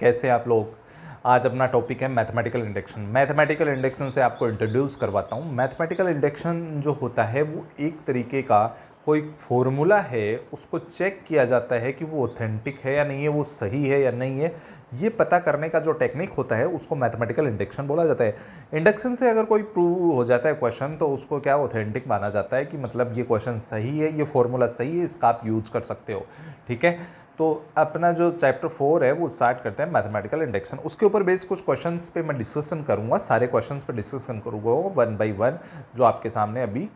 कैसे आप लोग। आज अपना टॉपिक है मैथमेटिकल इंडक्शन। मैथमेटिकल इंडक्शन से आपको इंट्रोड्यूस करवाता हूँ। मैथमेटिकल इंडक्शन जो होता है वो एक तरीके का कोई फॉर्मूला है, उसको चेक किया जाता है कि वो ऑथेंटिक है या नहीं है, वो सही है या नहीं है। ये पता करने का जो टेक्निक होता है उसको मैथमेटिकल इंडक्शन बोला जाता है। इंडक्शन से अगर कोई प्रूव हो जाता है क्वेश्चन तो उसको क्या ऑथेंटिक माना जाता है कि मतलब ये क्वेश्चन सही है, ये फॉर्मूला सही है, इसका आप यूज कर सकते हो। ठीक है, तो अपना जो चैप्टर 4 है वो स्टार्ट करते हैं मैथमेटिकल इंडक्शन। उसके ऊपर बेस्ड कुछ क्वेश्चंस पे मैं डिस्कशन करूंगा, सारे क्वेश्चंस पे डिस्कशन करूंगा वन बाय वन, जो आपके सामने अभी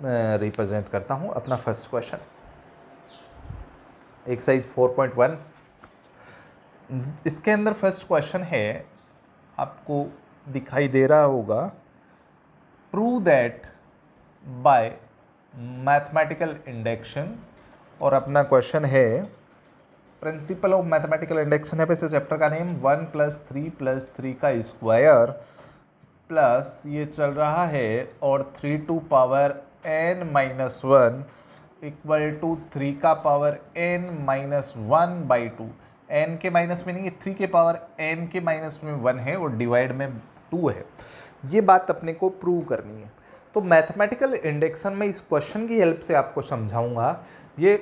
रिप्रेजेंट करता हूं। अपना फर्स्ट क्वेश्चन एक्सरसाइज 4.1, इसके अंदर फर्स्ट क्वेश्चन है, आपको दिखाई दे रहा होगा, prove that bye mathematical induction. और अपना क्वेश्चन है प्रिंसिपल ऑफ मैथमेटिकल इंडक्शन है। वैसे चैप्टर का नेम 1 + 3 का स्क्वायर प्लस ये चल रहा है और 3 to power n-1 equal to 3 का पावर n-1/2। n के माइनस में नहीं है, 3 के पावर n के माइनस में 1 है और डिवाइड में 2 है। ये बात अपने को प्रूव करनी है। तो मैथमेटिकल इंडक्शन में इस क्वेश्चन की हेल्प से आपको समझाऊंगा। ये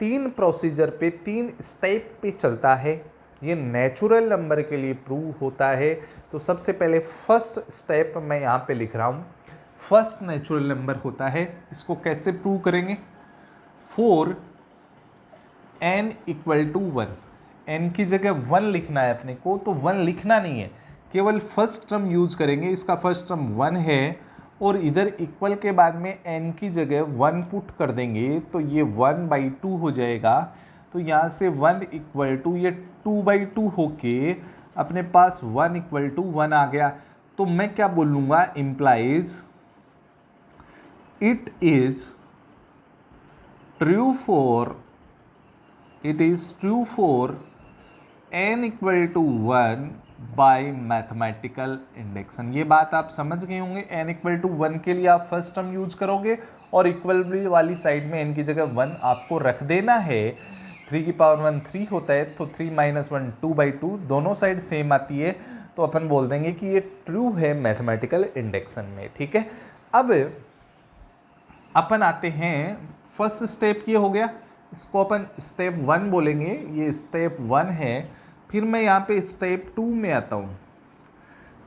3 प्रोसीजर पे, 3 स्टेप पे चलता है। ये नेचुरल नंबर के लिए प्रूव होता है। तो सबसे पहले फर्स्ट स्टेप मैं यहाँ पे लिख रहा हूँ। फर्स्ट नेचुरल नंबर होता है, इसको कैसे प्रूव करेंगे? 4 n = 1, n की जगह 1 लिखना है अपने को। तो 1 लिखना नहीं है, केवल फर्स्ट टर्म यूज करेंगे। इसका फर्स्ट टर्म 1 है और इधर इक्वल के बाद में n की जगह 1 पुट कर देंगे तो ये 1/2 हो जाएगा। तो यहाँ से 1 = ये 2/2 होके अपने पास 1 = 1 आ गया। तो मैं क्या बोलूँगा? Implies it is true for n = 1 by mathematical induction. ये बात आप समझ गए होंगे। n = 1 के लिए आप फर्स्ट टर्म यूज करोगे और इक्वल वाली साइड में n की जगह 1 आपको रख देना है। 3 की पावर 1 3 होता है, तो 3 - 1 2/2, दोनों साइड सेम आती है। तो अपन बोल देंगे कि ये ट्रू है मैथमेटिकल इंडक्शन में। ठीक है, अब अपन आते हैं फर्स्ट स्टेप। ये हो गया, इसको अपन स्टेप 1 बोलेंगे, ये स्टेप 1 है। फिर मैं यहाँ पे स्टेप 2 में आता हूँ।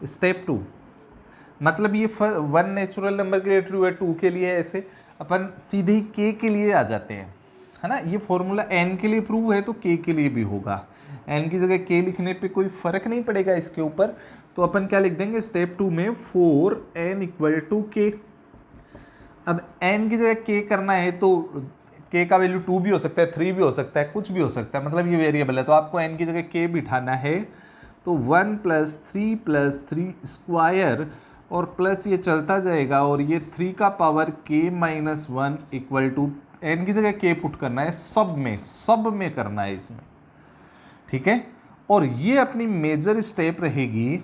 स्टेप 2 मतलब ये 1 नेचुरल नंबर के लिए ट्रू है, 2 के लिए ऐसे अपन सीधे k के लिए आ जाते हैं, है ना। ये फॉर्मूला n के लिए प्रूव है तो k के लिए भी होगा। n की जगह k लिखने पे कोई फर्क नहीं पड़ेगा इसके ऊपर। तो अपन क्या लिख देंगे स्टेप 2 में? 4n = k। अब n की जगह k करना है तो k का वैल्यू 2 भी हो सकता है, 3 भी हो सकता है, कुछ भी हो सकता है, मतलब ये वेरिएबल है। तो आपको n की जगह k बिठाना है। तो 1 + 3 + 3 स्क्वायर और प्लस ये चलता जाएगा और ये 3 का power k-1 equal to n की जगह k पुट करना है, सब में करना है इसमें। ठीक है, और ये अपनी मेजर स्टेप रहेगी,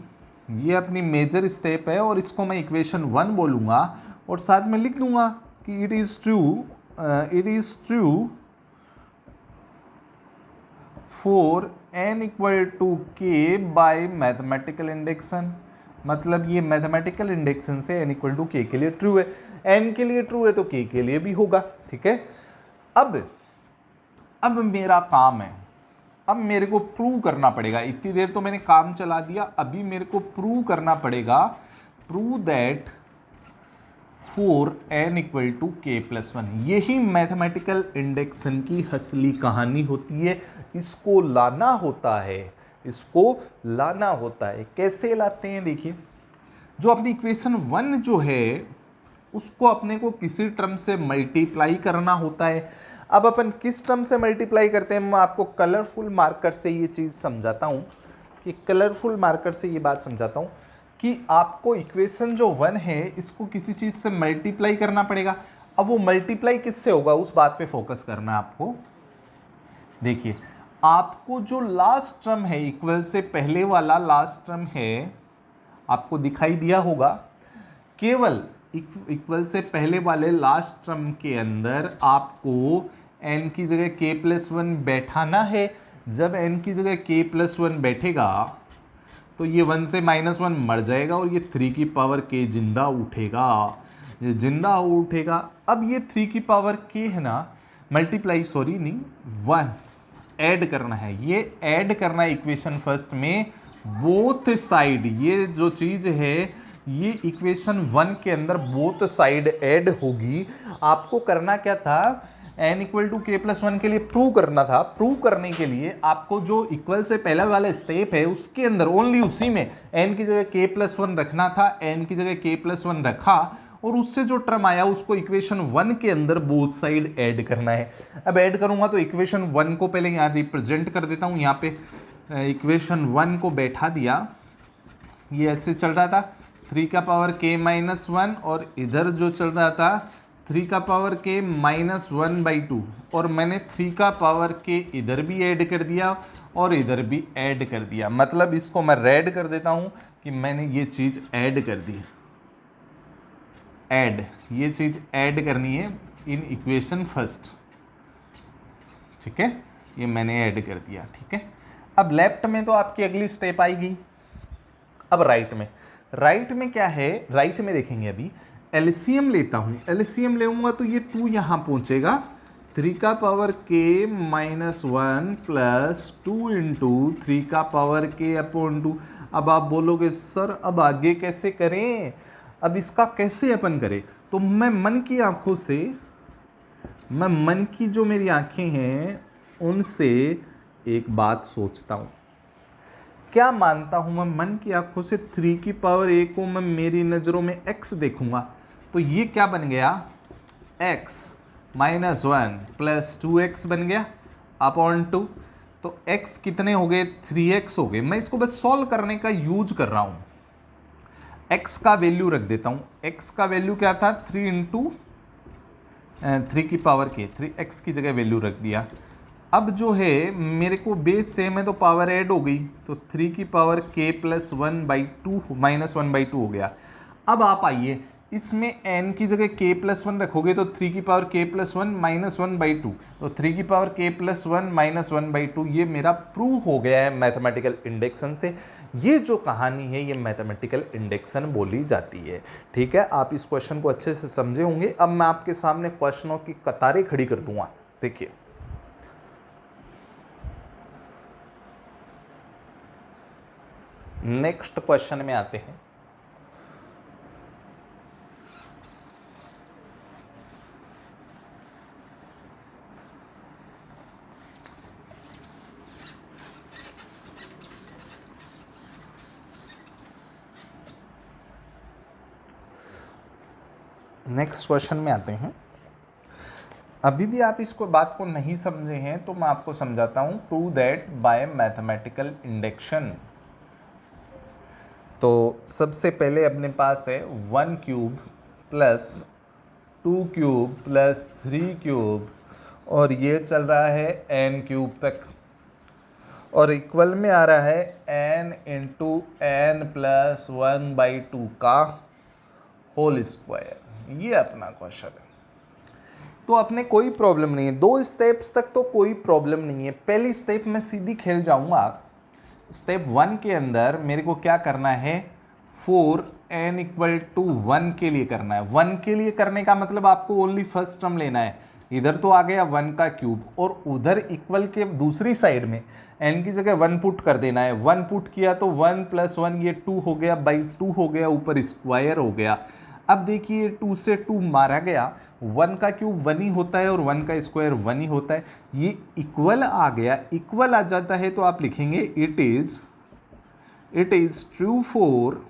ये अपनी मेजर स्टेप है और इसको मैं इक्वेशन 1 बोलूँगा और साथ में लिख दूंगा कि it is true for n = k bye mathematical induction. मतलब ये मैथमेटिकल इंडक्शन से n = k के लिए ट्रू है। n के लिए ट्रू है तो k के लिए भी होगा। ठीक है, अब मेरा काम है, अब मेरे को प्रूव करना पड़ेगा। इतनी देर तो मैंने काम चला दिया, अभी मेरे को प्रूव करना पड़ेगा। Prove that 4n = k+1। यही मैथमेटिकल इंडक्शन की असली कहानी होती है। इसको लाना होता है, इसको लाना होता है। कैसे लाते हैं? देखिए, जो अपनी इक्वेशन 1 जो है उसको अपने को किसी टर्म से मल्टीप्लाई करना होता है। अब अपन किस टर्म से मल्टीप्लाई करते हैं, मैं आपको कलरफुल मार्कर से ये चीज़ समझाता हूँ कि कलरफुल मार्कर से ये बात समझाता हूँ कि आपको इक्वेशन जो 1 है इसको किसी चीज़ से मल्टीप्लाई करना पड़ेगा। अब वो मल्टीप्लाई किससे होगा उस बात पे फोकस करना है आपको। देखिए, आपको जो लास्ट टर्म है, इक्वल से पहले वाला लास्ट टर्म है, आपको दिखाई दिया होगा। केवल इक्वल से पहले वाले लास्ट टर्म के अंदर आपको n की जगह k+1 बैठाना है। जब n की जगह k+1 बैठेगा तो ये 1 से -1 मर जाएगा और ये 3 की पावर k जिंदा उठेगा, ये जिंदा उठेगा। अब ये 3 की पावर k है ना, मल्टीप्लाई सॉरी नहीं 1 ऐड करना है, ये ऐड करना है इक्वेशन फर्स्ट में बोथ साइड। ये जो चीज़ है ये इक्वेशन 1 के अंदर बोथ साइड ऐड होगी। आपको करना क्या था, n = k+1 के लिए प्रूव करना था। प्रूव करने के लिए आपको जो इक्वल से पहला वाला स्टेप है उसके अंदर ओनली उसी में n की जगह k+1 रखना था, n की जगह k+1 रखा और उससे जो टर्म आया उसको इक्वेशन 1 के अंदर बोथ साइड ऐड करना है। अब ऐड करूंगा तो इक्वेशन 1 को पहले यहाँ रिप्रेजेंट कर देता हूँ। यहाँ पे इक्वेशन 1 को बैठा दिया, ये ऐसे चल रहा था 3 का पावर k-1 और इधर जो चल रहा था 3 का पावर k-1/2 और मैंने 3 का पावर k इधर भी ऐड कर दिया और इधर भी ऐड कर दिया। मतलब इसको मैं रेड कर देता हूँ कि मैंने ये चीज़ ऐड कर दी। ऐड, ये चीज़ ऐड करनी है इन इक्वेशन फर्स्ट, ठीक है, ये मैंने ऐड कर दिया, ठीक है। अब लेफ्ट में तो आपकी अगली स्टेप आएगी। अब राइट में क्या है, राइट में देखेंगे अभी एलसीएम लेता हूं, एलसीएम लेऊंगा तो ये 2 यहां पहुंचेगा 3 का पावर k-1 प्लस 2 इंटू 3 का पावर k/2। अब आप बोलोगे सर अब आगे कैसे करें, अब इसका कैसे अपन करें, तो मैं मन की आंखों से, मैं मन की जो मेरी आंखें हैं उनसे एक बात सोचता हूं। क्या मानता हूं मैं मन की आंखों से 3 की पावर a को मैं मेरी नज़रों में x देखूंगा तो ये क्या बन गया, x - 1 प्लस 2x बन गया अपॉन 2। तो x कितने हो गए, 3x हो गए। मैं इसको बस सॉल्व करने का यूज कर रहा हूं। x का वैल्यू रख देता हूं, x का वैल्यू क्या था 3 इंटू 3 की पावर k, 3x की जगह वैल्यू रख दिया। अब जो है मेरे को बेस सेम है तो पावर ऐड हो गई तो 3 की पावर k+1/2 -1/2 हो गया। अब आप आइए इसमें n की जगह k+1 रखोगे तो 3 की पावर k+1 -1/2 तो 3 की पावर k+1 -1/2 ये मेरा प्रूव हो गया है मैथमेटिकल इंडेक्शन से। ये जो कहानी है ये मैथमेटिकल इंडेक्शन बोली जाती है, ठीक है। आप इस क्वेश्चन को अच्छे से समझे होंगे। अब मैं आपके सामने क्वेश्चनों की कतारें खड़ी कर दूंगा, देखिए। नेक्स्ट क्वेश्चन में आते हैं। नेक्स्ट क्वेश्चन में आते हैं। अभी भी आप इसको बात को नहीं समझे हैं तो मैं आपको समझाता हूं। Prove that bye mathematical induction. तो सबसे पहले अपने पास है 1 cube plus 2 cube plus 3 cube और ये चल रहा है n क्यूब तक और इक्वल में आ रहा है n इंटू n प्लस 1/2 का होल स्क्वायर। ये अपना क्वेश्चन है। तो अपने कोई प्रॉब्लम नहीं है, 2 स्टेप्स तक तो कोई प्रॉब्लम नहीं है। पहली स्टेप में सीधी खेल जाऊंगा। स्टेप 1 के अंदर मेरे को क्या करना है, 4n = 1 के लिए करना है। 1 के लिए करने का मतलब आपको ओनली फर्स्ट टर्म लेना है। इधर तो आ गया 1 का क्यूब और उधर इक्वल के दूसरी साइड में n की जगह 1 पुट कर देना है। 1 पुट किया तो 1 + 1 ये 2 हो गया, बाई 2 हो गया, ऊपर स्क्वायर हो गया। अब देखिए 2 से 2 मारा गया, 1 का क्यूब 1 ही होता है और 1 का स्क्वायर 1 ही होता है। ये इक्वल आ गया, इक्वल आ जाता है तो आप लिखेंगे it is true for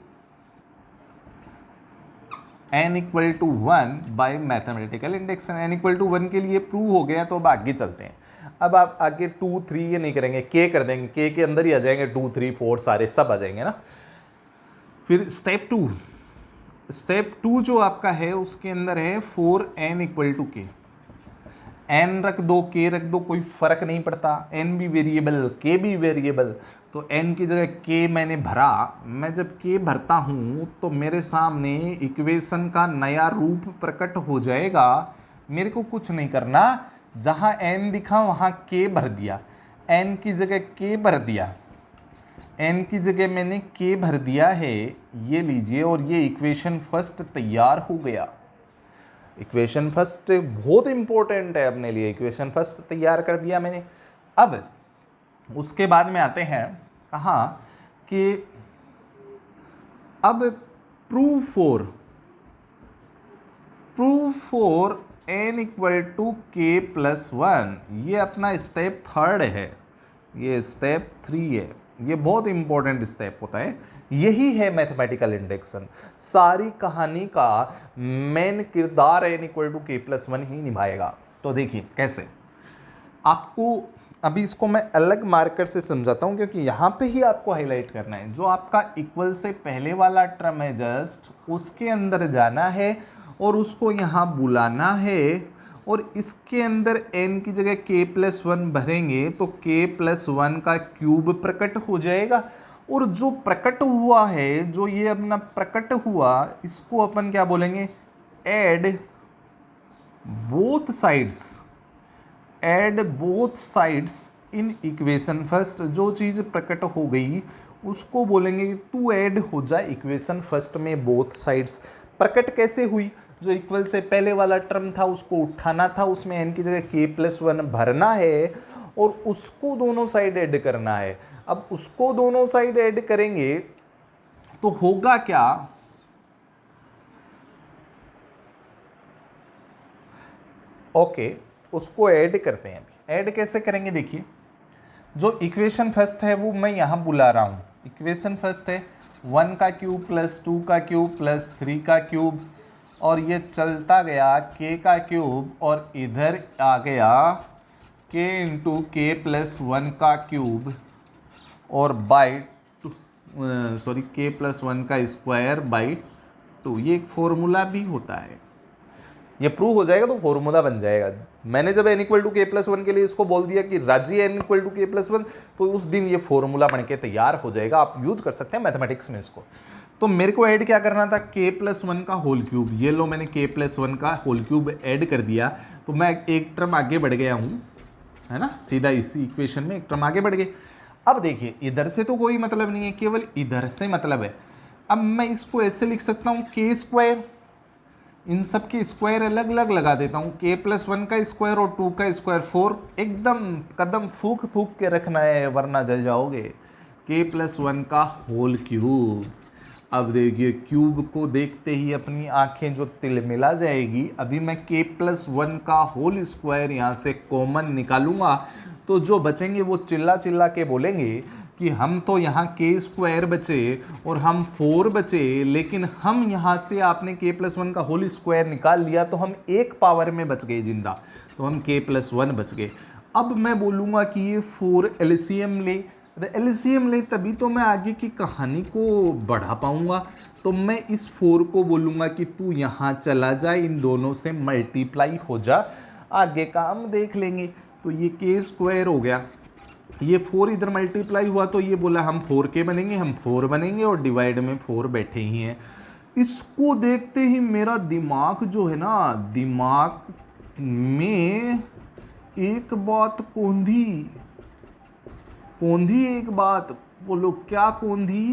n = 1 by mathematical induction. n = 1 के लिए प्रूव हो गया। तो अब आगे चलते हैं। अब आप आगे 2 3 ये नहीं करेंगे, k कर देंगे, k के अंदर ही आ जाएंगे 2 3 4 सारे सब आ जाएंगे ना। फिर स्टेप 2 जो आपका है उसके अंदर है 4n = k। n रख दो, k रख दो, कोई फर्क नहीं पड़ता। n भी वेरिएबल, k भी वेरिएबल। तो n की जगह k मैंने भरा। मैं जब k भरता हूं तो मेरे सामने इक्वेशन का नया रूप प्रकट हो जाएगा। मेरे को कुछ नहीं करना, जहां n दिखा वहां k भर दिया। एन की जगह के भर दिया, एन की जगह मैंने के भर दिया है, ये लीजिए, और ये इक्वेशन फर्स्ट तैयार हो गया। इक्वेशन फर्स्ट बहुत इंपॉर्टेंट है अपने लिए, इक्वेशन फर्स्ट तैयार कर दिया मैंने। अब उसके बाद में आते हैं कहाँ कि अब prove for n equal to के प्लस वन, ये अपना स्टेप थर्ड है, ये स्टेप 3 है, ये बहुत इंपॉर्टेंट स्टेप होता है। यही है मैथमेटिकल इंडेक्शन। सारी कहानी का मेन किरदार एन इक्वल टू के प्लस वन ही निभाएगा। तो देखिए कैसे, आपको अभी इसको मैं अलग मार्कर से समझाता हूँ, क्योंकि यहाँ पे ही आपको हाईलाइट करना है। जो आपका इक्वल से पहले वाला टर्म है जस्ट उसके अंदर जाना है और उसको यहाँ बुलाना है, और इसके अंदर n की जगह k प्लस वन भरेंगे तो k प्लस वन का क्यूब प्रकट हो जाएगा। और जो प्रकट हुआ है, जो ये अपना प्रकट हुआ, इसको अपन क्या बोलेंगे, add both sides in equation first. जो चीज़ प्रकट हो गई उसको बोलेंगे कि तू ऐड हो जाए इक्वेशन फर्स्ट में बोथ साइड्स। प्रकट कैसे हुई, जो इक्वल से पहले वाला टर्म था उसको उठाना था, उसमें n की जगह k प्लस वन भरना है और उसको दोनों साइड ऐड करना है। अब उसको दोनों साइड ऐड करेंगे तो होगा क्या, ओके, उसको ऐड करते हैं। अभी ऐड कैसे करेंगे, देखिए, जो इक्वेशन फर्स्ट है वो मैं यहाँ बुला रहा हूँ। इक्वेशन फर्स्ट है 1 का क्यूब प्लस 2 का क्यूब प्लस 3 का क्यूब, और ये चलता गया k का क्यूब, और इधर आ गया k इंटू के प्लस वन का क्यूब और बाई k प्लस वन का स्क्वायर बाई 2। ये एक फॉर्मूला भी होता है, ये प्रूव हो जाएगा तो फॉर्मूला बन जाएगा। मैंने जब n इक्वल टू के प्लस वन के लिए इसको बोल दिया कि राजी n इक्वल टू के प्लस वन, तो उस दिन ये फॉर्मूला बन के तैयार हो जाएगा। आप यूज कर सकते हैं मैथमेटिक्स में इसको। तो मेरे को ऐड क्या करना था, k प्लस वन का होल क्यूब। ये लो, मैंने k प्लस वन का होल क्यूब ऐड कर दिया, तो मैं एक टर्म आगे बढ़ गया हूँ, है ना, सीधा इसी इक्वेशन में एक टर्म आगे बढ़ गए। अब देखिए, इधर से तो कोई मतलब नहीं है, केवल इधर से मतलब है। अब मैं इसको ऐसे लिख सकता हूँ k स्क्वायर, इन सब के स्क्वायर अलग अलग लगा देता हूँ, k प्लस वन का स्क्वायर और 2 का स्क्वायर 4। एकदम कदम फूक फूक के रखना है वरना जल जाओगे। k प्लस वन का होल क्यूब। अब देखिए, क्यूब को देखते ही अपनी आंखें जो तिलमिला जाएगी। अभी मैं k प्लस वन का होल स्क्वायर यहाँ से कॉमन निकालूंगा, तो जो बचेंगे वो चिल्ला चिल्ला के बोलेंगे कि हम तो यहाँ k स्क्वायर बचे और हम 4 बचे, लेकिन हम यहाँ से आपने k प्लस वन का होल स्क्वायर निकाल लिया तो हम एक पावर में बच गए जिंदा, तो हम k प्लस वन बच गए। अब मैं बोलूँगा कि ये 4 एलसीएम ले, एलसीएम ले तभी तो मैं आगे की कहानी को बढ़ा पाऊँगा। तो मैं इस 4 को बोलूँगा कि तू यहाँ चला जा, इन दोनों से मल्टीप्लाई हो जा, आगे का हम देख लेंगे। तो ये k स्क्वायर हो गया, ये 4 इधर मल्टीप्लाई हुआ तो ये बोला हम 4k बनेंगे, हम 4 बनेंगे, और डिवाइड में 4 बैठे ही हैं। इसको देखते ही मेरा दिमाग जो है ना, दिमाग में एक बात कौंधी एक बात, बोलो क्या कौंधी,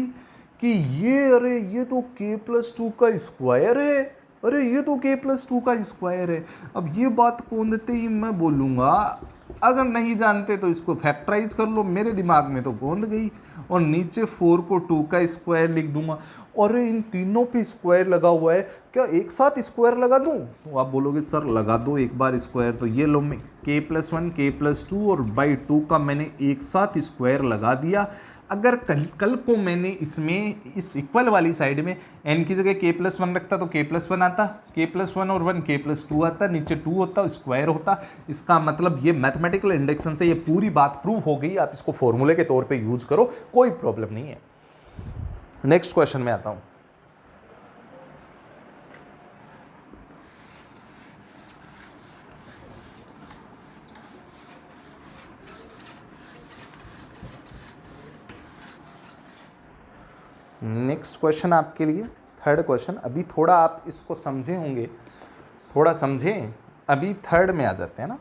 कि ये अरे ये तो k प्लस टू का स्क्वायर है, अरे ये तो k प्लस टू का स्क्वायर है। अब ये बात कौंधते ही मैं बोलूँगा, अगर नहीं जानते तो इसको फैक्टराइज कर लो। मेरे दिमाग में तो गोंद गई, और नीचे 4 को 2 का स्क्वायर लिख दूंगा। और इन तीनों पे स्क्वायर लगा हुआ है, क्या एक साथ स्क्वायर लगा दूं? तो आप बोलोगे सर लगा दो एक बार स्क्वायर। तो ये लो, मैं k plus one k plus two और बाई 2 का मैंने एक साथ स्क्वायर लगा दिया। अगर कल को मैंने इसमें इस इक्वल वाली साइड में n की जगह k प्लस वन रखता तो k प्लस वन आता, k प्लस वन और 1 k प्लस टू आता, नीचे 2 होता, स्क्वायर होता। इसका मतलब ये मैथमेटिकल इंडेक्शन से ये पूरी बात प्रूव हो गई। आप इसको फॉर्मूले के तौर पे यूज करो, कोई प्रॉब्लम नहीं है। नेक्स्ट क्वेश्चन में आता हूं। नेक्स्ट क्वेश्चन आपके लिए थर्ड क्वेश्चन। अभी थोड़ा आप इसको समझे होंगे, थोड़ा समझें, अभी थर्ड में आ जाते हैं ना।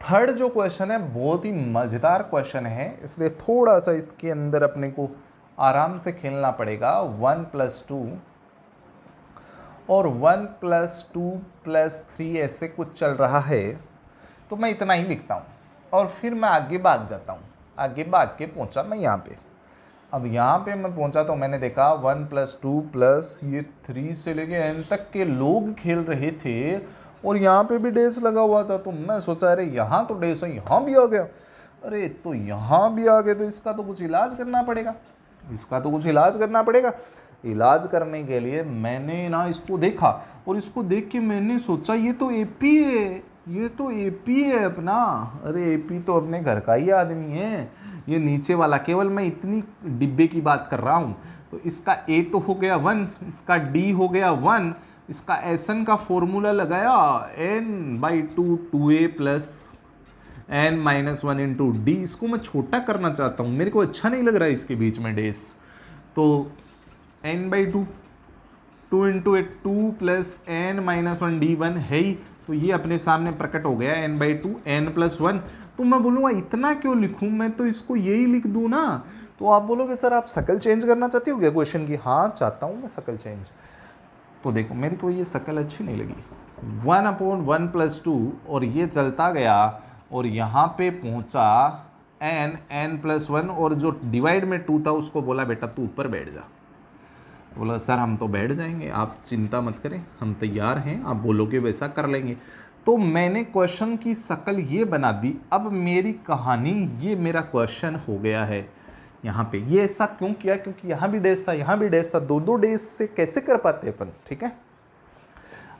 थर्ड जो क्वेश्चन है बहुत ही मज़ेदार क्वेश्चन है, इसलिए थोड़ा सा इसके अंदर अपने को आराम से खेलना पड़ेगा। 1+2 और 1+2+3 ऐसे कुछ चल रहा है, तो मैं इतना ही लिखता हूँ और फिर मैं आगे भाग जाता हूँ। आगे भाग के पहुँचा मैं यहाँ पे। अब यहाँ पे मैं पहुँचा तो मैंने देखा 1+2 प्लस ये 3 से लेके n तक के लोग खेल रहे थे और यहाँ पे भी डेस लगा हुआ था। तो मैं सोचा अरे यहाँ तो डेस है, यहाँ भी आ गया, अरे तो यहाँ भी आ गया, तो इसका तो कुछ इलाज करना पड़ेगा, इसका तो कुछ इलाज करना पड़ेगा। इलाज करने के लिए मैंने ना इसको देखा और इसको देख के मैंने सोचा ये तो एपी है, ये तो एपी है अपना। अरे एपी तो अपने घर का ही आदमी है, ये नीचे वाला, केवल मैं इतनी डिब्बे की बात कर रहा हूँ। तो इसका ए तो हो गया 1, इसका डी हो गया 1, इसका एसएन का फॉर्मूला लगाया n/2 2a plus n-1 into D. इसको मैं छोटा करना चाहता हूँ, मेरे को अच्छा नहीं लग रहा है इसके बीच में डेस। तो n/2 2 into 2 plus n-1 d1 है ही, तो ये अपने सामने प्रकट हो गया n/2 n+1। तो मैं बोलूँगा इतना क्यों लिखूँ, मैं तो इसको यही लिख दूँ ना। तो आप बोलोगे सर आप शक्ल चेंज करना चाहते हो क्या क्वेश्चन की? हाँ चाहता हूँ मैं शक्ल चेंज। तो देखो मेरे को ये शक्ल अच्छी नहीं लगी, 1/1+2 और ये चलता गया और यहाँ पे पहुँचा n+1 और जो डिवाइड में 2 था उसको बोला बेटा तू ऊपर बैठ जा। बोला सर हम तो बैठ जाएंगे, आप चिंता मत करें, हम तैयार हैं, आप बोलोगे वैसा कर लेंगे। तो मैंने क्वेश्चन की शक्ल ये बना दी। अब मेरी कहानी, ये मेरा क्वेश्चन हो गया है यहाँ पे। ये ऐसा क्यों किया? क्योंकि यहाँ भी डेस था, यहाँ भी डेस था, दो डेस से कैसे कर पाते अपन, ठीक है।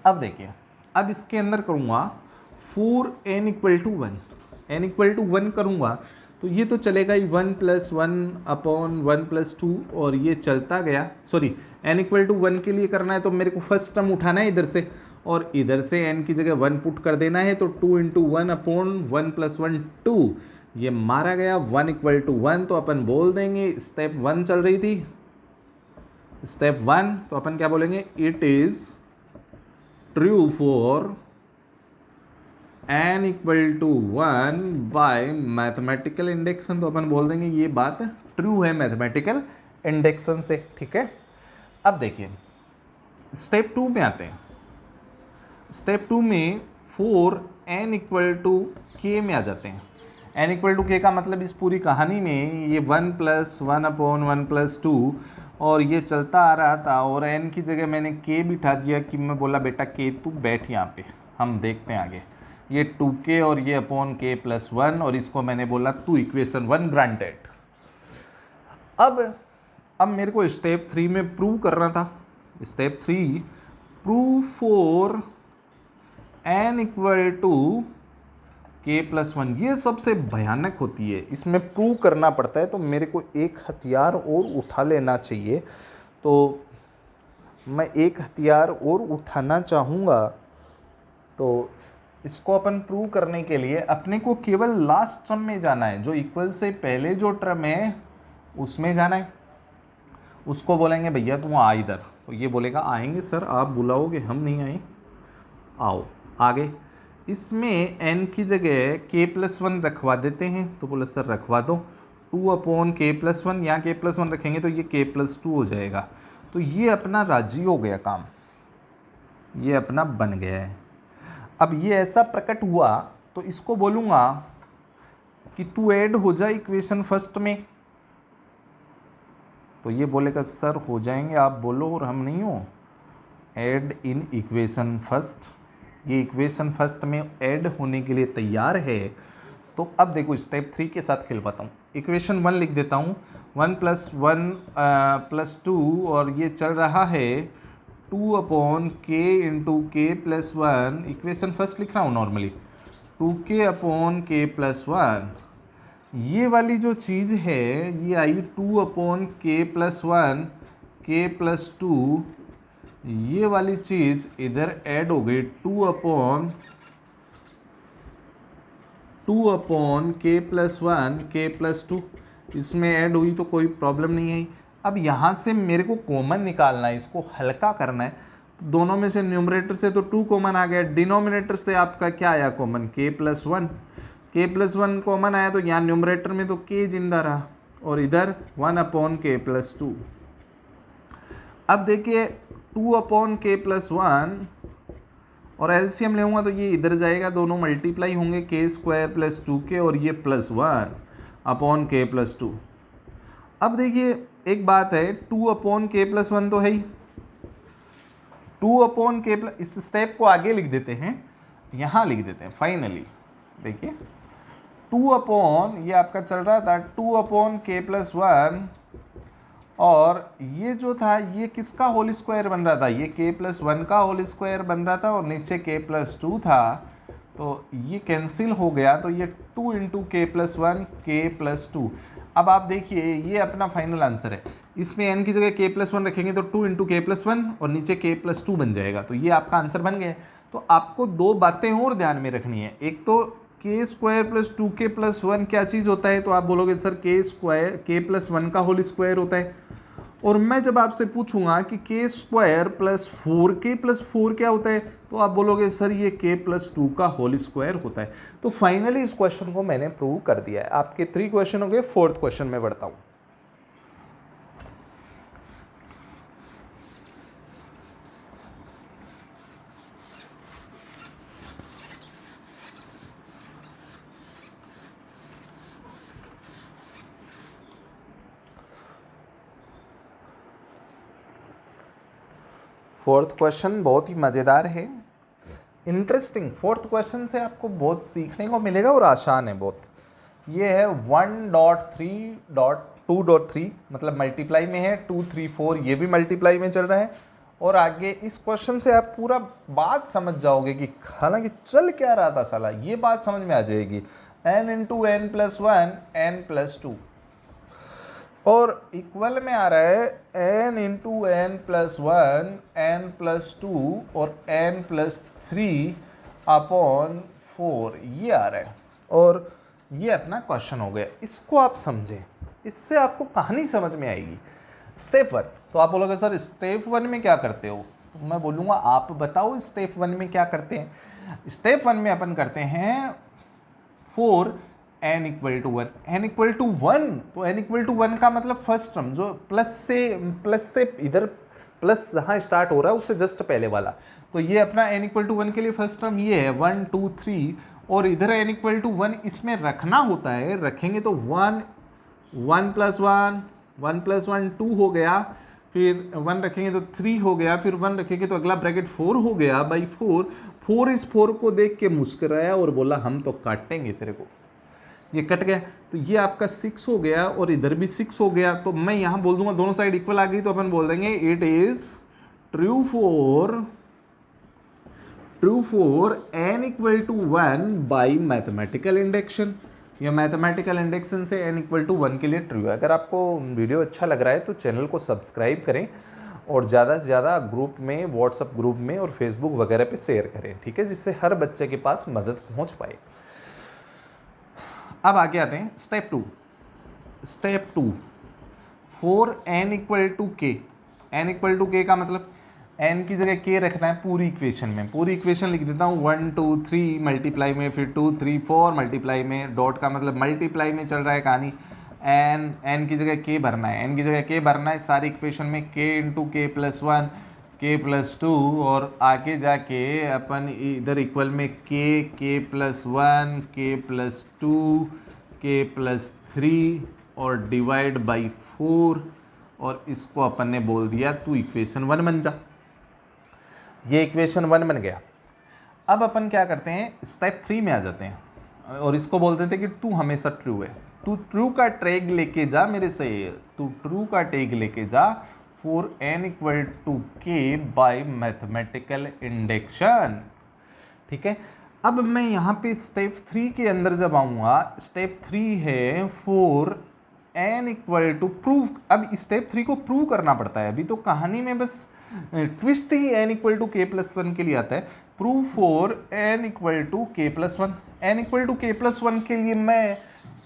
अब देखिए, अब इसके अंदर करूँगा 4n=1, n=1 करूँगा तो ये तो चलेगा ही 1+1/1+2 और ये चलता गया। सॉरी, n=1 के लिए करना है तो मेरे को फर्स्ट टर्म उठाना है इधर से और इधर से n की जगह 1 पुट कर देना है। तो 2 × 1/1+1 2, ये मारा गया 1=1। तो अपन बोल देंगे स्टेप 1 चल रही थी, स्टेप 1, तो अपन क्या बोलेंगे, it is true for n=1 bye mathematical induction. तो अपन बोल देंगे ये बात ट्रू है मैथमेटिकल इंडेक्शन से, ठीक है। अब देखिए स्टेप 2 में आते हैं। स्टेप 2 में 4n=k में आ जाते हैं। n=k का मतलब इस पूरी कहानी में ये 1+1/1+2 और ये चलता आ रहा था और n की जगह मैंने k बिठा दिया कि मैं बोला बेटा k तू बैठ यहाँ पे, हम देखते हैं आगे। ये 2k और ये k+1 और इसको मैंने बोला तू इक्वेशन 1 ग्रांटेड। अब मेरे को स्टेप 3 में प्रूव करना था। Step 3 prove for n=k+1। ये सबसे भयानक होती है, इसमें प्रूव करना पड़ता है। तो मेरे को एक हथियार और उठा लेना चाहिए, तो मैं एक हथियार और उठाना चाहूँगा। तो इसको अपन प्रूव करने के लिए अपने को केवल लास्ट टर्म में जाना है, जो इक्वल से पहले जो टर्म है उसमें जाना है। उसको बोलेंगे भैया तुम आ इधर, तो ये बोलेगा आएंगे सर, आप बुलाओगे, हम नहीं आए, आओ आगे। इसमें n की जगह k+1 रखवा देते हैं, तो बोले सर रखवा दो। 2/k+1, यहाँ k+1 रखेंगे तो ये k+2 हो जाएगा। तो ये अपना राजी हो गया काम, ये अपना बन गया है। अब ये ऐसा प्रकट हुआ तो इसको बोलूँगा कि तू ऐड हो जा इक्वेशन फर्स्ट में। तो ये बोलेगा सर हो जाएंगे, आप बोलो और हम नहीं हो। ऐड इन इक्वेशन फर्स्ट, ये इक्वेशन फर्स्ट में ऐड होने के लिए तैयार है। तो अब देखो स्टेप 3 के साथ खेल पाता हूँ। इक्वेशन 1 लिख देता हूँ, 1+1+2 और ये चल रहा है 2/k × k+1। इक्वेशन फर्स्ट लिख रहा हूँ नॉर्मली, 2k/k+1। ये वाली जो चीज़ है ये आई 2/k+1 k+2, ये वाली चीज़ इधर ऐड हो गई 2/k+1 k+2, इसमें ऐड हुई तो कोई प्रॉब्लम नहीं है। अब यहाँ से मेरे को कॉमन निकालना है, इसको हल्का करना है। दोनों में से न्यूमरेटर से तो 2 कॉमन आ गया, डिनोमिनेटर से आपका क्या आया कॉमन, k+1। k+1 कॉमन आया तो यहाँ न्यूमरेटर में तो k जिंदा रहा और इधर 1/k+2। अब देखिए 2/k+1 और एलसीएम लेऊंगा तो ये इधर जाएगा, दोनों मल्टीप्लाई होंगे, k² + 2k और ये +1/k+2। अब देखिए एक बात है, 2/k+1 तो है ही, 2/k+, इस स्टेप को आगे लिख देते हैं, यहाँ लिख देते हैं फाइनली। देखिए 2 ये आपका चल रहा था 2/k+1 और ये जो था ये किसका होल स्क्वायर बन रहा था, ये k+1 का होल स्क्वायर बन रहा था और नीचे k+2 था, तो ये कैंसिल हो गया, तो ये 2 × k+1 k+2। अब आप देखिए ये अपना फाइनल आंसर है, इसमें n की जगह k+1 रखेंगे तो 2 × k+1 और नीचे k+2 बन जाएगा, तो ये आपका आंसर बन गया। तो आपको दो बातें और ध्यान में रखनी है, एक तो k² + 2k+1 क्या चीज़ होता है, तो आप बोलोगे सर k+1 का होल स्क्वायर होता है, और मैं जब आपसे पूछूंगा कि k² + 4k+4 क्या होता है, तो आप बोलोगे सर ये k+2 का होल स्क्वायर होता है। तो फाइनली इस क्वेश्चन को मैंने प्रूव कर दिया है। आपके 3 क्वेश्चन हो गए, 4th क्वेश्चन में बढ़ता हूँ। फोर्थ क्वेश्चन बहुत ही मज़ेदार है, इंटरेस्टिंग। 4th क्वेश्चन से आपको बहुत सीखने को मिलेगा और आसान है बहुत। ये है 1.3.2.3 मतलब मल्टीप्लाई में है, 2 3 4 ये भी मल्टीप्लाई में चल रहा है, और आगे इस क्वेश्चन से आप पूरा बात समझ जाओगे कि हालांकि चल क्या रहा था साला, ये बात समझ में आ जाएगी। n × n+1 n+2 और इक्वल में आ रहा है n × n+1 n+2 और n+3/4 ये आ रहा है, और ये अपना क्वेश्चन हो गया। इसको आप समझें, इससे आपको कहानी समझ में आएगी। स्टेप 1, तो आप बोलोगे सर स्टेप 1 में क्या करते हो, तो मैं बोलूँगा आप बताओ स्टेप 1 में क्या करते हैं। स्टेप 1 में अपन करते हैं 4 n = 1, n = 1, तो n = 1 का मतलब फर्स्ट टर्म जो प्लस से इधर प्लस जहाँ स्टार्ट हो रहा है उससे जस्ट पहले वाला, तो ये अपना n = 1 के लिए फर्स्ट टर्म ये है 1 2 3, और इधर n = 1 इसमें रखना होता है, रखेंगे तो 1 1 + 1 1 + 1 2 हो गया, फिर 1 रखेंगे तो 3 हो गया, फिर 1 रखेंगे तो अगला ब्रैकेट 4 हो गया बाई 4 इस 4 को देख के मुस्कुराया और बोला हम तो काटेंगे तेरे को, ये कट गया, तो ये आपका 6 हो गया और इधर भी 6 हो गया। तो मैं यहाँ बोल दूंगा दोनों साइड इक्वल आ गई तो अपन बोल देंगे it is true for n = 1 by mathematical induction. या मैथमेटिकल इंडक्शन से n = 1 के लिए ट्रू है। अगर आपको वीडियो अच्छा लग रहा है तो चैनल को सब्सक्राइब करें और ज़्यादा से ज़्यादा ग्रुप में, व्हाट्सएप ग्रुप में और फेसबुक वगैरह पे शेयर करें, ठीक है, जिससे हर बच्चे के पास मदद पहुंच पाए। अब आगे आते हैं step 2। Step 2 4 n = k, n = k का मतलब n की जगह k रखना है पूरी इक्वेशन में। पूरी इक्वेशन लिख देता हूँ 1 2 3 मल्टीप्लाई में, फिर 2 3 4 मल्टीप्लाई में, डॉट का मतलब मल्टीप्लाई में चल रहा है कहानी। n की जगह k भरना है, n की जगह k भरना है सारी इक्वेशन में, k × k+1 k+2 और आगे जाके अपन इधर इक्वल में k+1 k+2 k+3 और डिवाइड बाई 4, और इसको अपन ने बोल दिया तू इक्वेशन 1 बन जा। ये इक्वेशन 1 बन गया। अब अपन क्या करते हैं स्टेप 3 में आ जाते हैं और इसको बोल देते हैं कि तू हमेशा ट्रू है, तू ट्रू का टैग लेके जा मेरे से, तू ट्रू का टैग लेके जा for n = k bye mathematical induction. ठीक है, अब मैं यहाँ पे स्टेप 3 के अंदर जब आऊँगा, स्टेप 3 है फॉर n = प्रूव। अब स्टेप 3 को प्रूव करना पड़ता है, अभी तो कहानी में बस ट्विस्ट ही n = k+1 के लिए आता है। Prove for n = k+1। n = k+1 के लिए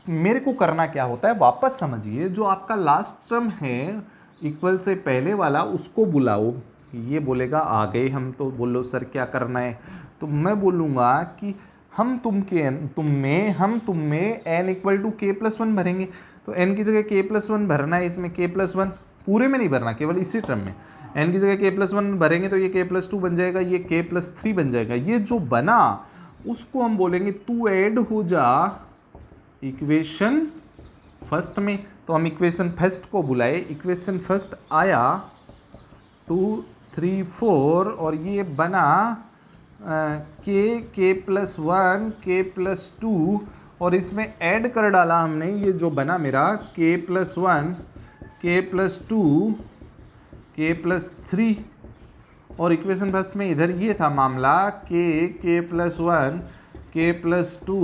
मेरे को करना क्या होता है वापस समझिए, जो आपका लास्ट टर्म है इक्वल से पहले वाला उसको बुलाओ। ये बोलेगा आ गए हम, तो बोलो सर क्या करना है, तो मैं बोलूँगा कि हम तुम में n equal to k plus one भरेंगे, तो n की जगह k प्लस वन भरना है, इसमें k प्लस वन पूरे में नहीं भरना, केवल इसी टर्म में n की जगह k प्लस वन भरेंगे तो ये k प्लस टू बन जाएगा, ये k प्लस थ्री बन जाएगा। ये जो बना उसको हम बोलेंगे तू ऐड हो जा इक्वेशन फर्स्ट में। तो हम इक्वेशन फर्स्ट को बुलाए, इक्वेशन फर्स्ट आया 2 3 4 और ये बना k plus one k plus two और इसमें ऐड कर डाला हमने, ये जो बना मेरा k plus one k plus two k plus three और इक्वेशन फर्स्ट में इधर ये था मामला k plus one k plus two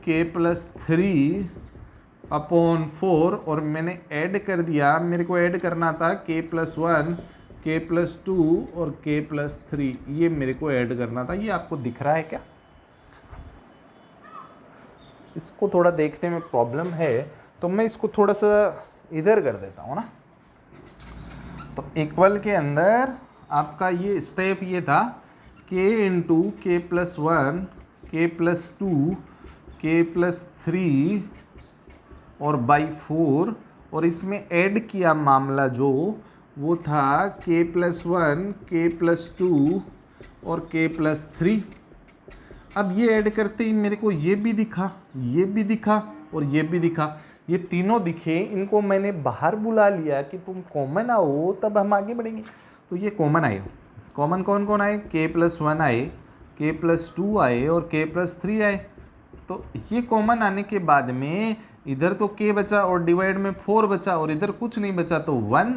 k plus three upon 4 और मैंने ऐड कर दिया, मेरे को ऐड करना था k plus one k plus two और k प्लस थ्री, ये मेरे को ऐड करना था। ये आपको दिख रहा है क्या? इसको थोड़ा देखने में प्रॉब्लम है तो मैं इसको थोड़ा सा इधर कर देता हूँ ना। तो इक्वल के अंदर आपका ये स्टेप ये था k इंटू के plus one k plus two k plus three और बाई 4 और इसमें ऐड किया मामला जो वो था k plus one k plus two और k प्लस थ्री। अब ये ऐड करते ही मेरे को ये भी दिखा, ये भी दिखा और ये भी दिखा, ये तीनों दिखे, इनको मैंने बाहर बुला लिया कि तुम कॉमन आओ तब हम आगे बढ़ेंगे। तो ये कॉमन आए, कॉमन कौन कौन आए? k प्लस वन आए, k प्लस टू आए और k प्लस थ्री आए। तो ये कॉमन आने के बाद में इधर तो k बचा और डिवाइड में 4 बचा और इधर कुछ नहीं बचा तो 1,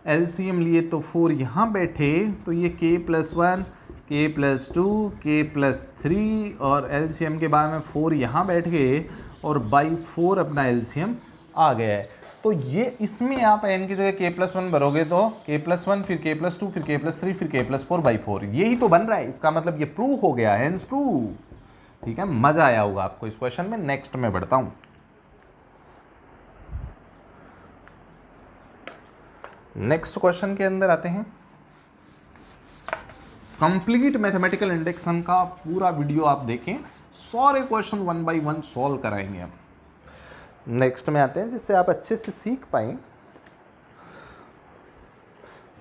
एलसीएम लिए तो 4 यहाँ बैठे, तो ये k plus one k plus two k plus three और एलसीएम के बाद में 4 यहाँ बैठ गए और बाई 4 अपना एलसीएम आ गया है। तो ये इसमें आप n की जगह k प्लस वन भरोगे तो k प्लस वन फिर k प्लस टू फिर k प्लस थ्री फिर k प्लस फोर बाई 4, यही तो बन रहा है। इसका मतलब ये प्रूव हो गया, हेंस प्रूव। ठीक है, मजा आया होगा आपको इस क्वेश्चन में। नेक्स्ट में बढ़ता हूं। नेक्स्ट क्वेश्चन के अंदर आते हैं। कंप्लीट मैथमेटिकल इंडेक्शन का पूरा वीडियो आप देखें, सारे क्वेश्चन 1 बाय 1 सॉल्व कराएंगे हम। नेक्स्ट में आते हैं जिससे आप अच्छे से सीख पाएं।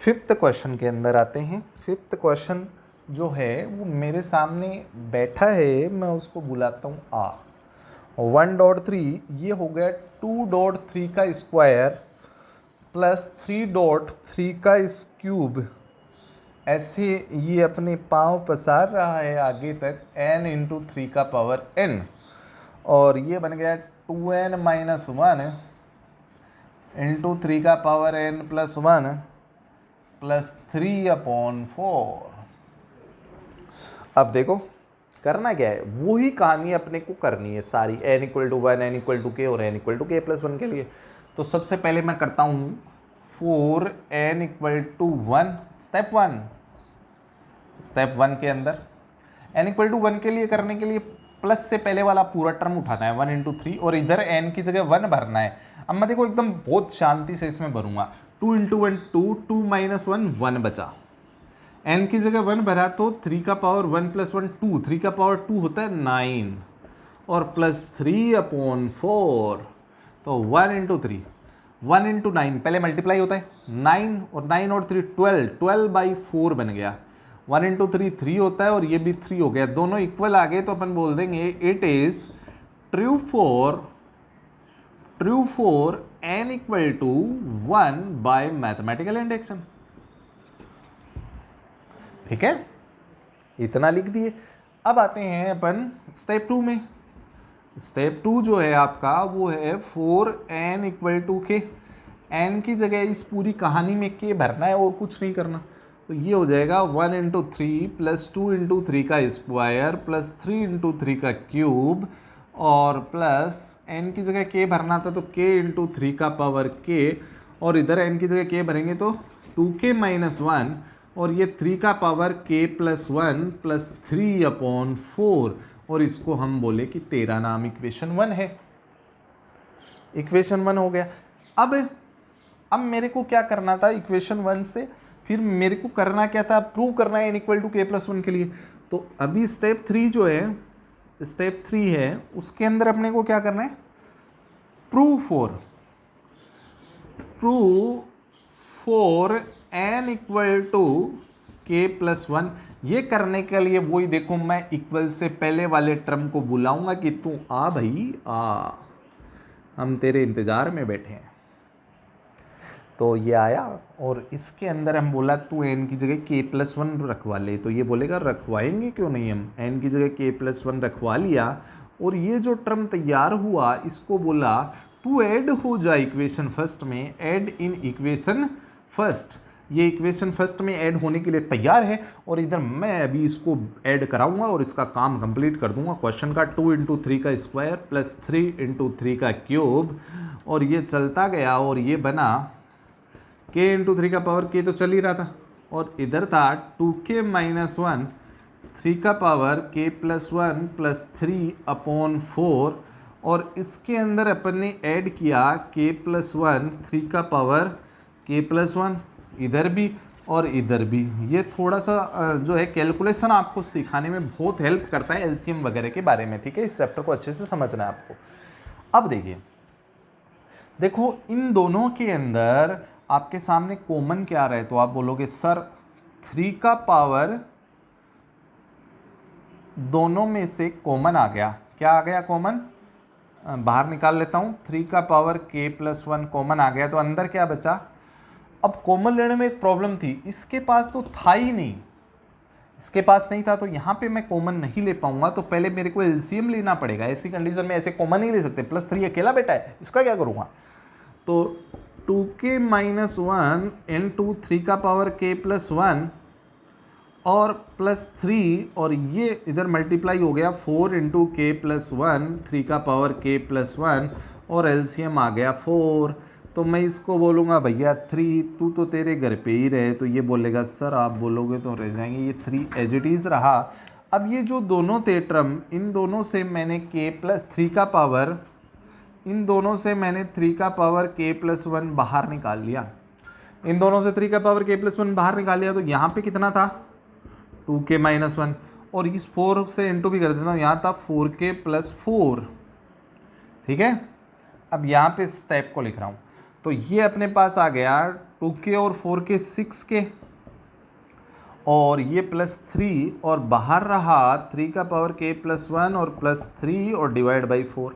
फिफ्थ क्वेश्चन के अंदर आते हैं। फिफ्थ क्वेश्चन जो है वो मेरे सामने बैठा है, मैं उसको बुलाता हूँ आ। 1.3 ये हो गया 2.3 का स्क्वायर प्लस 3.3 का क्यूब, ऐसे ये अपने पाँव पसार रहा है आगे तक n इंटू 3 का पावर n और ये बन गया 2n माइनस वन इंटू 3 का power n plus one plus 3 upon 4। अब देखो करना क्या है, वही कहानी अपने को करनी है सारी, n equal to one n equal to k और n equal to k plus one के लिए। तो सबसे पहले मैं करता हूँ 4n equal to one, step one के अंदर n इक्वल टू वन के लिए करने के लिए प्लस से पहले वाला पूरा टर्म उठाना है 1 इंटू थ्री और इधर n की जगह 1 भरना है। अब मैं देखो एकदम बहुत शांति से इसमें भरूंगा, 2 इंटू वन 2, 2 माइनस वन 1 बचा, n की जगह 1 भरा तो 3 का पावर 1 प्लस वन 2, 3 का पावर 2 होता है 9 और प्लस 3 अपॉन 4, तो 1 इंटू थ्री 1 इंटू 9 पहले मल्टीप्लाई होता है 9 और 9 और 3 12, 12 बाई 4 बन गया। 1 इंटू थ्री 3 होता है और ये भी 3 हो गया, दोनों इक्वल आ गए तो अपन बोल देंगे it is true for n equal to 1 by mathematical induction. ठीक है, इतना लिख दिए। अब आते हैं अपन स्टेप 2 में। स्टेप 2 जो है आपका वो है 4n equal to k, n की जगह इस पूरी कहानी में k भरना है और कुछ नहीं करना। तो ये हो जाएगा 1 into three plus 2 into three का स्क्वायर प्लस 3 इंटू थ्री का क्यूब और प्लस n की जगह k भरना था तो k इंटू थ्री का पावर k और इधर n की जगह k भरेंगे तो 2k माइनस वन और ये 3 का power k plus one plus 3 upon 4 और इसको हम बोले कि तेरा नाम इक्वेशन 1 है। इक्वेशन 1 हो गया। अब मेरे को क्या करना था इक्वेशन 1 से, फिर मेरे को करना क्या था, प्रूव करना है n equal to k plus one के लिए। तो अभी स्टेप 3 जो है स्टेप 3 है उसके अंदर अपने को क्या करना है, prove for n equal to k plus 1। ये करने के लिए वही देखो, मैं इक्वल से पहले वाले टर्म को बुलाऊंगा कि तू आ भाई आ, हम तेरे इंतजार में बैठे हैं। तो ये आया और इसके अंदर हम बोला तू n की जगह k प्लस 1 रखवा ले, तो ये बोलेगा रखवाएंगे क्यों नहीं, हम n की जगह k प्लस 1 रखवा लिया और ये जो टर्म तैयार हुआ इसको बोला तू ऐड हो जा इक्वेशन फर्स्ट में, ऐड इन इक्वेशन फर्स्ट। ये इक्वेशन फर्स्ट में ऐड होने के लिए तैयार है और इधर मैं अभी इसको ऐड कराऊंगा और इसका काम कंप्लीट कर दूंगा। क्वेश्चन का 2 इंटू 3 का स्क्वायर प्लस 3 इंटू 3 का क्यूब, और ये चलता गया और ये बना k इंटू 3 का पावर k तो चल ही रहा था, और इधर था 2k माइनस 1 3 का power k plus 1 plus 3 upon 4, और इसके अंदर अपन ने ऐड किया k प्लस 1 3 का पावर k प्लस 1 इधर भी और इधर भी। ये थोड़ा सा जो है कैलकुलेशन आपको सिखाने में बहुत हेल्प करता है एलसीएम वगैरह के बारे में, ठीक है। इस चैप्टर को अच्छे से समझना है आपको। अब देखिए, देखो इन दोनों के अंदर आपके सामने कॉमन क्या रहे, तो आप बोलोगे सर 3 का पावर दोनों में से कॉमन आ गया। क्या आ गया कॉमन, बाहर निकाल लेता हूँ, 3 का पावर k प्लस 1 कॉमन आ गया, तो अंदर क्या बचा। अब कॉमन लेने में एक प्रॉब्लम थी, इसके पास तो था ही नहीं, इसके पास नहीं था, तो यहाँ पे मैं कॉमन नहीं ले पाऊंगा, तो पहले मेरे को एलसीएम लेना पड़ेगा। ऐसी कंडीशन में ऐसे कॉमन नहीं ले सकते, प्लस 3 अकेला बेटा है, इसका क्या करूँगा। तो 2k माइनस 1 इंटू 3 का पावर k प्लस 1 और प्लस 3, और ये इधर मल्टीप्लाई हो गया 4 इंटू k प्लस 1 3 का पावर k प्लस 1, और एलसीएम आ गया 4। तो मैं इसको बोलूँगा भैया 3, तू तो तेरे घर पे ही रहे, तो ये बोलेगा सर आप बोलोगे तो रह जाएंगे, ये 3 एज इट इज़ रहा। अब ये जो दोनों थे टर्म, इन दोनों से मैंने k प्लस 3 का पावर, इन दोनों से मैंने 3 का पावर k प्लस 1 बाहर निकाल लिया, इन दोनों से 3 का पावर k प्लस 1 बाहर निकाल लिया, तो यहाँ पे कितना था 2k माइनस 1, और इस 4 से इंटू भी कर देता हूँ, यहाँ था 4k प्लस 4, ठीक है। अब यहाँ पे स्टेप को लिख रहा हूँ, तो ये अपने पास आ गया 2k और 4k 6k, और ये प्लस 3, और बाहर रहा 3 का पावर k प्लस 1 और प्लस 3 और डिवाइड बाई 4।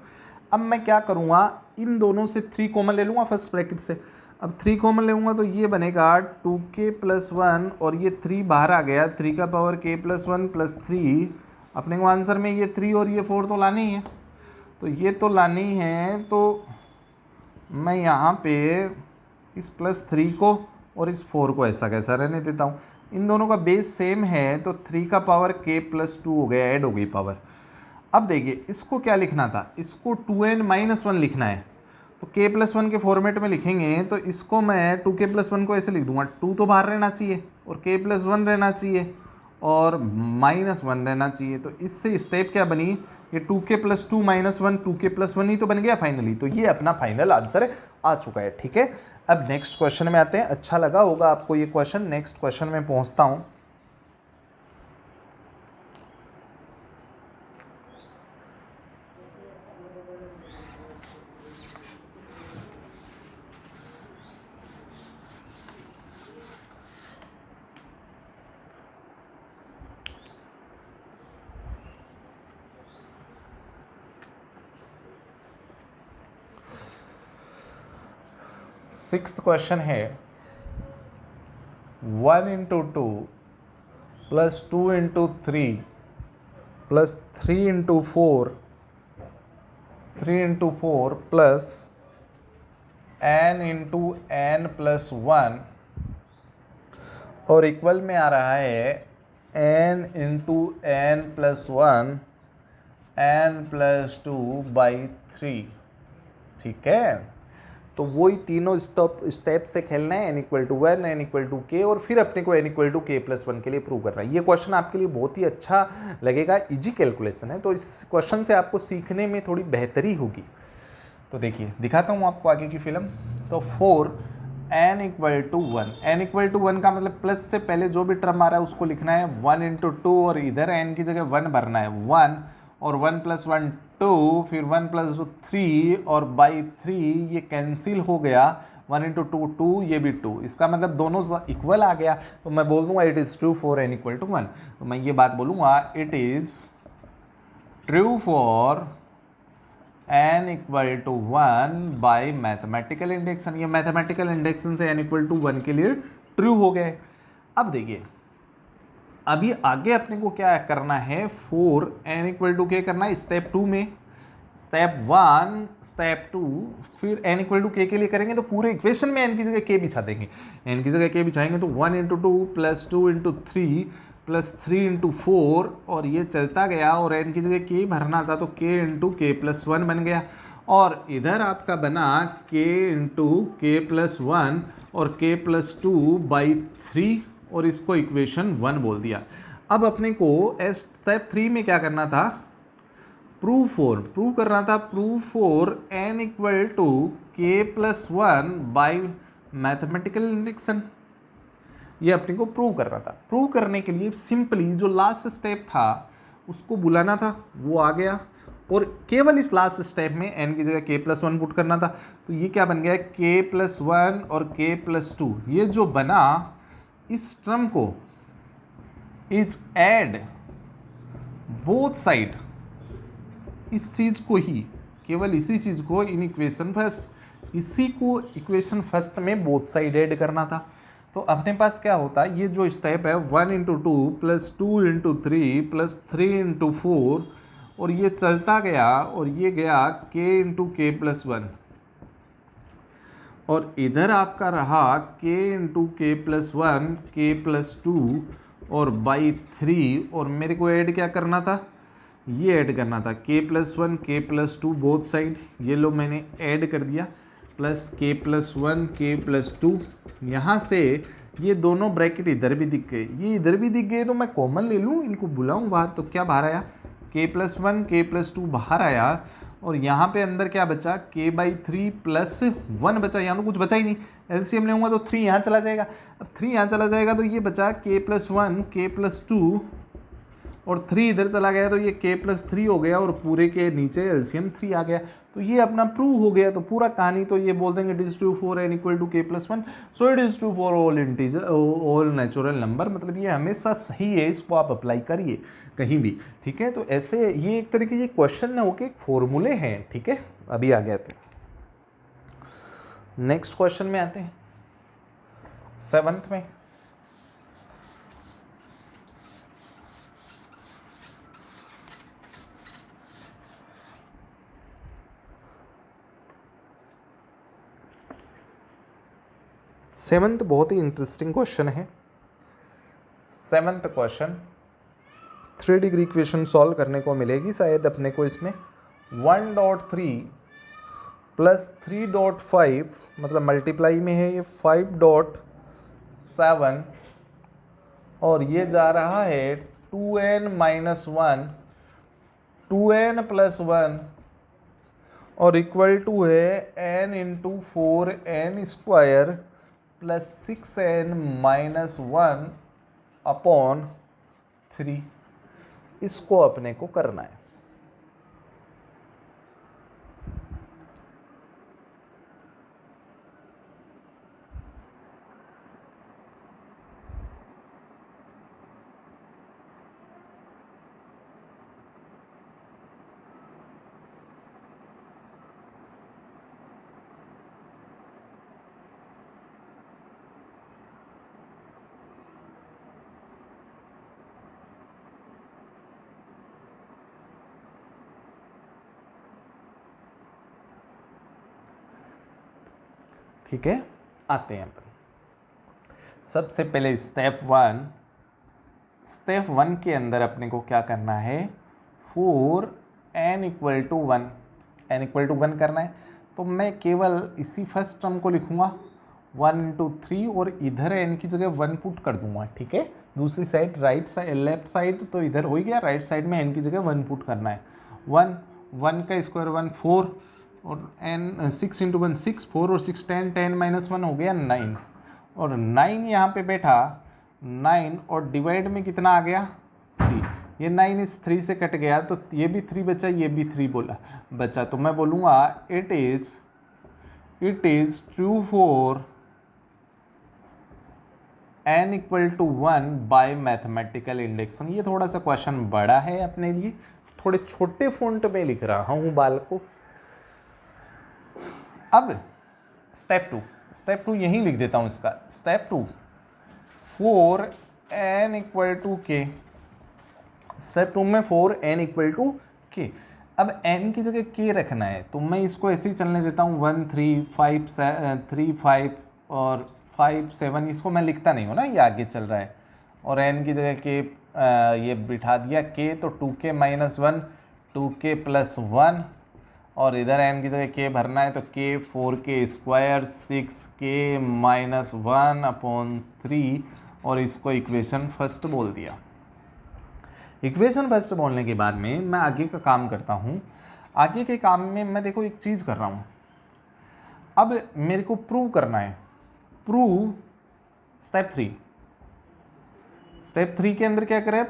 अब मैं क्या करूँगा, इन दोनों से 3 कॉमन ले लूँगा फर्स्ट ब्रैकेट से। अब 3 कॉमन लूँगा तो ये बनेगा 2k प्लस 1, और ये 3 बाहर आ गया, 3 का पावर k प्लस 1 प्लस 3। अपने को आंसर में ये 3 और ये 4 तो लानी ही है, तो ये तो लानी है, तो मैं यहाँ पे इस प्लस 3 को और इस 4 को ऐसा कैसा रहने देता हूँ। इन दोनों का बेस सेम है, तो 3 का पावर k प्लस 2 हो गया, ऐड हो गई पावर। अब देखिए इसको क्या लिखना था, इसको 2n माइनस 1 लिखना है, तो k प्लस 1 के फॉर्मेट में लिखेंगे, तो इसको मैं 2k प्लस 1 को ऐसे लिख दूंगा, 2 तो बाहर रहना चाहिए और k प्लस 1 रहना चाहिए और माइनस 1 रहना चाहिए। तो इससे स्टेप क्या बनी, ये 2k plus 2 minus 1 2k plus 1 ही तो बन गया फाइनली। तो ये अपना फाइनल आंसर आ चुका है, ठीक है। अब नेक्स्ट क्वेश्चन में आते हैं। अच्छा लगा होगा आपको ये क्वेश्चन। नेक्स्ट क्वेश्चन में पहुंचता हूँ। सिक्स्थ क्वेश्चन है 1 into 2 plus 2 into 3 plus 3 into 4 3 into 4 plus n into n plus 1, और इक्वल में आ रहा है n into n plus 1 n plus 2 by 3, ठीक है। तो वही तीनों स्टेप से खेलना है, n equal to 1 n equal to k, और फिर अपने को n equal to k plus 1 के लिए प्रूव करना है। ये क्वेश्चन आपके लिए बहुत ही अच्छा लगेगा, इजी कैलकुलेशन है, तो इस क्वेश्चन से आपको सीखने में थोड़ी बेहतरी होगी। तो देखिए दिखाता हूँ आपको आगे की फिल्म। तो 4 n equal to 1, n equal to 1 का मतलब प्लस से पहले जो भी टर्म आ रहा है उसको लिखना है 1 इंटू 2, और इधर n की जगह 1 भरना है 1, और 1 + 1 2, फिर 1 + 2 3 और बाई 3 ये कैंसिल हो गया, 1 × 2 2, ये भी 2, इसका मतलब दोनों इक्वल आ गया। तो मैं बोल दूंगा it is true for n = 1। तो मैं ये बात बोलूँगा it is true for n = 1 by mathematical induction. ये मैथमेटिकल इंडेक्शन से n = 1 के लिए ट्रू हो गए। अब देखिए अभी आगे अपने को क्या करना है, फॉर n = k करना है स्टेप 2 में, स्टेप 1 स्टेप 2, फिर n = k के लिए करेंगे तो पूरे इक्वेशन में n की जगह k बिछा देंगे। n की जगह k बिछाएंगे तो 1 × 2 + 2 × 3 + 3 × 4 और ये चलता गया और n की जगह k भरना था तो k × k + 1 बन गया। और इधर आपका बना k × k + 1 और k + 2/3 और इसको इक्वेशन 1 बोल दिया। अब अपने को स्टेप 3 में क्या करना था, प्रूव करना था, prove for n = k + 1 by mathematical induction. ये अपने को प्रूव करना था। प्रूव करने के लिए सिंपली जो लास्ट स्टेप था उसको बुलाना था, वो आ गया और केवल इस लास्ट स्टेप में n की जगह k + 1 पुट करना था। तो ये क्या बन गया, k + 1 और k + 2, ये जो बना इस टर्म को इज एड बोथ साइड, इस चीज को ही, केवल इसी चीज को इन इक्वेशन फर्स्ट, इसी को इक्वेशन फर्स्ट में बोथ साइड ऐड करना था। तो अपने पास क्या होता है, ये जो स्टेप है 1 × 2 + 2 × 3 + 3 × 4 और ये चलता गया और ये गया k × k + 1 और इधर आपका रहा k × k + 1 k + 2 और बाई 3 और मेरे को ऐड क्या करना था, ये ऐड करना था k + 1 k + 2 बोथ साइड, ये लो मैंने ऐड कर दिया, प्लस k + 1 k + 2। यहाँ से ये दोनों ब्रैकेट इधर भी दिख गए, ये इधर भी दिख गए तो मैं कॉमन ले लूँ, इनको बुलाऊँ बाहर, तो क्या बाहर आया k + 1 k + 2 बाहर आया और यहाँ पे अंदर क्या बचा k/3 + 1 बचा, यहाँ तो कुछ बचा ही नहीं। एलसीएम लेऊंगा तो 3 यहाँ चला जाएगा, अब 3 यहाँ चला जाएगा तो ये बचा k + 1 k + 2 और 3 इधर चला गया तो ये k + 3 हो गया और पूरे के नीचे एलसीएम 3 आ गया। तो ये अपना प्रूव हो गया। तो पूरा कहानी तो ये बोल देंगे it is true for n = k + 1, so it is true for all integer all natural number. मतलब ये हमेशा सही है, इसको आप अप्लाई करिए कहीं भी, ठीक है। तो ऐसे ये एक तरीके के क्वेश्चन न होके एक फॉर्मूले हैं, ठीक है। अभी आ गए थे नेक्स्ट क्वेश्चन में आते हैं, 7th में। सेवंथ बहुत ही इंटरेस्टिंग क्वेश्चन है। 7th question 3 degree equation solve करने को मिलेगी शायद अपने को इसमें। 1.3 + 3.5 मतलब मल्टीप्लाई में है ये 5.7 और ये जा रहा है 2n - 1 2n + 1 और इक्वल टू है n × 4n² + 6n - 1/3। इसको अपने को करना है। ठीक है, आते हैं अपन। सबसे पहले स्टेप 1 के अंदर अपने को क्या करना है, फॉर n = 1 करना है। तो मैं केवल इसी फर्स्ट टर्म को लिखूंगा 1 × 3 और इधर n की जगह 1 पुट कर दूंगा, ठीक है। दूसरी side right side left side तो इधर हो ही गया, राइट साइड में n की जगह 1 पुट करना है। 1 का स्क्वायर 1 4 और n 6 × 1 6 4 और 6 10 10 - 1 हो गया 9 और 9 यहाँ पे बैठा 9 और डिवाइड में कितना आ गया 3। ये 9 इस 3 से कट गया तो ये भी 3 बचा, ये भी 3 बोला बचा, तो मैं बोलूँगा it is true for n equal to 1 by mathematical induction. ये थोड़ा सा क्वेश्चन बड़ा है अपने लिए, थोड़े छोटे फॉन्ट में लिख रहा हूँ बाल को। अब स्टेप टू यहीं लिख देता हूँ इसका। Step 2 for n equal to K, step 2 में फॉर n इक्वल टू के। अब n की जगह k रखना है तो मैं इसको ऐसे ही चलने देता हूँ 1 3 5 3 5 और 5 7, इसको मैं लिखता नहीं हूँ ना, ये आगे चल रहा है। और n की जगह k ये बिठा दिया k, तो 2k माइनस 1 2k प्लस 1, और इधर n की जगह k भरना है तो k 4k square 6k minus 1 upon 3, और इसको इक्वेशन फर्स्ट बोल दिया। इक्वेशन फर्स्ट बोलने के बाद में मैं आगे का काम करता हूँ। आगे के काम में मैं देखो एक चीज़ कर रहा हूँ, अब मेरे को प्रूव करना है। प्रूव स्टेप 3 के अंदर क्या करें,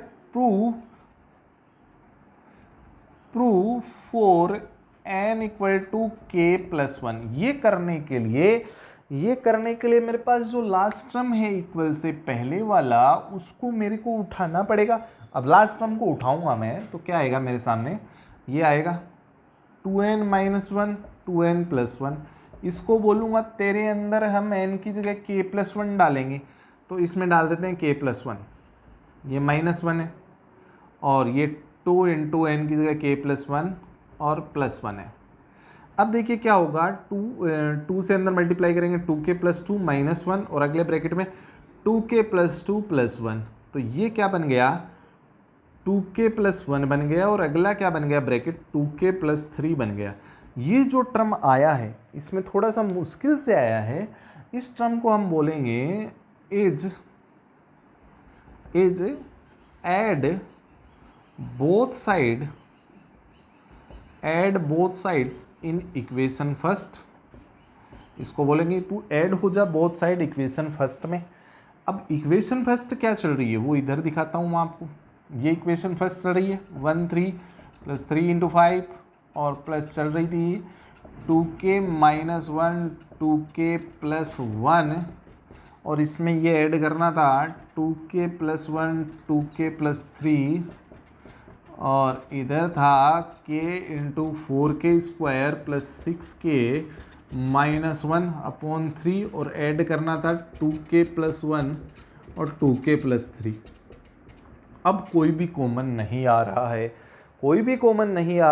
prove for n equal to के प्लस 1। ये करने के लिए मेरे पास जो लास्ट टर्म है इक्वल से पहले वाला, उसको मेरे को उठाना पड़ेगा। अब लास्ट टर्म को उठाऊंगा मैं तो क्या आएगा मेरे सामने, ये आएगा 2n माइनस 1 2n प्लस 1। इसको बोलूँगा तेरे अंदर हम n की जगह k प्लस 1 डालेंगे, तो इसमें डाल देते हैं k प्लस 1, ये माइनस 1 है, और ये 2 इंटू एन की जगह k प्लस 1 और प्लस 1 है। अब देखिए क्या होगा, 2 से अंदर मल्टीप्लाई करेंगे 2k प्लस 2 माइनस 1, और अगले ब्रैकेट में 2k प्लस 2 प्लस 1, तो ये क्या बन गया 2k प्लस 1 बन गया, और अगला क्या बन गया ब्रैकेट 2k प्लस 3 बन गया। ये जो टर्म आया है इसमें थोड़ा सा मुश्किल से आया है, इस टर्म को हम बोलेंगे is add both sides in equation first. इसको बोलेंगे तू ऐड हो जा बोथ साइड इक्वेशन फर्स्ट में। अब इक्वेशन फर्स्ट क्या चल रही है वो इधर दिखाता हूँ मैं आपको। ये इक्वेशन फर्स्ट चल रही है 1 3 प्लस 3 इंटू 5, और प्लस चल रही थी 2k माइनस 1 2k प्लस 1, और इसमें ये ऐड करना था 2k प्लस 1 2k प्लस 3, और इधर था k into 4k square plus 6k minus 1 upon 3, और ऐड करना था 2k प्लस 1 और 2k प्लस 3। अब कोई भी कॉमन नहीं आ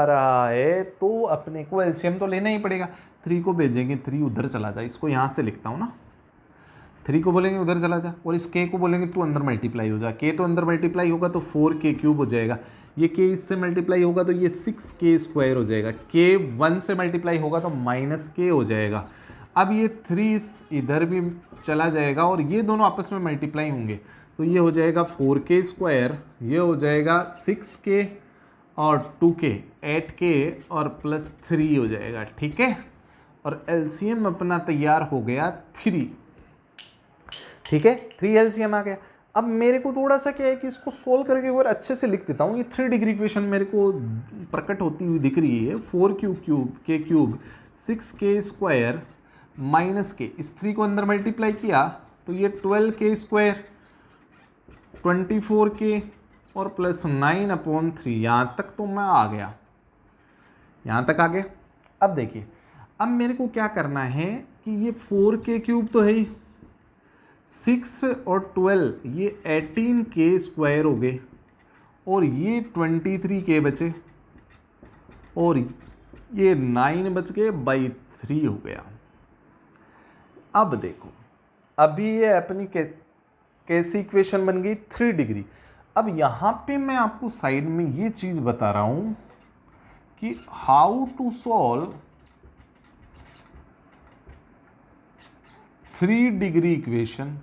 रहा है, तो अपने को एलसीएम तो लेना ही पड़ेगा। 3 को भेजेंगे 3 उधर चला जा, इसको यहाँ से लिखता हूँ ना, 3 को बोलेंगे उधर चला जा, और इस k को बोलेंगे तू अंदर मल्टीप्लाई हो जा। k तो अंदर मल्टीप्लाई होगा तो 4k क्यूब हो जाएगा, ये k इससे मल्टीप्लाई होगा तो ये 6k स्क्वायर हो जाएगा, k 1 से मल्टीप्लाई होगा तो माइनस k हो जाएगा। अब ये 3 इधर भी चला जाएगा और ये दोनों आपस में मल्टीप्लाई होंगे, तो ये हो जाएगा 4k स्क्वायर, ये हो जाएगा 6k और 2k 8k और प्लस 3 हो जाएगा। ठीक है, और एलसीएम अपना तैयार हो गया 3। ठीक है, 3 एलसीएम आ गया। अब मेरे को थोड़ा सा क्या है कि इसको सोल्व करके एक बार अच्छे से लिख देता हूँ। ये 3 डिग्री इक्वेशन मेरे को प्रकट होती हुई दिख रही है। 4q cube k cube 6k square minus k, इस 3 को अंदर मल्टीप्लाई किया तो ये 12k स्क्वायर 24k और प्लस 9 अपॉन 3। यहाँ तक तो मैं आ गया, यहाँ तक आ गया। अब देखिए, अब मेरे को क्या करना है कि ये 4k क्यूब तो है ही, 6 और 12 ये 18k स्क्वायर हो गए, और ये 23k बचे, और ये 9 बच गए बाई 3 हो गया। अब देखो, अभी ये अपनी कैसी इक्वेशन बन गई 3 डिग्री। अब यहाँ पे मैं आपको साइड में ये चीज़ बता रहा हूँ कि how to solve 3 degree equation.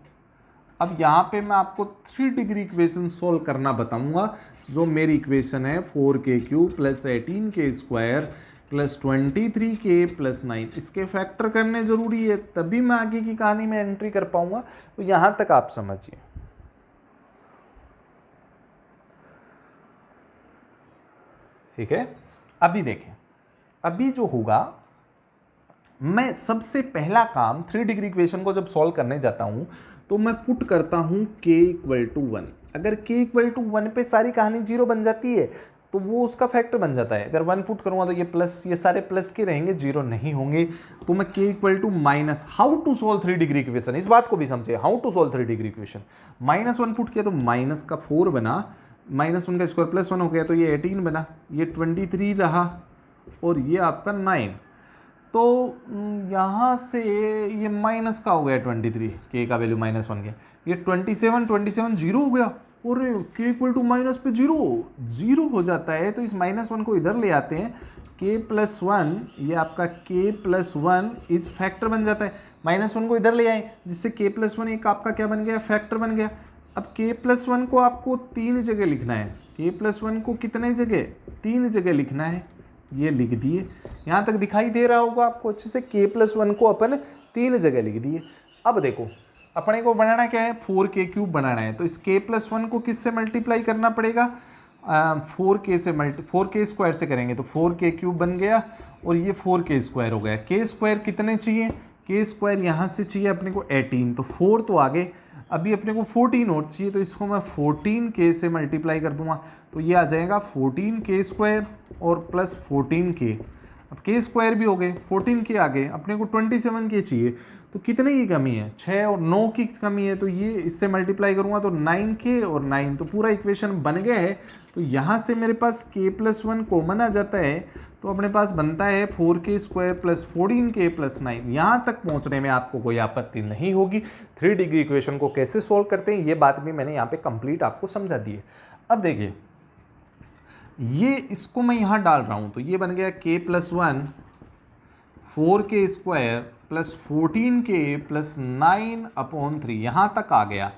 अब यहाँ पे मैं आपको 3 डिग्री इक्वेशन सॉल्व करना बताऊंगा। जो मेरी इक्वेशन है 4k cube plus 18k square plus 23k plus 9, इसके फैक्टर करने ज़रूरी है, तभी मैं आगे की कहानी में एंट्री कर पाऊंगा। तो यहाँ तक आप समझिए। ठीक है। अभी देखें, अभी जो होगा, मैं सबसे पहला काम 3 डिग्री इक्वेशन को जब सॉल्व करने जाता हूं तो मैं पुट करता हूं k इक्वल टू 1। अगर k इक्वल टू 1 पे सारी कहानी 0 बन जाती है तो वो उसका फैक्टर बन जाता है। अगर 1 पुट करूंगा तो ये प्लस, ये सारे प्लस के रहेंगे, 0 नहीं होंगे। तो मैं k equal to minus, how to solve 3 degree equation, इस बात को भी समझे, how to solve 3 degree equation. -1 put किया तो माइनस का 4 बना, -1 का स्क्वायर +1 हो गया तो ये 18 बना, ये 23 रहा और ये आपका 9। तो यहाँ से ये माइनस का हो गया 23, के का वैल्यू -1 गया, ये 27 जीरो हो गया। और के इक्वल टू माइनस पे जीरो हो जाता है। तो इस -1 को इधर ले आते हैं, k+1, ये आपका k+1 इज फैक्टर बन जाता है। -1 को इधर ले आए जिससे k+1 एक आपका क्या बन गया, फैक्टर बन गया। अब k+1 को आपको 3 जगह लिखना है, k+1 को कितने जगह, 3 जगह लिखना है, ये लिख दिए। यहाँ तक दिखाई दे रहा होगा आपको अच्छे से, k+1 को अपन 3 जगह लिख दिए। अब देखो अपने को बनाना क्या है, 4k³ बनाना है। तो इस k+1 को किससे मल्टीप्लाई करना पड़ेगा, 4k स्क्वायर से करेंगे तो 4k³ बन गया और ये 4k स्क्वायर हो गया। k स्क्वायर कितने चाहिए, k स्क्वायर यहाँ से चाहिए अपने को 18, तो 4 तो आगे, अभी अपने को 14 और चाहिए, तो इसको मैं 14k से मल्टीप्लाई कर दूंगा तो ये आ जाएगा 14k स्क्वायर और प्लस 14k। अब k स्क्वायर भी हो गए, 14k आ गए, अपने को 27k चाहिए। तो कितने की कमी है, 6 और 9 की कमी है। तो ये इससे मल्टीप्लाई करूंगा तो 9k और 9, तो पूरा इक्वेशन बन गया है। तो यहाँ से मेरे पास k+1 कॉमन आ जाता है, तो अपने पास बनता है 4k square plus 14k plus 9। यहाँ तक पहुँचने में आपको कोई आपत्ति नहीं होगी। 3 डिग्री इक्वेशन को कैसे सोल्व करते हैं ये बात भी मैंने यहाँ पे कंप्लीट आपको समझा दी है। अब देखिए, ये इसको मैं यहाँ डाल रहा हूँ तो ये बन गया k+1 4k square plus 14k plus 9/3, यहाँ तक आ गया।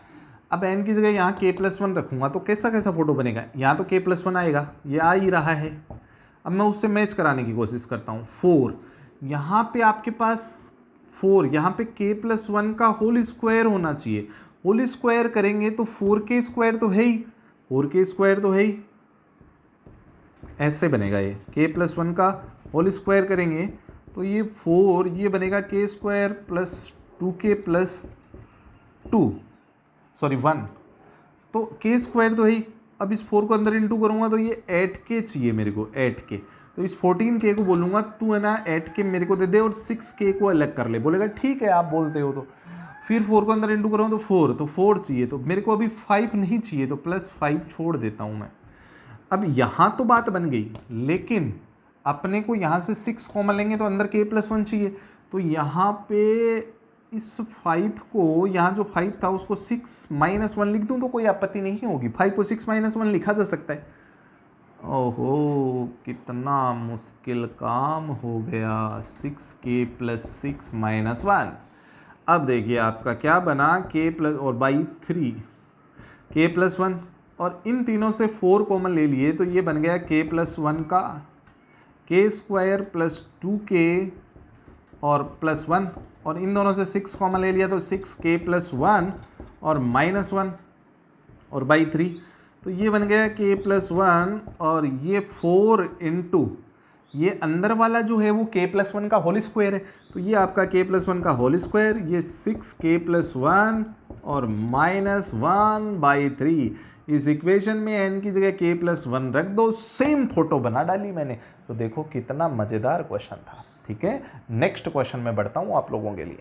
अब n की जगह यहाँ k+1 रखूँगा तो कैसा कैसा फोटो बनेगा, यहाँ तो k+1 आएगा, ये आ ही रहा है। अब मैं उससे मैच कराने की कोशिश करता हूँ, 4 यहाँ पे आपके पास 4, यहाँ पे k+1 का होल स्क्वायर होना चाहिए। होल स्क्वायर करेंगे तो 4k स्क्वायर तो है ही, 4k स्क्वायर तो है ही, ऐसे बनेगा। ये k+1 का होल स्क्वायर करेंगे तो ये 4, ये बनेगा k square plus 2k plus 1, तो k स्क्वायर तो है ही। अब इस 4 को अंदर इंटू करूँगा तो ये 8k चाहिए मेरे को, 8k। तो इस 14k को बोलूँगा तू है ना 8k मेरे को दे दे और 6k को अलग कर ले। बोलेगा ठीक है आप बोलते हो। तो फिर 4 को अंदर इंटू करूँ तो 4 चाहिए, तो मेरे को अभी 5 नहीं चाहिए, तो +5 छोड़ देता हूँ मैं। अब यहाँ तो बात बन गई, लेकिन अपने को यहाँ से 6 कॉमन लेंगे तो अंदर k+1 चाहिए। तो यहाँ पे इस 5 को, यहाँ जो 5 था उसको 6 - 1 लिख दूँ तो कोई आपत्ति नहीं होगी। 5 को 6 - 1 लिखा जा सकता है। ओहो कितना मुश्किल काम हो गया, 6k + 6 - 1। अब देखिए आपका क्या बना, k+ और बाई 3 k+1, और इन तीनों से 4 कॉमन ले लिए तो ये बन गया k+1 का k स्क्वायर प्लस 2k और प्लस 1, और इन दोनों से 6 कॉमन ले लिया तो 6k + 1 और -1 और बाई 3, तो ये बन गया k+1 और ये 4 इंटू ये अंदर वाला जो है वो k+1 का होल स्क्वायर है, तो ये आपका k+1 का होल स्क्वायर, ये 6k + 1 और -1/3। इस इक्वेशन में n की जगह k+1 रख दो, सेम फोटो बना डाली मैंने। तो देखो कितना मज़ेदार क्वेश्चन था। ठीक है, नेक्स्ट क्वेश्चन में बढ़ता हूँ आप लोगों के लिए।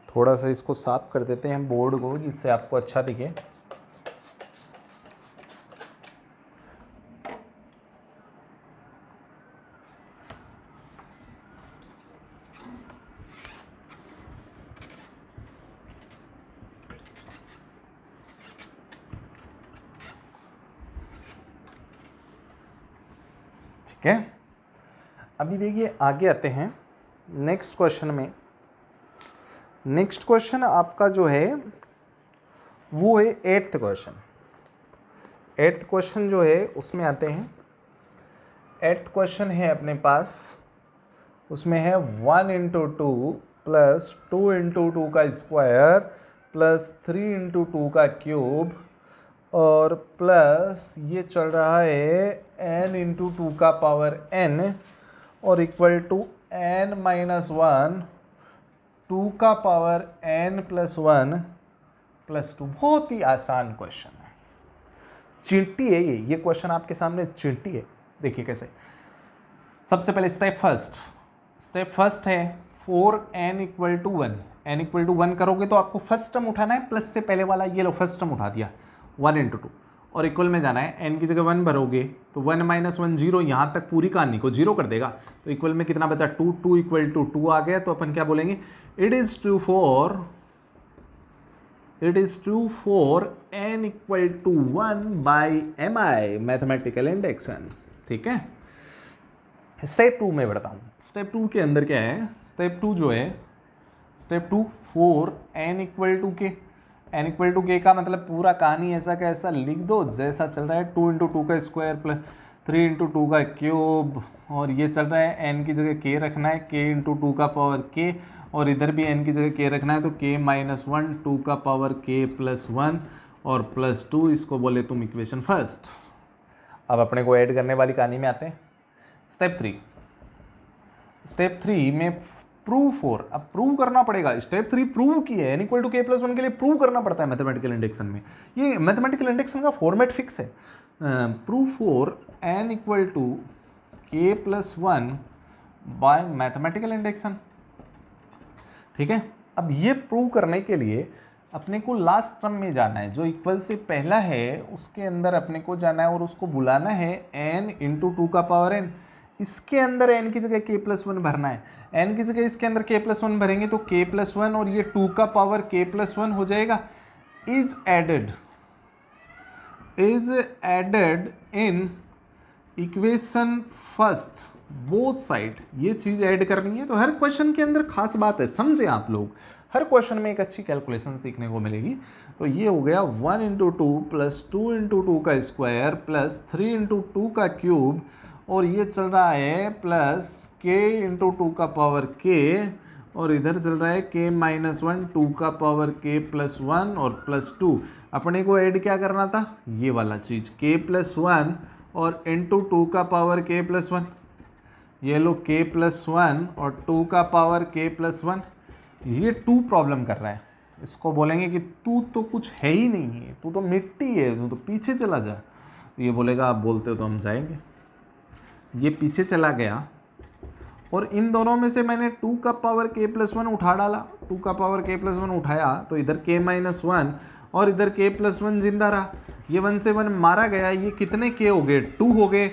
थोड़ा सा इसको साफ कर देते हैं बोर्ड को, जिससे आपको अच्छा दिखे। ठीक है, अभी देखिए आगे आते हैं नेक्स्ट क्वेश्चन में। नेक्स्ट क्वेश्चन आपका जो है वो है 8th क्वेश्चन। 8th क्वेश्चन जो है उसमें आते हैं। 8th क्वेश्चन है अपने पास, उसमें है 1 into two plus 2 into two का स्क्वायर प्लस 3 इंटू टू का क्यूब और प्लस ये चल रहा है n इंटू टू का पावर n और इक्वल टू n माइनस 1 2 का पावर n प्लस 1 प्लस 2। बहुत ही आसान क्वेश्चन है, चींटी है ये क्वेश्चन आपके सामने चींटी है। देखिए कैसे। सबसे पहले स्टेप फर्स्ट है 4n equal to 1। n equal to 1 करोगे तो आपको फर्स्ट टर्म उठाना है, प्लस से पहले वाला ये लो फर्स्ट टर्म उठा दिया 1 इंटू टू और इक्वल में जाना है। n की जगह 1 भरोगे तो 1 माइनस 1 0, यहाँ तक पूरी कहानी को 0 कर देगा। तो इक्वल में कितना बचा 2, 2 इक्वल टू 2 आ गया। तो अपन क्या बोलेंगे, it is true for n equal to 1 by mi mathematical induction. ठीक है, स्टेप 2 में बढ़ता हूँ। स्टेप 2 के अंदर क्या है, स्टेप 2 जो है स्टेप 2 4 n इक्वल टू के, n इक्वल टू के का मतलब पूरा कहानी ऐसा का ऐसा लिख दो जैसा चल रहा है। 2 इंटू टू का स्क्वायर प्लस 3 इंटू टू का क्यूब और ये चल रहा है n की जगह k रखना है, k इंटू टू का पावर k और इधर भी n की जगह k रखना है तो k माइनस 1 2 का पावर k प्लस 1 और प्लस 2। इसको बोले तुम इक्वेशन फर्स्ट। अब अपने को ऐड करने वाली कहानी में आते हैं। स्टेप 3 में प्रूव 4। अब प्रूव करना पड़ेगा। स्टेप 3 प्रूव की है, n equal to k plus 1 के लिए प्रूव करना पड़ता है मैथमेटिकल इंडेक्शन में। ये मैथमेटिकल इंडेक्शन का फॉर्मेट फिक्स है। Prove 4 n equal to k plus 1 by mathematical induction. ठीक है, अब ये प्रूव करने के लिए अपने को लास्ट टर्म में जाना है, जो इक्वल से पहला है उसके अंदर अपने को जाना है और उसको बुलाना है n इंटू टू का पावर n। इसके अंदर n की जगह k प्लस 1 भरना है। n की जगह इसके अंदर k प्लस 1 भरेंगे तो k प्लस 1 और ये 2 का पावर k प्लस 1 हो जाएगा। Is added in equation first both side. ये चीज़ ऐड करनी है। तो हर क्वेश्चन के अंदर खास बात है, समझे आप लोग, हर क्वेश्चन में एक अच्छी कैलकुलेशन सीखने को मिलेगी। तो ये हो गया 1 into two plus 2 into two का स्क्वायर प्लस 3 इंटू टू का क्यूब और ये चल रहा है प्लस k इंटू टू का पावर k और इधर चल रहा है k माइनस 1 2 का पावर k प्लस 1 और प्लस 2। अपने को ऐड क्या करना था, ये वाला चीज़ k प्लस 1 और इंटू टू का पावर k प्लस 1। ये लो k प्लस 1 और 2 का पावर k प्लस 1। ये 2 प्रॉब्लम कर रहा है। इसको बोलेंगे कि तू तो कुछ है ही नहीं है, तू तो मिट्टी है, तू तो पीछे चला जा। तो ये बोलेगा आप बोलते हो तो हम जाएंगे। ये पीछे चला गया और इन दोनों में से मैंने 2 का पावर k प्लस 1 उठा डाला। 2 का पावर k प्लस 1 उठाया तो इधर k माइनस 1 और इधर k प्लस 1 जिंदा रहा। ये 1 से 1 मारा गया। ये कितने k हो गए, 2 हो गए।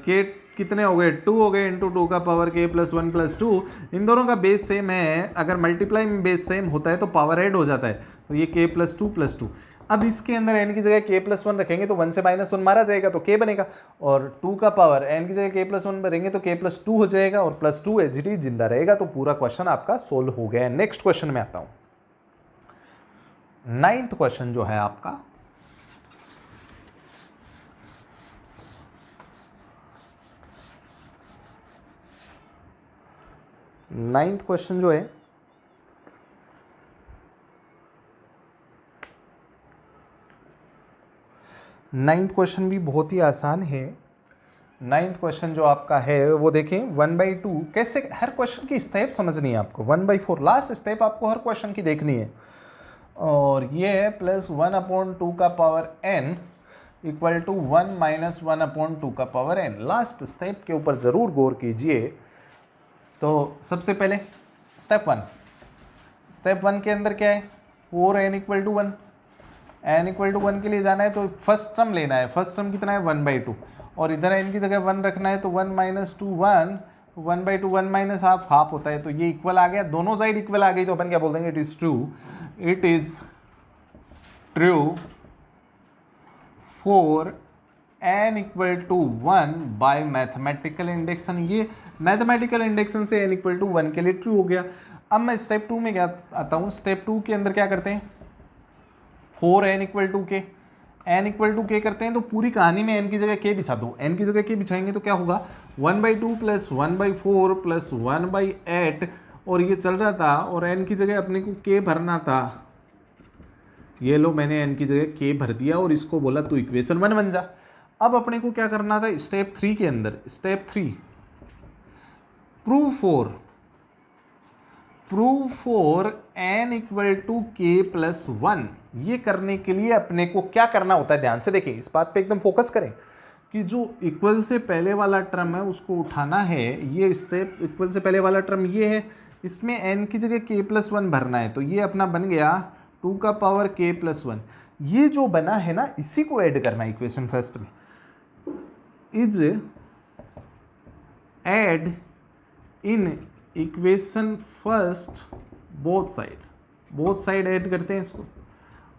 k कितने हो गए, 2 हो गए इंटू टू का पावर k प्लस 1 प्लस 2। इन दोनों का बेस सेम है। अगर मल्टीप्लाई में बेस सेम होता है तो पावर ऐड हो जाता है। तो ये k प्लस 2 प्लस 2। अब इसके अंदर n की जगह k प्लस 1 रखेंगे तो 1 से माइनस 1 मारा जाएगा तो k बनेगा और 2 का पावर n की जगह k प्लस 1 भरेंगे तो k प्लस 2 हो जाएगा और प्लस 2 एज इट इज जिंदा रहेगा। तो पूरा क्वेश्चन आपका सोल्व हो गया है। नेक्स्ट क्वेश्चन में आता हूं। 9th क्वेश्चन जो है आपका, नाइन्थ क्वेश्चन जो है नाइन्थ क्वेश्चन भी बहुत ही आसान है। नाइन्थ क्वेश्चन जो आपका है वो देखें 1/2। कैसे, हर क्वेश्चन की स्टेप समझनी है आपको। 1/4 लास्ट स्टेप आपको हर क्वेश्चन की देखनी है। और ये है प्लस 1/2 का power n equal to 1 minus 1/2 का पावर n। लास्ट स्टेप के ऊपर ज़रूर गौर कीजिए। तो सबसे पहले स्टेप 1 के अंदर क्या है, 4n equal to 1। n equal to 1 के लिए जाना है तो फर्स्ट टर्म लेना है। फर्स्ट टर्म कितना है 1/2 और इधर n की जगह 1 रखना है तो 1 माइनस 2 1। तो 1/2 1 माइनस हाफ हाफ होता है तो ये इक्वल आ गया। दोनों साइड इक्वल आ गई तो अपन क्या बोल देंगे, it is true for n equal to 1 by mathematical induction. ये मैथमेटिकल इंडेक्शन से n इक्वल टू 1 के लिए ट्रू हो गया। अब मैं स्टेप 2 में क्या आता हूँ, स्टेप 2 के अंदर क्या करते हैं, 4n इक्वल टू के, n इक्वल टू के करते हैं तो पूरी कहानी में n की जगह k बिछा दो। n की जगह k बिछाएंगे तो क्या होगा, 1/2 प्लस 1/4 प्लस 1/8, और ये चल रहा था और n की जगह अपने को k भरना था। ये लो मैंने n की जगह k भर दिया और इसको बोला तू इक्वेशन 1 बन जा। अब अपने को क्या करना था स्टेप 3 के अंदर, step 3 prove for n equal to k plus 1। ये करने के लिए अपने को क्या करना होता है, ध्यान से देखिए, इस बात पे एकदम फोकस करें कि जो इक्वल से पहले वाला टर्म है उसको उठाना है। ये स्टेप इक्वल से पहले वाला टर्म ये है, इसमें n की जगह k प्लस 1 भरना है। तो ये अपना बन गया 2 का पावर k प्लस 1। ये जो बना है ना, इसी को ऐड करना है इक्वेशन फर्स्ट में। Is add in equation first both side add करते हैं इसको।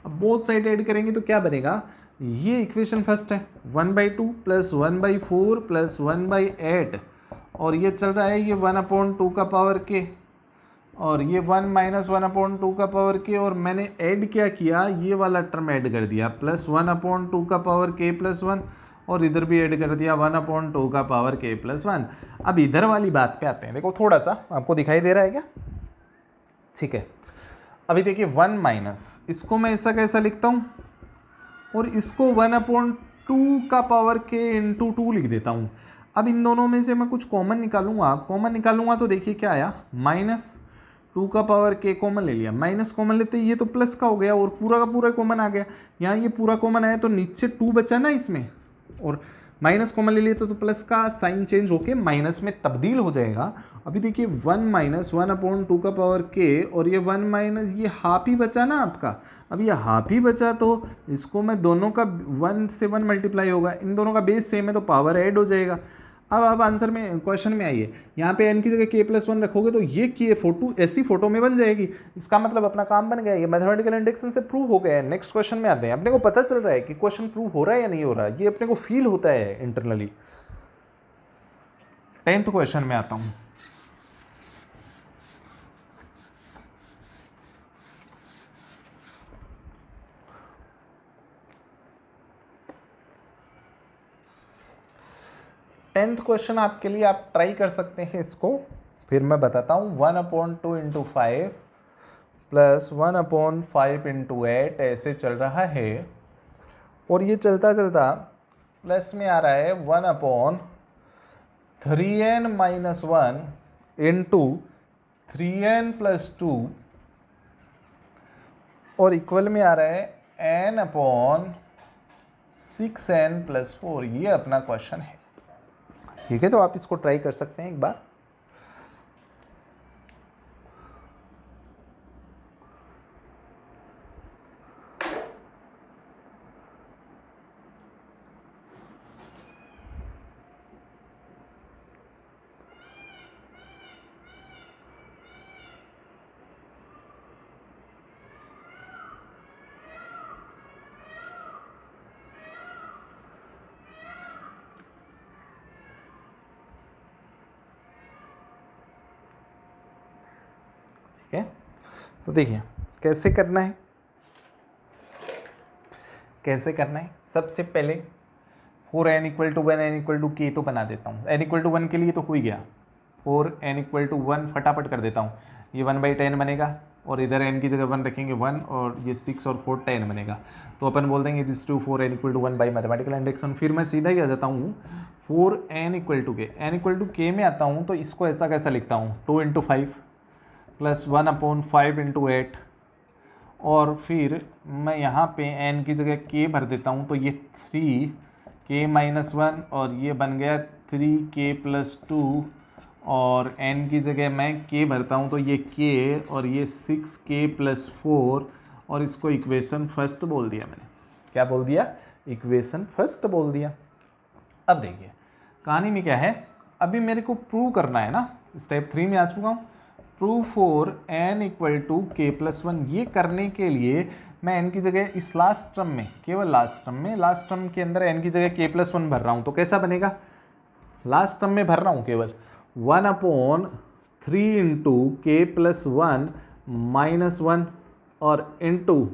अब बोथ साइड ऐड करेंगे तो क्या बनेगा, ये इक्वेशन फर्स्ट है 1/2 प्लस 1/4 प्लस 1/8, और ये चल रहा है ये 1/2 का पावर k, और ये 1 माइनस 1/2 का पावर k, और मैंने ऐड क्या किया, ये वाला टर्म ऐड कर दिया प्लस 1/2 का पावर k प्लस 1, और इधर भी ऐड कर दिया 1/2 का पावर k प्लस 1। अब इधर वाली बात पे आते हैं, देखो थोड़ा सा आपको दिखाई दे रहा है क्या, ठीक है। अभी देखिए 1 माइनस, इसको मैं ऐसा कैसा लिखता हूँ, और इसको 1/2 का पावर k इंटू 2 लिख देता हूँ। अब इन दोनों में से मैं कुछ कॉमन निकालूंगा तो देखिए क्या आया, -2 का पावर k कॉमन ले लिया, माइनस कॉमन लेते ये तो प्लस का हो गया, और पूरा का पूरा कॉमन आ गया। यहाँ ये पूरा कॉमन आया तो नीचे 2 बचा ना इसमें, और माइनस कॉमन ले लिए तो प्लस का साइन चेंज होके माइनस में तब्दील हो जाएगा। अभी देखिए 1 माइनस 1/2 का पावर k, और ये 1 माइनस ये हाफ ही बचा ना आपका। अब ये हाफ ही बचा तो इसको मैं दोनों का 1 से 1 मल्टीप्लाई होगा, इन दोनों का बेस सेम है तो पावर ऐड हो जाएगा। अब आप आंसर में क्वेश्चन में आइए, यहाँ पे n की जगह k प्लस 1 रखोगे तो ये k फोटो ऐसी फोटो में बन जाएगी। इसका मतलब अपना काम बन गया, ये मैथमेटिकल इंडेक्शन से प्रूव हो गया है। नेक्स्ट क्वेश्चन में आते हैं, अपने को पता चल रहा है कि क्वेश्चन प्रूव हो रहा है या नहीं हो रहा, ये अपने को फील होता है इंटरनली। 10th क्वेश्चन में आता हूँ। टेंथ क्वेश्चन आपके लिए आप ट्राई कर सकते हैं इसको, फिर मैं बताता हूँ। 1/2 इंटू 5 प्लस 1/5 इंटू 8 ऐसे चल रहा है, और ये चलता चलता प्लस में आ रहा है 1/3n minus 1 into 3n plus 2, और इक्वल में आ रहा है n/6n प्लस 4। ये अपना क्वेश्चन है, ठीक है। तो आप इसको ट्राई कर सकते हैं एक बार। ठीक है, तो देखिए कैसे करना है। सबसे पहले 4n equal to 1 n equal to k तो बना देता हूँ। n इक्वल टू 1 के लिए तो हो ही गया, 4n इक्वल टू 1 फटाफट कर देता हूँ। ये 1/10 बनेगा, और इधर n की जगह 1 रखेंगे 1, और ये 6 और 4 10 बनेगा। तो अपन बोल देंगे this true 4n equal to 1 by mathematical induction. फिर मैं सीधा ही आ जाता हूँ 4n equal to k, n equal to k में आता हूँ तो इसको ऐसा कैसा लिखता हूँ, 2 इंटू 5 प्लस 1/5 इंटू 8, और फिर मैं यहाँ पे n की जगह k भर देता हूँ तो ये 3k माइनस 1, और ये बन गया 3k प्लस 2, और n की जगह मैं k भरता हूँ तो ये k, और ये 6k प्लस 4, और इसको इक्वेशन फर्स्ट बोल दिया मैंने। क्या बोल दिया, इक्वेशन फर्स्ट बोल दिया। अब देखिए कहानी में क्या है, अभी मेरे को प्रूव करना है ना, स्टेप 3 में आ चुका हूँ। True for n equal to k plus one. ये करने के लिए मैं n की जगह इस लास्ट टर्म में, केवल लास्ट टर्म के अंदर n की जगह k प्लस वन भर रहा हूँ। तो कैसा बनेगा, लास्ट टर्म में भर रहा हूँ केवल 1/3 इंटू के प्लस वन माइनस वन और इंटू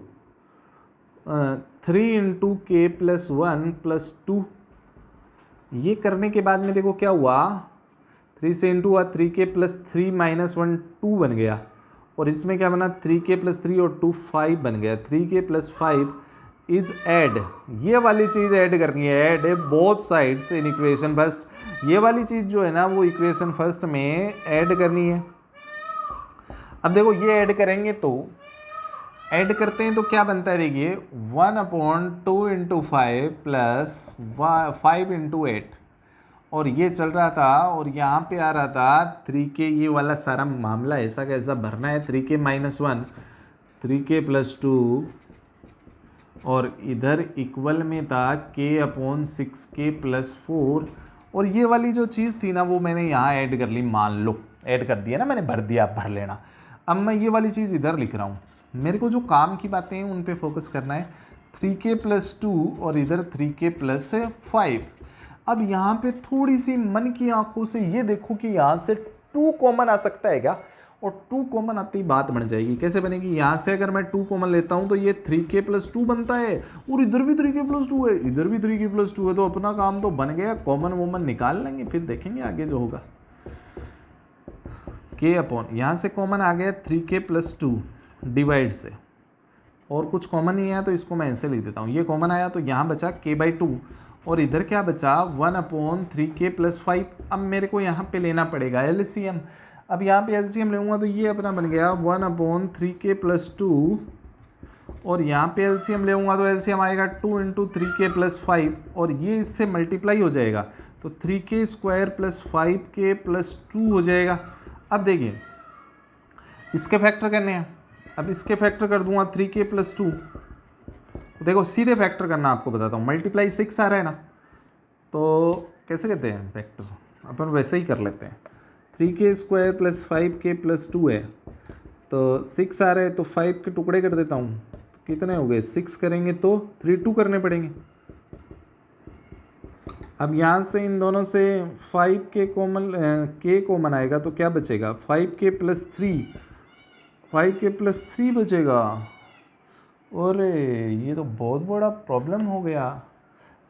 3 इंटू के प्लस वन प्लस टू। ये करने के बाद में देखो क्या हुआ, 3 से इंटू हुआ 3k प्लस 3 माइनस वन 2 बन गया, और इसमें क्या बना 3k प्लस 3 और 2 5 बन गया। 3k प्लस 5 इज ऐड, ये वाली चीज़ ऐड करनी है, ऐड है both sides in equation first. ये वाली चीज़ जो है ना वो इक्वेशन फर्स्ट में ऐड करनी है। अब देखो ये ऐड करेंगे तो ऐड करते हैं तो क्या बनता है, देखिए 1/2 इंटू 5 प्लस 5 इंटू 8, और ये चल रहा था और यहाँ पे आ रहा था 3k, ये वाला सारा मामला ऐसा कैसा भरना है, 3k minus one 3k plus two, और इधर इक्वल में था k/6k प्लस 4, और ये वाली जो चीज़ थी ना वो मैंने यहाँ ऐड कर ली, मान लो ऐड कर दिया ना मैंने, भर दिया, आप भर लेना। अब मैं ये वाली चीज़ इधर लिख रहा हूँ, मेरे को जो काम की बातें हैं उन पे फोकस करना है। 3k प्लस 2 और इधर 3k प्लस 5। अब यहाँ पे थोड़ी सी मन की आंखों से ये देखो कि यहाँ से 2 कॉमन आ सकता है क्या, और 2 कॉमन आते ही बात बन जाएगी। कैसे बनेगी, यहाँ से अगर मैं 2 कॉमन लेता हूँ तो ये 3k प्लस 2 बनता है, और इधर भी 3k प्लस 2 है, इधर भी 3k प्लस 2 है, तो अपना काम तो बन गया। कॉमन वॉमन निकाल लेंगे, फिर देखेंगे आगे जो होगा। k अपॉन, यहाँ से कॉमन आ गया 3k प्लस 2 डिवाइड से, और कुछ कॉमन नहीं आया तो इसको मैं ऐसे लिख देता हूँ। ये कॉमन आया तो यहाँ बचा k/2, और इधर क्या बचा 1/3k प्लस 5। अब मेरे को यहाँ पे लेना पड़ेगा LCM। अब यहाँ पे LCM लूँगा तो ये अपना बन गया 1/3k प्लस 2, और यहाँ पे LCM लेऊँगा तो LCM आएगा 2 इंटू 3k प्लस 5, और ये इससे मल्टीप्लाई हो जाएगा तो 3k square plus 5k plus 2 हो जाएगा। अब देखिए इसके फैक्टर करने हैं, अब इसके फैक्टर कर दूंगा 3k प्लस 2, देखो सीधे फैक्टर करना आपको बताता हूँ। मल्टीप्लाई 6 आ रहा है ना, तो कैसे करते हैं फैक्टर, अपन वैसे ही कर लेते हैं। 3k square plus 5k plus 2 है, तो 6 आ रहा है तो 5 के टुकड़े कर देता हूँ, कितने हो गए 6 करेंगे तो 3 2 करने पड़ेंगे। अब यहाँ से इन दोनों से 5k कॉमन, k कॉमन आएगा तो क्या बचेगा 5k प्लस 3, 5k प्लस 3 बचेगा। अरे ये तो बहुत बड़ा प्रॉब्लम हो गया,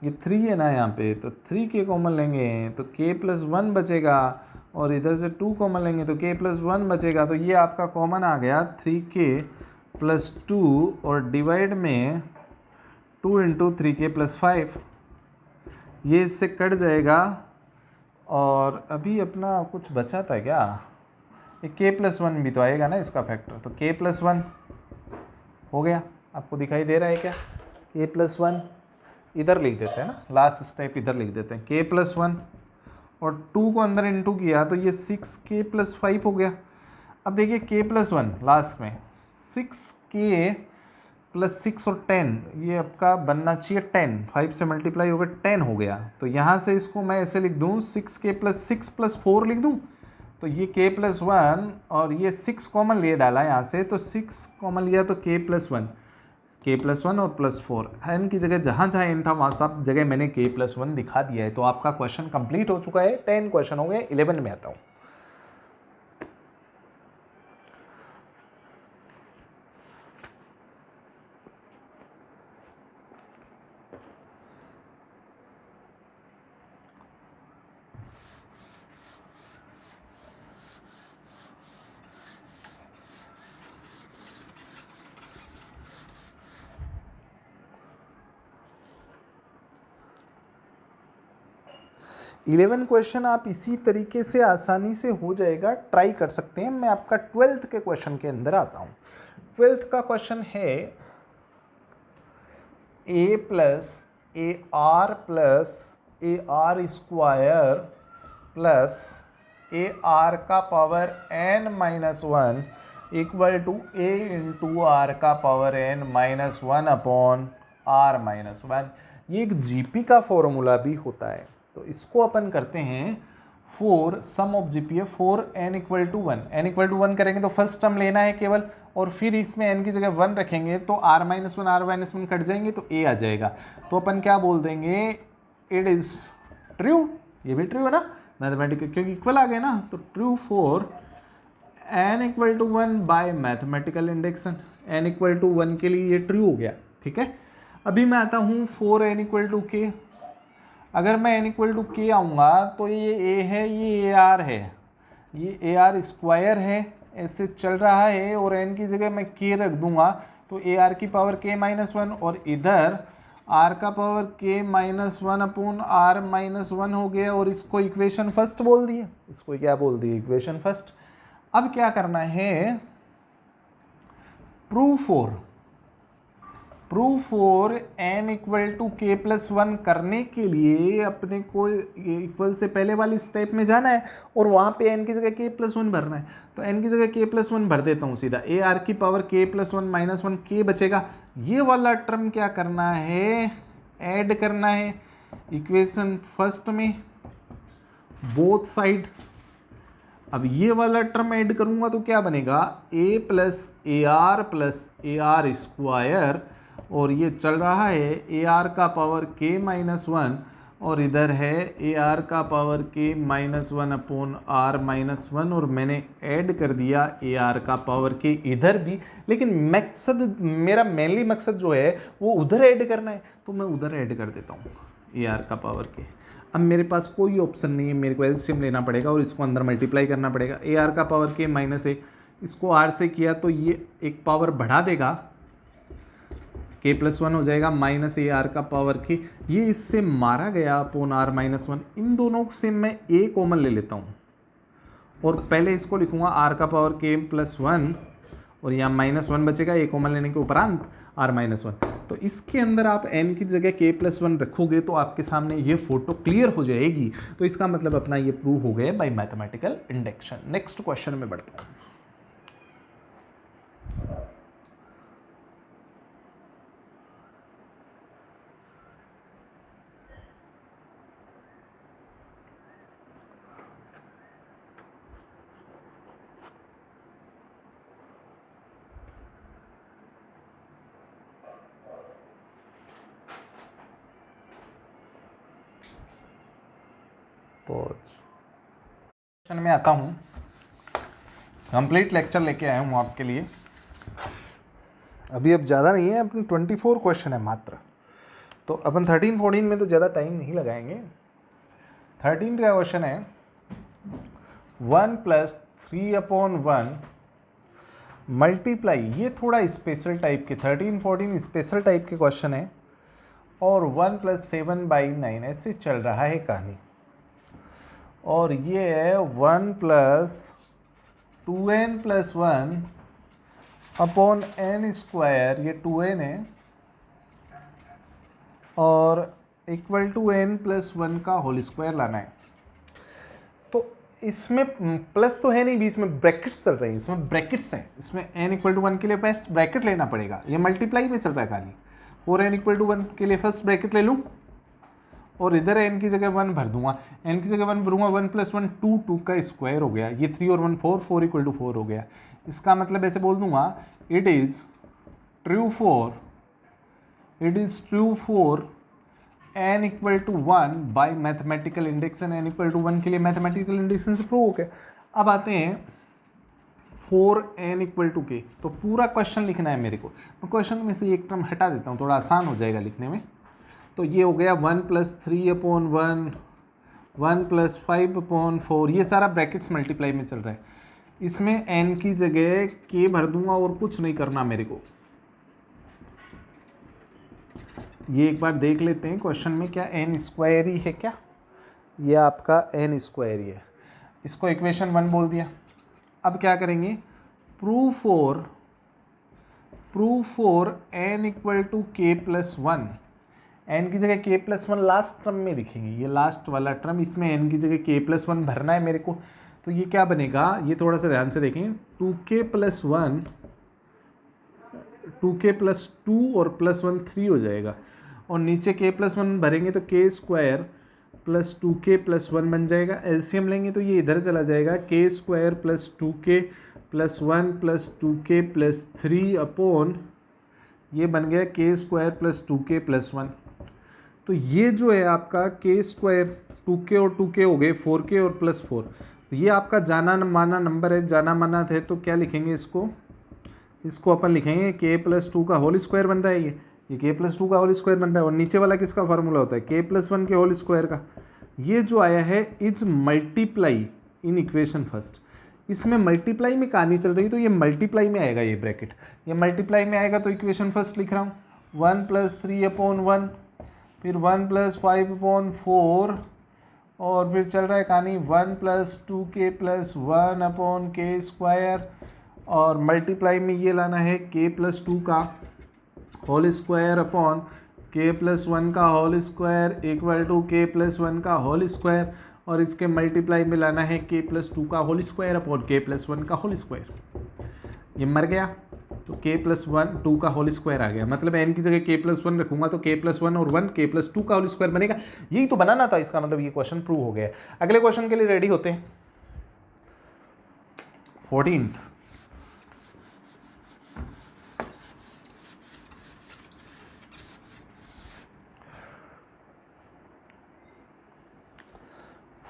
ये 3 है ना यहाँ पे, तो 3k कॉमन लेंगे तो k प्लस 1 बचेगा, और इधर से 2 कॉमन लेंगे तो k प्लस 1 बचेगा। तो ये आपका कॉमन आ गया 3k प्लस 2, और डिवाइड में 2 इंटू 3k प्लस 5, ये इससे कट जाएगा। और अभी अपना कुछ बचा था क्या, ये k प्लस 1 भी तो आएगा ना इसका फैक्टर, तो k प्लस 1 हो गया। आपको दिखाई दे रहा है क्या, k प्लस 1 इधर लिख देते हैं ना, लास्ट स्टेप इधर लिख देते हैं k प्लस 1, और 2 को अंदर इंटू किया तो ये 6k प्लस 5 हो गया। अब देखिए k प्लस 1 लास्ट में 6k प्लस 6 और 10, ये आपका बनना चाहिए 10, 5 से मल्टीप्लाई होकर 10 हो गया। तो यहाँ से इसको मैं ऐसे लिख दूँ 6k प्लस 6 प्लस 4 लिख दूँ, तो ये k प्लस 1 और ये 6 कॉमन लिए डाला यहाँ से, तो 6 कॉमन लिया तो k प्लस 1 और प्लस 4, n की जगह जहाँ जहाँ n था वहाँ सब जगह मैंने k प्लस 1 दिखा दिया है। तो आपका क्वेश्चन कंप्लीट हो चुका है, 10 क्वेश्चन हो गए। 11 में आता हूँ। इलेवन क्वेश्चन आप इसी तरीके से आसानी से हो जाएगा, ट्राई कर सकते हैं। मैं आपका 12th के क्वेश्चन के अंदर आता हूँ। 12th का क्वेश्चन है a plus a r square plus a r का power n-1 equal to a into r का पावर n-1 अपॉन r-1। ये एक जीपी का फॉर्मूला भी होता है, तो इसको अपन करते हैं for sum of GPA for n equal to one. n equal to one करेंगे तो फर्स्ट टर्म लेना है केवल, और फिर इसमें n की जगह 1 रखेंगे तो r-1 कट जाएंगे तो a आ जाएगा। तो अपन क्या बोल देंगे, इट इज ट्रू। ये भी ट्रू है ना, मैथमेटिकल क्योंकि इक्वल आ गए ना, तो true for n equal to one by mathematical induction. n equal to one के लिए ये ट्रू हो गया। ठीक है, अभी मैं आता हूँ फॉर n इक्वल टू के। अगर मैं n इक्वल टू के आऊँगा तो ये a है, ये ar है, ये ar स्क्वायर है, ऐसे चल रहा है, और n की जगह मैं k रख दूंगा तो ar की पावर k माइनस वन, और इधर r का power k minus one upon r minus one हो गया, और इसको इक्वेशन फर्स्ट बोल दिए। इसको क्या बोल दिए, इक्वेशन फर्स्ट। अब क्या करना है, proof for n equal to के प्लस वन करने के लिए अपने को इक्वल से पहले वाली स्टेप में जाना है, और वहाँ पे n की जगह k प्लस वन भरना है। तो n की जगह k प्लस वन भर देता हूँ सीधा, ए आर की power k plus one minus one k बचेगा। ये वाला टर्म क्या करना है, ऐड करना है इक्वेशन फर्स्ट में बोथ साइड। अब ये वाला टर्म ऐड करूँगा तो क्या बनेगा, a plus a r square, और ये चल रहा है ए आर का पावर k माइनस वन, और इधर है ए आर का power k minus one upon r minus one, और मैंने ऐड कर दिया ए आर का पावर k इधर भी। लेकिन मकसद मेरा मेनली मकसद जो है वो उधर ऐड करना है, तो मैं उधर ऐड कर देता हूँ ए आर का पावर k। अब मेरे पास कोई ऑप्शन नहीं है, मेरे को एलसीएम लेना पड़ेगा और इसको अंदर मल्टीप्लाई करना पड़ेगा। ए आर का पावर k माइनस ए, इसको आर से किया तो ये एक पावर बढ़ा देगा, k प्लस वन हो जाएगा, माइनस ए आर का पावर k, ये इससे मारा गया अपॉन आर माइनस वन। इन दोनों से मैं a कॉमन ले लेता हूँ, और पहले इसको लिखूँगा r का पावर k प्लस वन, और यहाँ माइनस वन बचेगा, a कॉमन लेने के उपरांत r माइनस वन। तो इसके अंदर आप n की जगह k प्लस वन रखोगे तो आपके सामने ये फोटो क्लियर हो जाएगी। तो इसका मतलब अपना ये प्रूव हो गया bye mathematical induction. Next question में बढ़ते हैं। क्वेश्चन में आता हूँ, कंप्लीट लेक्चर लेके आया हूँ आपके लिए। अभी अब ज़्यादा नहीं है, अपने 24 क्वेश्चन है मात्र, तो अपन 13-14 में तो ज़्यादा टाइम नहीं लगाएंगे। 13 का क्वेश्चन है 1 प्लस 3/1 मल्टीप्लाई, ये थोड़ा स्पेशल टाइप के 13-14 स्पेशल टाइप के क्वेश्चन है, और 1 प्लस 7/9 ऐसे चल रहा है कहानी। और ये है 1 plus 2n plus 1 upon n square, ये 2n है, और इक्वल टू n प्लस 1 का होल स्क्वायर लाना है। तो इसमें प्लस तो है नहीं, बीच में ब्रैकेट्स चल रहे हैं, इसमें ब्रैकेट्स हैं, इसमें n इक्वल टू 1 के लिए फर्स्ट ब्रैकेट लेना पड़ेगा। ये मल्टीप्लाई में चल रहा है खाली, और n इक्वल टू 1 के लिए फर्स्ट ब्रैकेट ले लूँ, और इधर n की जगह 1 भर दूंगा। n की जगह 1 भरूंगा, 1 प्लस 1 2 का स्क्वायर हो गया, ये 3 और 1 4, 4 इक्वल टू 4 हो गया। इसका मतलब ऐसे बोल दूंगा, it is true for n equal to 1 by mathematical induction. n equal to 1 के लिए मैथमेटिकल इंडेक्शन से प्रूव हो गया। अब आते हैं for n equal to k, तो पूरा क्वेश्चन लिखना है मेरे को। मैं क्वेश्चन में से एक टर्म हटा देता हूँ, थोड़ा आसान हो जाएगा लिखने में। तो ये हो गया 1 प्लस 3/1, 1 प्लस 5/4, ये सारा ब्रैकेट्स मल्टीप्लाई में चल रहा है। इसमें n की जगह k भर दूंगा और कुछ नहीं करना मेरे को। ये एक बार देख लेते हैं क्वेश्चन में, क्या n स्क्वायर ही है क्या? ये आपका n स्क्वायर ही है, इसको इक्वेशन 1 बोल दिया। अब क्या करेंगे, prove for n equal to k plus 1। n की जगह k प्लस 1 लास्ट टर्म में लिखेंगे, ये लास्ट वाला टर्म, इसमें n की जगह k प्लस 1 भरना है मेरे को। तो ये क्या बनेगा, ये थोड़ा सा ध्यान से देखें, 2k प्लस 1, 2k प्लस 2 और प्लस 1 3 हो जाएगा, और नीचे k प्लस 1 भरेंगे तो k square plus 2k plus 1 बन जाएगा। एलसीएम लेंगे तो ये इधर चला जाएगा, के square plus 2k plus 1 plus 2k plus 3 upon ये बन गया के स्क्वायर प्लस 2k प्लस 1। तो ये जो है आपका के स्क्वायर 2k और 2k हो गए 4k और प्लस 4। ये आपका जाना माना नंबर है, जाना माना है, तो क्या लिखेंगे इसको अपन लिखेंगे के प्लस 2 का होल स्क्वायर बन रहा है। ये के प्लस 2 का होल स्क्वायर बन रहा है। और नीचे वाला किसका फार्मूला होता है, के प्लस 1 के होल स्क्वायर का। ये जो आया है is multiply in equation first. इसमें मल्टीप्लाई में कहानी चल रही, तो ये मल्टीप्लाई में आएगा, ये ब्रैकेट ये मल्टीप्लाई में आएगा। तो इक्वेशन फर्स्ट लिख रहा हूँ 1 प्लस 3 अपॉन 1, फिर 1 प्लस 5 अपॉन 4, और फिर चल रहा है कहानी 1 प्लस 2k प्लस 1 अपॉन के स्क्वायर, और मल्टीप्लाई में ये लाना है के प्लस 2 का होल स्क्वायर अपॉन के प्लस 1 का होल स्क्वायर इक्वल टू के प्लस 1 का होल स्क्वायर, और इसके मल्टीप्लाई में लाना है के प्लस 2 का होल स्क्वायर अपॉन के प्लस 1 का होल स्क्वायर। ये मर गया तो के प्लस 1 2 का होल स्क्वायर आ गया, मतलब एन की जगह के प्लस 1 रखूंगा तो के प्लस 1 और 1 के प्लस 2 का होल स्क्वायर बनेगा। यही तो बनाना था, इसका मतलब ये क्वेश्चन प्रूव हो गया। अगले क्वेश्चन के लिए रेडी होते हैं। 14th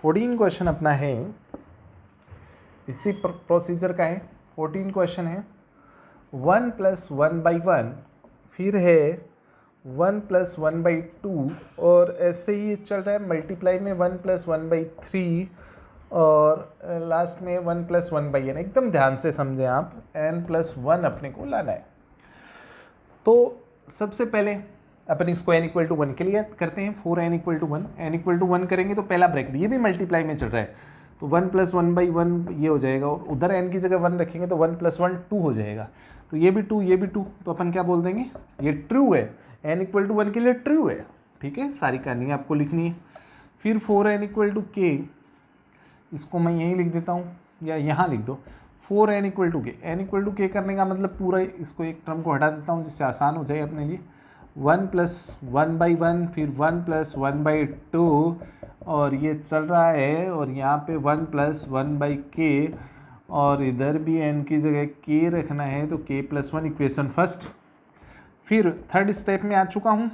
14 क्वेश्चन अपना है, इसी प्रोसीजर का है। 14 क्वेश्चन है 1 प्लस 1 बाई 1, फिर है 1 प्लस 1 बाई 2, और ऐसे ही चल रहा है मल्टीप्लाई में 1 प्लस 1 बाई 3, और लास्ट में 1 प्लस 1 बाई n। एकदम ध्यान से समझें आप, n प्लस 1 अपने को लाना है। तो सबसे पहले अपन इसको n इक्वल टू 1 के लिए करते हैं। 4n equal to 1, n equal to 1 करेंगे तो पहला ब्रैकेट, ये भी मल्टीप्लाई में चल रहा है, तो 1 प्लस 1 बाई 1 ये हो जाएगा, और उधर n की जगह 1 रखेंगे तो 1 प्लस 1 2 हो जाएगा। तो ये भी 2 ये भी 2, तो अपन क्या बोल देंगे, ये ट्रू है, n इक्वल टू 1 के लिए ट्रू है। ठीक है, सारी कहानी आपको लिखनी है। फिर 4n इक्वल टू k, इसको मैं यहीं लिख देता हूँ या यहाँ लिख दो, 4n इक्वल टू के। n इक्वल टू के करने का मतलब पूरा इसको एक टर्म को हटा देता हूँ जिससे आसान हो जाए अपने लिए। 1 प्लस 1 बाई 1, फिर 1 प्लस 1 बाई 2, और ये चल रहा है, और यहाँ पे 1 प्लस 1 बाई के, और इधर भी n की जगह k रखना है तो k प्लस 1 इक्वेशन फर्स्ट। फिर थर्ड स्टेप में आ चुका हूँ।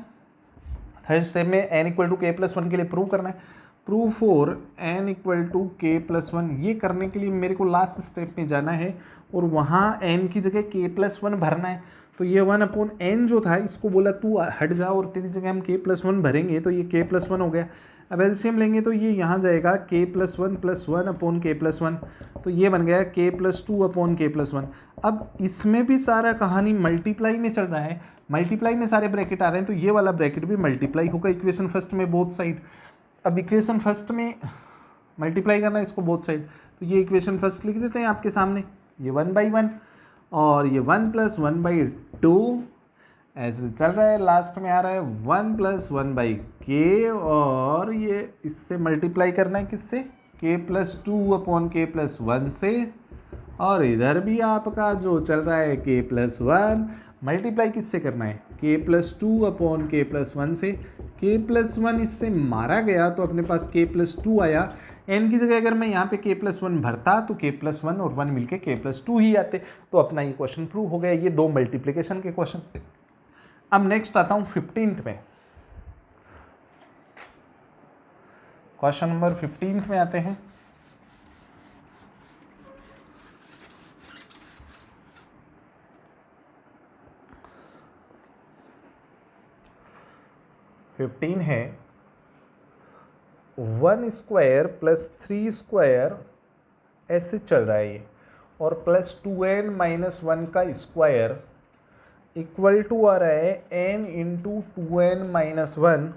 थर्ड स्टेप में n इक्वल टू के प्लस 1 के लिए प्रूव करना है। Prove for n equal to के प्लस 1, ये करने के लिए मेरे को लास्ट स्टेप में जाना है और वहाँ n की जगह k प्लस 1 भरना है। तो ये 1 अपॉन n जो था, इसको बोला तू हट जा और तेरी जगह हम k प्लस 1 भरेंगे, तो ये k प्लस 1 हो गया। अब एलसीएम लेंगे तो ये यहाँ जाएगा k plus 1 upon k plus 1, तो ये बन गया k plus 2 upon k plus 1। अब इसमें भी सारा कहानी मल्टीप्लाई में चल रहा है, मल्टीप्लाई में सारे ब्रैकेट आ रहे हैं, तो ये वाला ब्रैकेट भी मल्टीप्लाई होगा इक्वेशन फर्स्ट में बोथ साइड। अब इक्वेशन फर्स्ट में मल्टीप्लाई करना है इसको बोथ साइड, तो ये इक्वेशन फर्स्ट लिख देते हैं आपके सामने, ये 1 बाई 1, और ये 1 प्लस 1 बाई 2 ऐसे चल रहा है। लास्ट में आ रहा है 1 प्लस 1 बाई के, और ये इससे मल्टीप्लाई करना है किससे, k plus 2 upon k plus 1 से, और इधर भी आपका जो चल रहा है k प्लस 1, मल्टीप्लाई किससे करना है, k plus 2 upon k plus 1 से। k प्लस 1 इससे मारा गया तो अपने पास k प्लस 2 आया। n की जगह अगर मैं यहाँ पे k प्लस 1 भरता तो k प्लस 1 और 1 मिलके k प्लस 2 ही आते, तो अपना ये क्वेश्चन प्रूव हो गया। ये दो मल्टीप्लिकेशन के क्वेश्चन। अब नेक्स्ट आता हूँ 15th में। क्वेश्चन नंबर 15th में आते हैं। फिफ्टीन है 1 स्क्वायर प्लस 3 स्क्वायर ऐसे चल रहा है ये, और प्लस 2n माइनस 1 का स्क्वायर इक्वल टू आ रहा है n into 2n minus 1,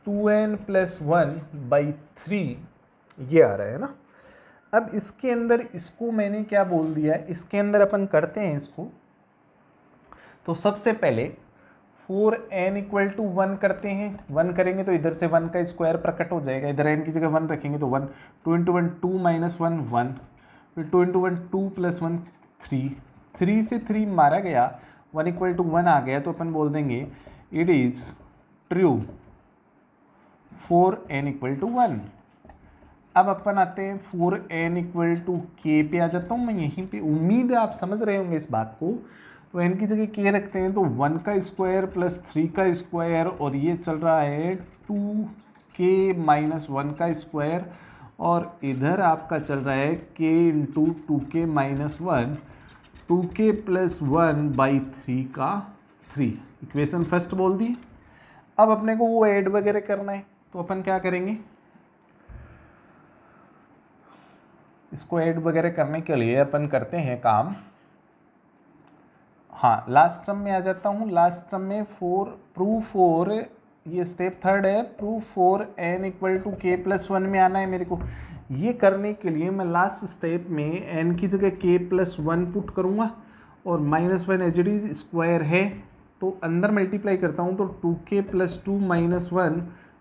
2n plus 1 by 3, ये आ रहा है ना। अब इसके अंदर इसको मैंने क्या बोल दिया, इसके अंदर अपन करते हैं इसको। तो सबसे पहले 4n इक्वल टू 1 करते हैं। 1 करेंगे तो इधर से 1 का स्क्वायर प्रकट हो जाएगा, इधर n की जगह 1 रखेंगे तो 1, 2 इंटू 1 2 माइनस 1 1, फिर 2 इंटू 1 2 प्लस 1 3, 3 से 3 मारा गया, 1 इक्वल टू 1 आ गया, तो अपन बोल देंगे it is true for n equal to 1। अब अपन आते हैं फोर एन इक्वल टू के पे आ जाता हूँ मैं यहीं पे। उम्मीद है आप समझ रहे होंगे इस बात को। तो एन की जगह के रखते हैं तो 1 का स्क्वायर प्लस 3 का स्क्वायर और ये चल रहा है 2k माइनस 1 का स्क्वायर और इधर आपका चल रहा है k into 2k minus 1 2k plus 1 by 3 का 3। इक्वेशन फर्स्ट बोल दी। अब अपने को वो ऐड वगैरह करना है तो अपन क्या करेंगे, इसको ऐड वगैरह करने के लिए अपन करते हैं काम। हाँ, लास्ट टर्म में आ जाता हूँ। लास्ट टर्म में प्रूव फोर, ये स्टेप थर्ड है, prove for n equal to के प्लस 1 में आना है मेरे को। ये करने के लिए मैं लास्ट स्टेप में एन की जगह के प्लस 1 पुट करूँगा और माइनस 1 एच डी स्क्वायर है तो अंदर मल्टीप्लाई करता हूँ तो 2k प्लस 2 माइनस 1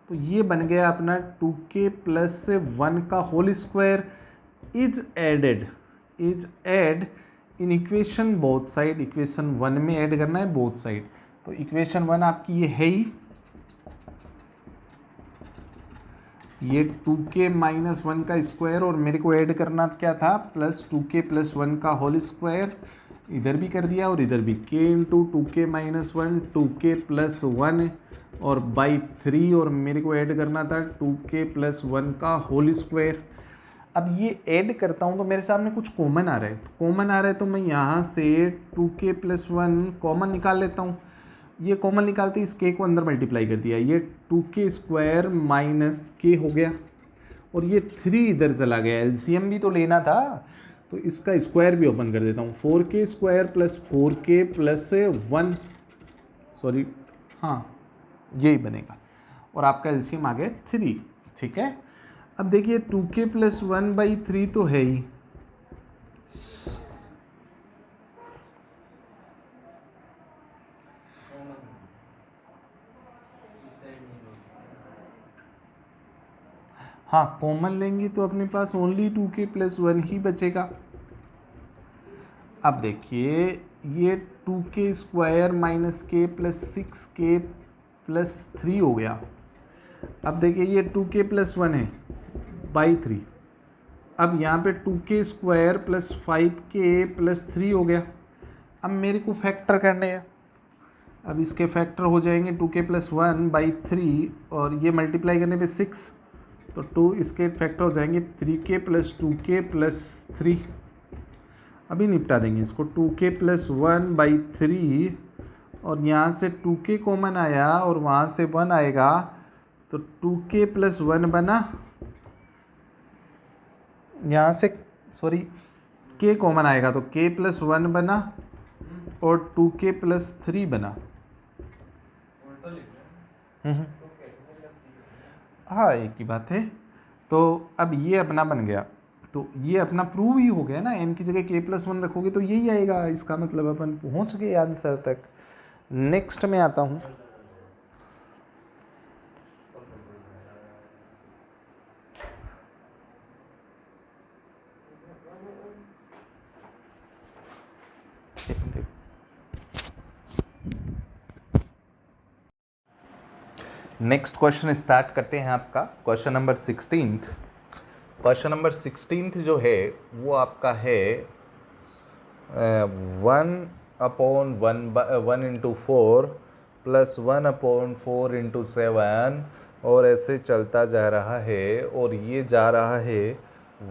तो ये बन गया अपना 2k प्लस 1 का whole square is add in equation both side. Equation 1 में ऐड करना है बोथ साइड। तो इक्वेशन 1 आपकी ये है ही, ये 2k माइनस 1 का स्क्वायर और मेरे को ऐड करना क्या था प्लस 2k प्लस 1 का होल स्क्वायर, इधर भी कर दिया और इधर भी k into 2k minus 1 2k plus 1 और बाई 3 और मेरे को ऐड करना था 2k प्लस 1 का होल स्क्वायर। अब ये ऐड करता हूँ तो मेरे सामने कुछ कॉमन आ रहा है, कॉमन आ रहा है तो मैं यहाँ से 2k प्लस 1 कॉमन निकाल लेता हूँ। ये कॉमन निकालते इस k को अंदर मल्टीप्लाई कर दिया, ये 2k स्क्वायर माइनस k हो गया और ये 3 इधर चला गया, एलसीएम भी तो लेना था तो इसका स्क्वायर भी ओपन कर देता हूँ। 4k square plus 4k plus 1, sorry हाँ यही बनेगा और आपका एलसीएम आ गया 3। ठीक है, अब देखिए 2k प्लस 1 बाई 3 तो है ही, हाँ कॉमन लेंगे तो अपने पास ओनली 2k प्लस 1 ही बचेगा। अब देखिए ये 2k square minus k plus 6k plus 3 हो गया। अब देखिए ये 2k प्लस 1 है बाई 3, अब यहाँ पे 2k square plus 5k plus 3 हो गया। अब मेरे को फैक्टर करने हैं, अब इसके फैक्टर हो जाएंगे 2k प्लस 1 बाई 3 और ये मल्टीप्लाई करने पे 6 तो 2 इसके फैक्टर हो जाएंगे 3k प्लस 2k प्लस 3। अभी निपटा देंगे इसको, 2k प्लस 1 बाई 3 और यहाँ से 2k कॉमन आया और वहाँ से 1 आएगा तो 2k प्लस 1 बना, यहाँ से सॉरी k कॉमन आएगा तो k प्लस 1 बना और 2k प्लस 3 बना। हाँ एक ही बात है। तो अब ये अपना बन गया, तो ये अपना प्रूव ही हो गया ना, n की जगह k प्लस 1 रखोगे तो यही आएगा। इसका मतलब अपन पहुंच गए आंसर तक। नेक्स्ट में आता हूँ, नेक्स्ट क्वेश्चन स्टार्ट करते हैं आपका क्वेश्चन नंबर 16। क्वेश्चन नंबर 16 जो है वो आपका है 1/1 इंटू 4 प्लस 1/4 इंटू 7 और ऐसे चलता जा रहा है और ये जा रहा है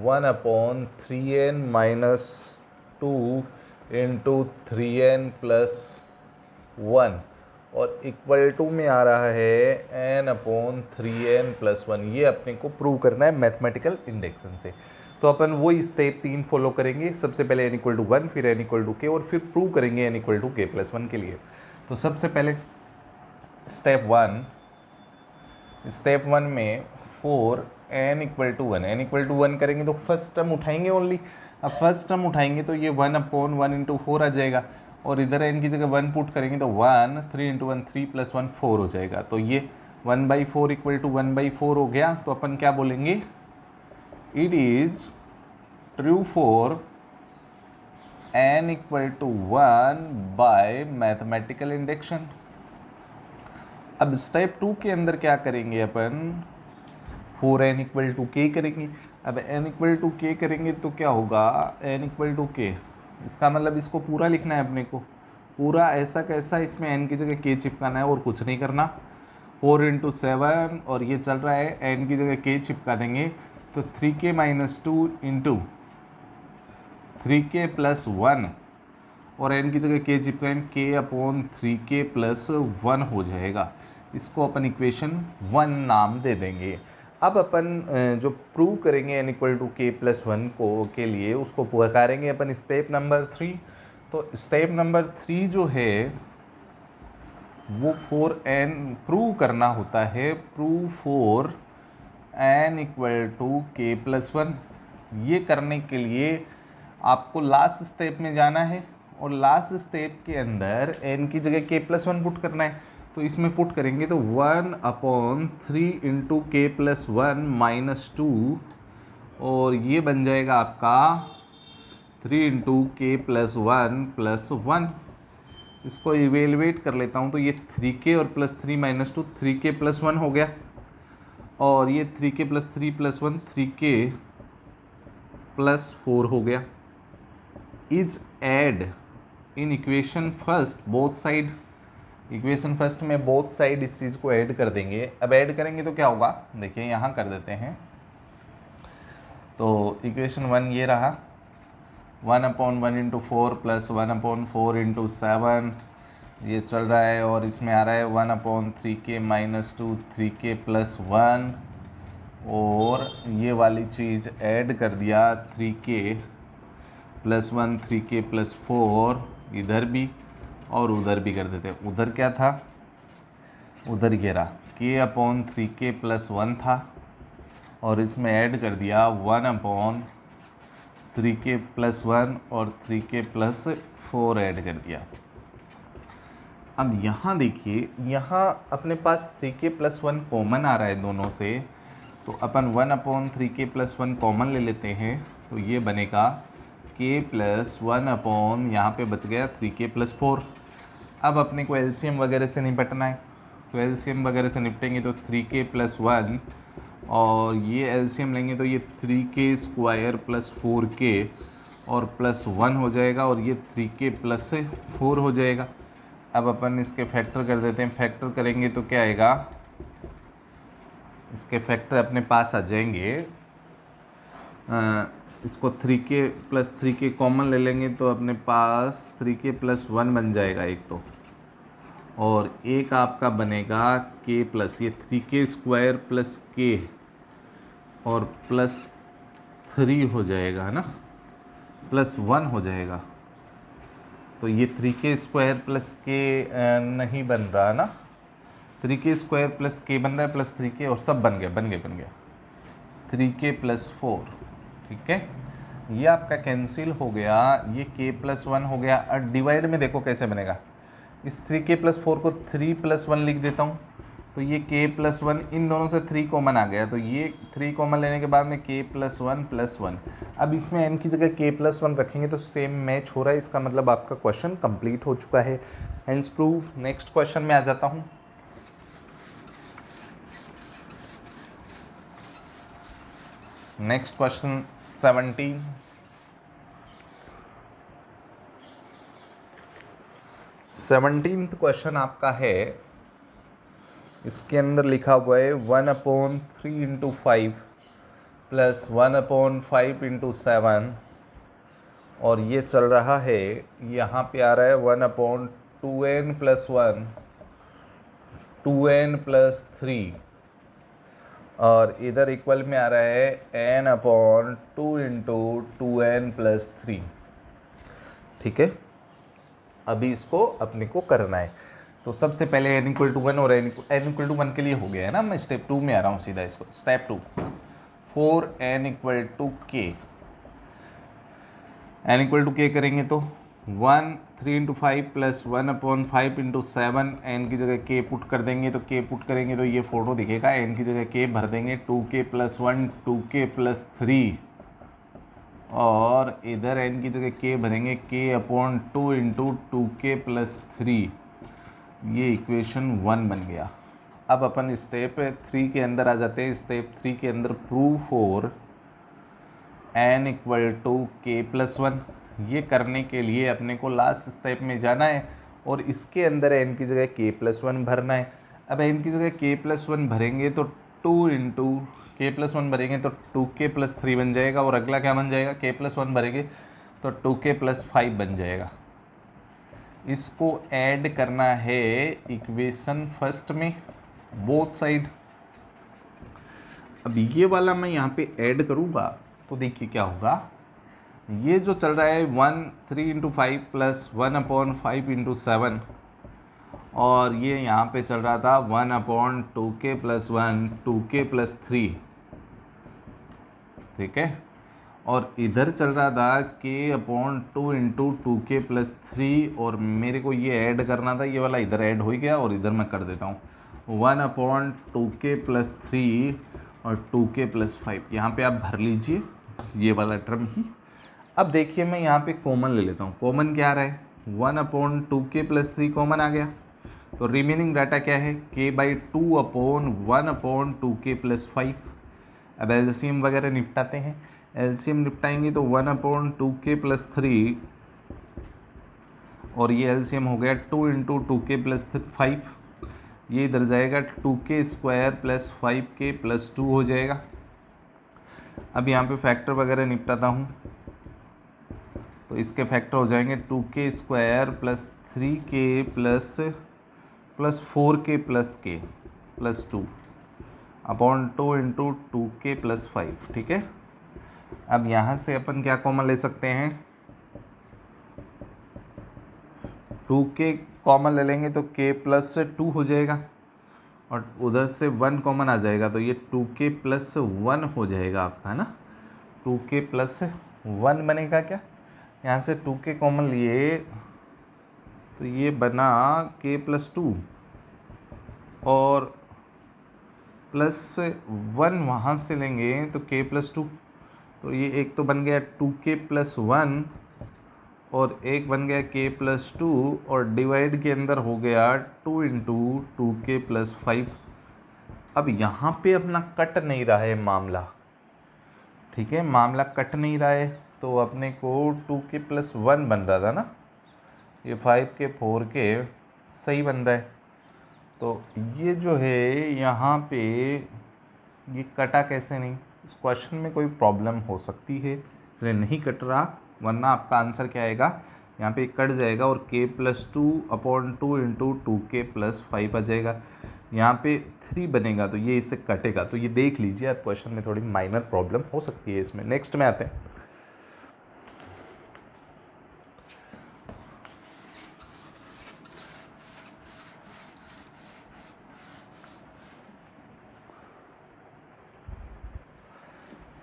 1/3n minus 2 into 3n plus 1 और इक्वल टू में आ रहा है n/3n प्लस 1। ये अपने को प्रूव करना है मैथमेटिकल इंडेक्शन से। तो अपन वही स्टेप 3 फॉलो करेंगे। सबसे पहले n इक्वल टू 1, फिर n इक्वल टू k और फिर प्रूव करेंगे n equal to k plus 1 के लिए। तो सबसे पहले स्टेप 1 में 4 n इक्वल टू 1 करेंगे तो फर्स्ट टर्म उठाएंगे ओनली। अब फर्स्ट टर्म उठाएंगे तो ये 1/1 इंटू 4 आ जाएगा और इधर n की जगह 1 पुट करेंगे तो 1 3 इंटू 1 3 प्लस 1 4 हो जाएगा। तो ये 1/4 इक्वल टू 1/4 हो गया। तो अपन क्या बोलेंगे, it is true for n equal to 1 by mathematical induction. अब स्टेप 2 के अंदर क्या करेंगे अपन, 4n इक्वल टू के करेंगे। अब n इक्वल टू के करेंगे तो क्या होगा, n इक्वल टू के, इसका मतलब इसको पूरा लिखना है अपने को, पूरा ऐसा कैसा, इसमें n की जगह k चिपकाना है और कुछ नहीं करना। 4 इंटू 7 और ये चल रहा है, n की जगह k चिपका देंगे तो 3k minus 2 into 3k plus 1 और n की जगह k चिपकाएंगे, k upon 3k plus 1 हो जाएगा। इसको अपन इक्वेशन 1 नाम दे देंगे। अब अपन जो प्रूव करेंगे n इक्वल टू के प्लस 1 को के लिए, उसको पुकारेंगे अपन स्टेप नंबर 3। तो स्टेप नंबर 3 जो है वो 4n प्रूव करना होता है, prove for n equal to के प्लस 1। ये करने के लिए आपको लास्ट स्टेप में जाना है और लास्ट स्टेप के अंदर n की जगह k प्लस 1 पुट करना है। तो इसमें पुट करेंगे तो 1/3 इंटू के प्लस 1 माइनस 2 और ये बन जाएगा आपका 3 इंटू के प्लस 1 प्लस 1। इसको इवेलुएट कर लेता हूँ तो ये 3k और प्लस 3 माइनस 2 3k प्लस 1 हो गया और ये 3k plus 3 plus 1 3k plus 4 हो गया। Is add in equation first both side, equation first में बोथ साइड इस चीज़ को ऐड कर देंगे। अब ऐड करेंगे तो क्या होगा, देखिए यहाँ कर देते हैं। तो इक्वेशन 1 ये रहा, 1/1 इंटू 4 प्लस 1/4 इंटू 7 ये चल रहा है और इसमें आ रहा है 1/3k माइनस 2 3k प्लस 1 और ये वाली चीज़ ऐड कर दिया 3k प्लस 1 3k प्लस 4 इधर भी और उधर भी कर देते। उधर क्या था, उधर ये रहा k/3k प्लस 1 था और इसमें ऐड कर दिया 1/3k प्लस 1 और 3k प्लस 4 ऐड कर दिया। अब यहाँ देखिए, यहाँ अपने पास 3k प्लस 1 कॉमन आ रहा है दोनों से, तो अपन 1/3k प्लस 1 कॉमन ले लेते हैं तो ये बनेगा k प्लस 1 यहाँ पे बच गया 3k प्लस 4। अब अपने को एलसीएम वगैरह से निपटना है, तो एलसीएम वगैरह से निपटेंगे तो 3k प्लस 1 और ये एलसीएम लेंगे तो ये 3k स्क्वायर प्लस 4k और प्लस 1 हो जाएगा और ये 3k प्लस 4 हो जाएगा। अब अपन इसके फैक्टर कर देते हैं, फैक्टर करेंगे तो क्या आएगा, इसके फैक्टर अपने पास आ जाएंगे। इसको 3k प्लस 3k कॉमन ले लेंगे तो अपने पास 3k प्लस 1 बन जाएगा एक तो, और एक आपका बनेगा k प्लस ये 3k स्क्वायर प्लस k और प्लस 3 हो जाएगा, है ना, प्लस 1 हो जाएगा। तो ये 3k स्क्वायर प्लस k नहीं बन रहा ना, 3k स्क्वायर प्लस k बन रहा है प्लस 3k और सब बन गया 3k प्लस 4। ठीक है, ये आपका कैंसिल हो गया, ये k प्लस 1 हो गया। और डिवाइड में देखो कैसे बनेगा, इस 3k प्लस 4 को 3 प्लस 1 लिख देता हूँ तो ये k प्लस 1, इन दोनों से 3 कॉमन आ गया तो ये 3 कॉमन लेने के बाद में k प्लस 1 प्लस 1। अब इसमें n की जगह k प्लस 1 रखेंगे तो सेम मैच हो रहा है, इसका मतलब आपका क्वेश्चन कंप्लीट हो चुका है, हेंस प्रूव। नेक्स्ट क्वेश्चन में आ जाता हूँ। नेक्स्ट क्वेश्चन 17th क्वेश्चन आपका है, इसके अंदर लिखा हुआ है 1/3 इंटू 5 प्लस 1/5 इंटू 7 और ये चल रहा है, यहाँ पे आ रहा है 1/2n प्लस 1 2n प्लस 3 और इधर इक्वल में आ रहा है n/2 इंटू 2n प्लस 3। ठीक है, अभी इसको अपने को करना है। तो सबसे पहले n इक्वल टू 1 और n इक्वल टू 1 के लिए हो गया है ना, मैं स्टेप 2 में आ रहा हूँ सीधा। इसको step 2 4n equal to k, n equal to k करेंगे तो 3 इंटू 5 प्लस 1/5 इंटू 7, n की जगह k पुट कर देंगे तो k पुट करेंगे तो ये फोटो दिखेगा, n की जगह k भर देंगे 2k प्लस 1 2k प्लस 3 और इधर n की जगह k भरेंगे k/2 इंटू 2k प्लस 3। ये इक्वेशन 1 बन गया। अब अपन स्टेप 3 के अंदर आ जाते हैं। स्टेप 3 के अंदर prove for n equal to k+1। ये करने के लिए अपने को लास्ट स्टेप में जाना है और इसके अंदर n की जगह k+1 भरना है। अब n की जगह k+1 भरेंगे तो 2 इंटू k+1 भरेंगे तो 2k+3 बन जाएगा, और अगला क्या बन जाएगा, k+1 भरेंगे तो 2k+5 बन जाएगा। इसको ऐड करना है इक्वेशन फर्स्ट में बोथ साइड। अब ये वाला मैं यहाँ पे ऐड करूँगा तो देखिए क्या होगा। ये जो चल रहा है 3 इंटू 5 प्लस 1/5 इंटू 7, और ये यहाँ पे चल रहा था 1/2k+1 2k+3, ठीक है। और इधर चल रहा था k/2 इंटू 2k+3, और मेरे को ये ऐड करना था, ये वाला इधर ऐड हो गया और इधर मैं कर देता हूँ 1/2k+3 और 2k+5। यहाँ पे आप भर लीजिए ये वाला टर्म ही। अब देखिए मैं यहाँ पे कॉमन ले लेता हूँ। कॉमन क्या आ रहा है, 1/2k+3 कॉमन आ गया, तो रिमेनिंग डाटा क्या है, k/2/1/2k+5। अब एलसीएम वगैरह निपटाते हैं। एलसीएम निपटाएंगे तो 1/2k+3 और ये एलसीएम हो गया 2 इंटू 2k+5। ये इधर जाएगा 2k² प्लस 5k प्लस 2 हो जाएगा। अब यहाँ पे फैक्टर वगैरह निपटाता हूँ तो इसके फैक्टर हो जाएंगे 2k² plus 3k plus 4k plus k plus 2/2 into 2k+5, ठीक है। अब यहाँ से अपन क्या कॉमन ले सकते हैं, 2k कॉमन ले लेंगे तो k+2 हो जाएगा, और उधर से 1 कॉमन आ जाएगा तो ये 2k+1 हो जाएगा आपका, है ना। 2k+1 बनेगा क्या, यहाँ से 2k कॉमन लिए तो ये बना k+2 और +1 वहाँ से लेंगे तो k+2, तो ये एक तो बन गया 2k+1 और एक बन गया k+2, और डिवाइड के अंदर हो गया 2 इंटू 2k+5। अब यहाँ पे अपना कट नहीं रहा है मामला, ठीक है, मामला कट नहीं रहा है, तो अपने को 2k+1 बन रहा था ना, ये 5k 4k सही बन रहा है। तो ये जो है यहाँ पे ये कटा कैसे नहीं, इस क्वेश्चन में कोई प्रॉब्लम हो सकती है इसलिए नहीं कट रहा, वरना आपका आंसर क्या आएगा, यहाँ पे कट जाएगा और k+2/2 इंटू 2k+5 आ जाएगा। यहाँ पे 3 बनेगा तो ये इससे कटेगा, तो ये देख लीजिए आप, क्वेश्चन में थोड़ी माइनर प्रॉब्लम हो सकती है इसमें। नेक्स्ट में आते हैं।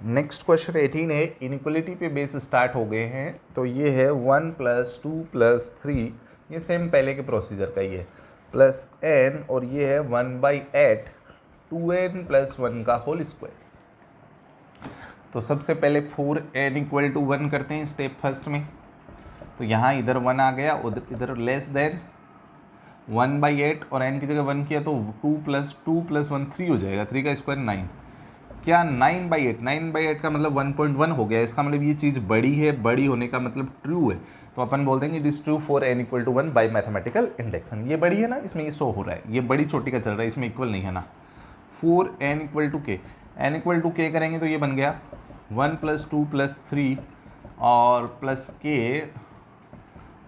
नेक्स्ट क्वेश्चन 18 है, इनइक्वलिटी पे बेस स्टार्ट हो गए हैं, तो ये है 1 + 2 + 3, ये सेम पहले के प्रोसीजर का ही है, प्लस n, और ये है 1/8 2n + 1 का होल स्क्वायर। तो सबसे पहले 4n = 1 करते हैं स्टेप फर्स्ट में, तो यहाँ इधर 1 आ गया, उधर इधर लेस देन 1/8 और n की जगह 1 किया तो 2 + 2 + 1 3 हो जाएगा, 3 का स्क्वायर 9, क्या 9/8 का मतलब 1.1 हो गया, इसका मतलब ये चीज़ बड़ी है, बड़ी होने का मतलब ट्रू है, तो अपन बोल देंगे it is true for n = 1 by mathematical induction. ये बड़ी है ना, इसमें ये शो हो रहा है, ये बड़ी छोटी का चल रहा है, इसमें इक्वल नहीं है ना। 4n = k, n = k करेंगे तो ये बन गया 1 + 2 + 3 और प्लस k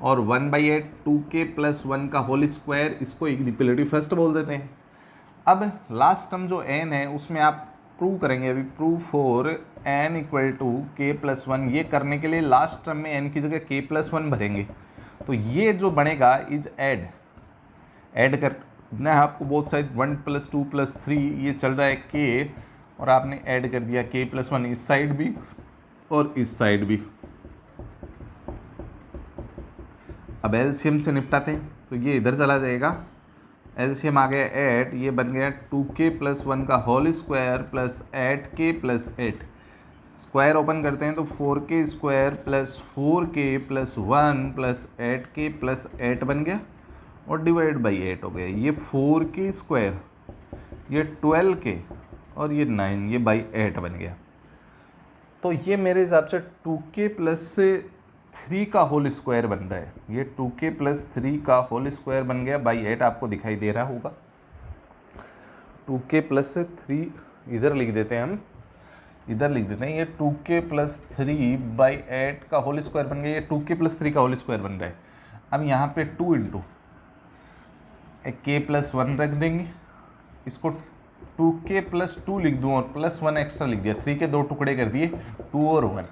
और 1/8 2k + 1 का होल स्क्वायर, इसको इक्वलिटी फर्स्ट बोल देते हैं। अब लास्ट टर्म जो n है उसमें आप प्रूव करेंगे, अभी प्रूव फॉर n = k+1, ये करने के लिए लास्ट टर्म में n की जगह k+1 भरेंगे, तो ये जो बनेगा इज ऐड करना है आपको बोथ साइड, 1 + 2 + 3, ये चल रहा है k, और आपने ऐड कर दिया k+1 इस साइड भी और इस साइड भी। अब एलसीएम से निपटाते हैं, तो ये इधर चला जाएगा, एलसीएम आ गया 8, ये बन गया 2k + 1 का whole square plus 8k + 8, square open करते हैं तो 4k² + 4k + 1 + 8k + 8 बन गया और डिवाइड बाई 8 हो गया। ये 4k² ये 12k और ये 9, ये बाई 8 बन गया। तो ये मेरे हिसाब से 2k प्लस 3 का होल स्क्वायर बन रहा है। ये 2k प्लस 3 का होल स्क्वायर बन गया बाई 8, आपको दिखाई दे रहा होगा। 2k प्लस 3 इधर लिख देते हैं हम, इधर लिख देते हैं, ये 2k प्लस 3 बाई 8 का होल स्क्वायर बन गया। ये 2k प्लस 3 का होल स्क्वायर बन रहा है। अब यहाँ पे 2 इंटू k प्लस 1 रख देंगे, इसको 2k प्लस 2 लिख दूँ और प्लस 1 एक्स्ट्रा लिख दिया, 3 के 2 टुकड़े कर दिए, 2 और 1।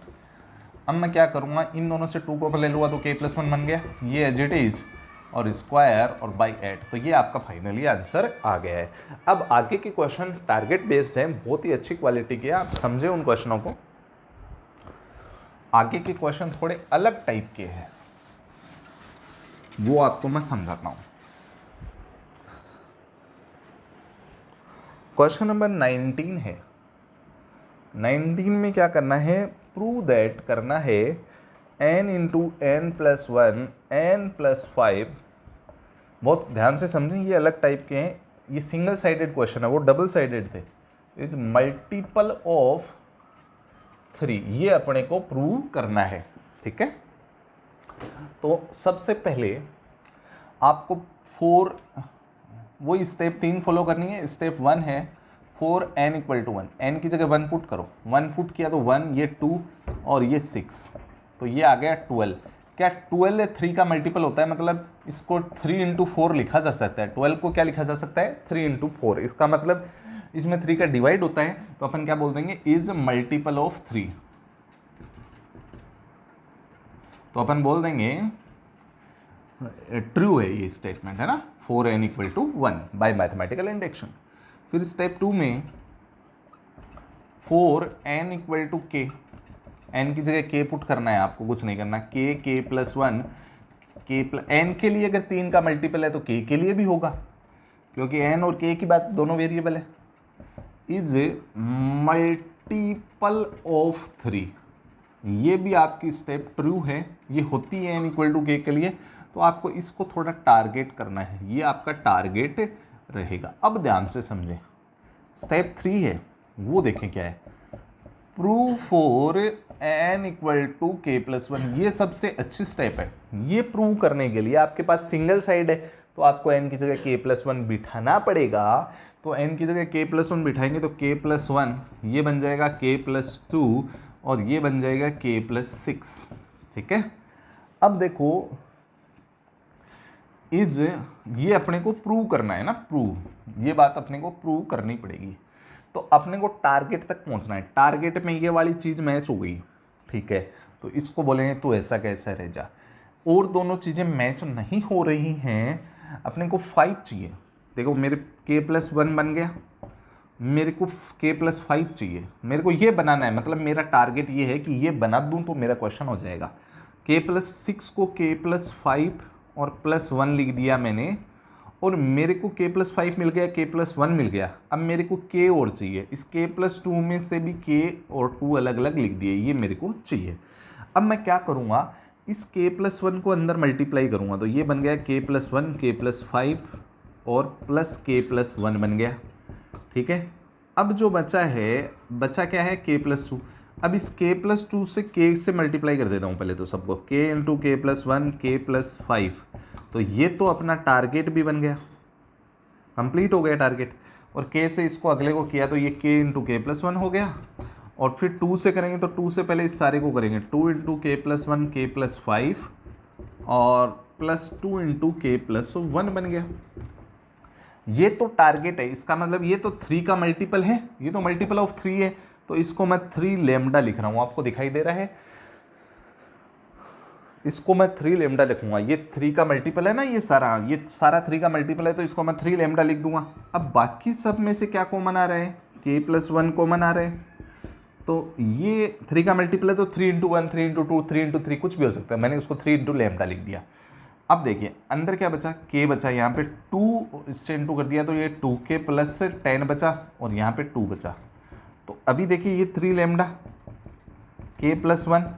अब मैं क्या करूँगा, इन दोनों से 2 को ले लूँगा तो k प्लस 1 बन गया, ये एज इट इज और स्क्वायर और बाई 8। तो ये आपका फाइनली आंसर आ गया है। अब आगे के क्वेश्चन टारगेट बेस्ड हैं, बहुत ही अच्छी क्वालिटी के, आप समझे उन क्वेश्चनों को। आगे के क्वेश्चन थोड़े अलग टाइप के हैं, वो आपको मैं समझाता हूँ। क्वेश्चन नंबर 19 है। 19 में क्या करना है, प्रूव दैट करना है n into n plus 1 n plus 5। बहुत ध्यान से समझें, ये अलग टाइप के हैं, ये सिंगल साइडेड क्वेश्चन है, वो डबल साइडेड थे। इज मल्टीपल ऑफ 3, ये अपने को प्रूव करना है, ठीक है। तो सबसे पहले आपको 4 वही स्टेप 3 फॉलो करनी है। स्टेप 1 है 4n इक्वल टू 1, n की जगह 1 पुट करो, 1 पुट किया तो 1, ये 2 और ये 6, तो ये आ गया 12। क्या 12 3 का मल्टीपल होता है, मतलब इसको 3 इंटू 4 लिखा जा सकता है। 12 को क्या लिखा जा सकता है, 3 इंटू 4। इसका मतलब इसमें 3 का डिवाइड होता है, तो अपन क्या बोल देंगे, इज मल्टीपल ऑफ 3। तो अपन बोल देंगे ट्रू है ये स्टेटमेंट, है ना, 4n equal to 1 by mathematical induction. फिर स्टेप 2 में 4n equal to k, n की जगह k पुट करना है, आपको कुछ नहीं करना, k प्लस 1, n के लिए अगर 3 का मल्टीपल है तो k के लिए भी होगा, क्योंकि n और k की बात दोनों वेरिएबल है। इज मल्टीपल ऑफ 3, ये भी आपकी स्टेप ट्रू है, ये होती है n इक्वल टू k के लिए। तो आपको इसको थोड़ा टारगेट करना है, ये आपका टारगेट रहेगा। अब ध्यान से समझें, स्टेप 3 है, वो देखें क्या है, prove for n equal to k plus 1। ये सबसे अच्छी स्टेप है। ये प्रूव करने के लिए आपके पास सिंगल साइड है, तो आपको n की जगह k प्लस 1 बिठाना पड़ेगा। तो n की जगह k प्लस 1 बिठाएंगे तो k प्लस 1 ये बन जाएगा k प्लस 2 और ये बन जाएगा k प्लस 6, ठीक है। अब देखो, इज ये अपने को प्रूव करना है ना, प्रूव, ये बात अपने को प्रूव करनी पड़ेगी। तो अपने को टारगेट तक पहुंचना है, टारगेट में ये वाली चीज़ मैच हो गई, ठीक है, तो इसको बोलेंगे तू ऐसा कैसा रह जा। और दोनों चीज़ें मैच नहीं हो रही हैं, अपने को 5 चाहिए। देखो मेरे k प्लस 1 बन गया, मेरे को k प्लस 5 चाहिए, मेरे को ये बनाना है, मतलब मेरा टारगेट ये है कि ये बना दूं तो मेरा क्वेश्चन हो जाएगा। k प्लस 6 को k प्लस 5 और प्लस 1 लिख दिया मैंने, और मेरे को k प्लस 5 मिल गया, k प्लस 1 मिल गया। अब मेरे को k और चाहिए, इस k प्लस 2 में से भी k और 2 अलग अलग लिख दिए, ये मेरे को चाहिए। अब मैं क्या करूँगा, इस k प्लस 1 को अंदर मल्टीप्लाई करूँगा, तो ये बन गया k प्लस 1, k प्लस 5 और प्लस k प्लस 1 बन गया, ठीक है। अब जो बचा है, बचा क्या है, k प्लस 2। अब इस k प्लस 2 से k से मल्टीप्लाई कर देता हूँ पहले तो सबको, k into k plus 1, k plus 5। तो ये तो अपना टारगेट भी बन गया, कंप्लीट हो गया टारगेट। और k से इसको अगले को किया तो ये k इंटू k प्लस 1 हो गया। और फिर 2 से करेंगे तो 2 से पहले इस सारे को करेंगे, 2 into k plus 1, k plus 5 और प्लस 2 इंटू k प्लस 1 बन गया। ये तो टारगेट है, इसका मतलब ये तो 3 का मल्टीपल है, ये तो मल्टीपल ऑफ 3 है, तो इसको मैं 3 लैम्डा लिख रहा हूँ, आपको दिखाई दे रहा है, इसको मैं 3 लैम्डा लिखूंगा। ये 3 का मल्टीपल है ना, ये सारा 3 का मल्टीपल है, तो इसको मैं 3 लैम्डा लिख दूंगा। अब बाकी सब में से क्या कॉमन आ रहा है, k प्लस 1 कॉमन आ रहा है, तो ये 3 का मल्टीपल है, तो 3 इंटू 1, 3 इंटू 2, 3 इंटू 3 कुछ भी हो सकता है, मैंने उसको 3 इंटू लैम्डा लिख दिया। अब देखिए अंदर क्या बचा, k बचा, यहाँ पे 2 इससे इंटू कर दिया तो ये 2k प्लस 10 बचा और यहाँ पे 2 बचा। तो अभी देखिए ये 3 लैम्डा k प्लस 1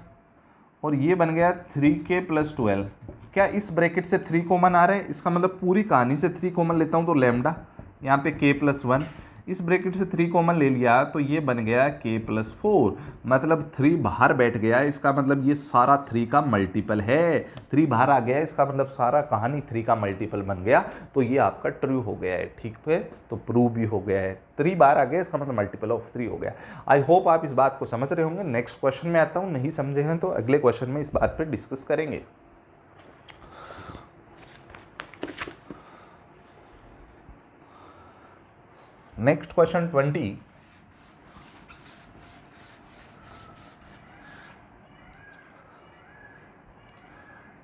और ये बन गया 3k प्लस 12। क्या इस ब्रैकेट से 3 कॉमन आ रहा है, इसका मतलब पूरी कहानी से 3 कॉमन लेता हूँ तो लैम्डा यहाँ पे k प्लस वन, इस ब्रैकेट से 3 कॉमन ले लिया तो ये बन गया k प्लस फोर, मतलब 3 बाहर बैठ गया, इसका मतलब ये सारा 3 का मल्टीपल है। 3 बाहर आ गया, इसका मतलब सारा कहानी 3 का मल्टीपल बन गया, तो ये आपका ट्रू हो गया है। ठीक है, तो प्रूव भी हो गया है। 3 बाहर आ गया, इसका मतलब मल्टीपल ऑफ 3 हो गया। आई होप आप इस बात को समझ रहे होंगे। नेक्स्ट क्वेश्चन में आता हूँ, नहीं समझे हैं तो अगले क्वेश्चन में इस बात पर डिस्कस करेंगे। नेक्स्ट क्वेश्चन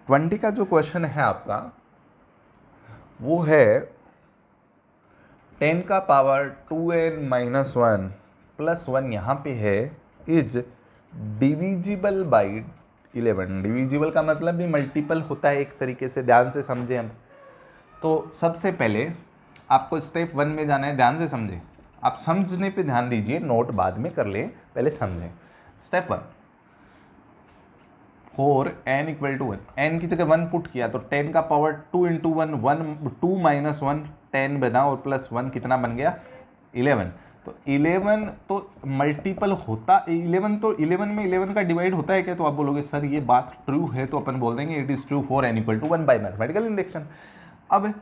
20 का जो क्वेश्चन है आपका वो है 10 का power 2n minus one plus one यहाँ पे है इज डिविजिबल बाई 11। डिविजिबल का मतलब भी मल्टीपल होता है एक तरीके से, ध्यान से समझें हम। तो सबसे पहले आपको स्टेप 1 में जाना है, ध्यान से समझें। आप समझने पे ध्यान दीजिए, नोट बाद में कर लें, पहले समझें। Step 1, 4 n equal to 1, n की जगह 1 पुट किया तो 10 का पावर 2 इंटू 1, 2 माइनस 1 10 बना, और प्लस 1 कितना बन गया 11। तो 11 तो मल्टीपल होता, 11 तो 11 में 11 का डिवाइड होता है क्या? तो आप बोलोगे सर ये बात ट्रू है, तो अपन बोल देंगे it is true for n equal to 1 by mathematical induction. अब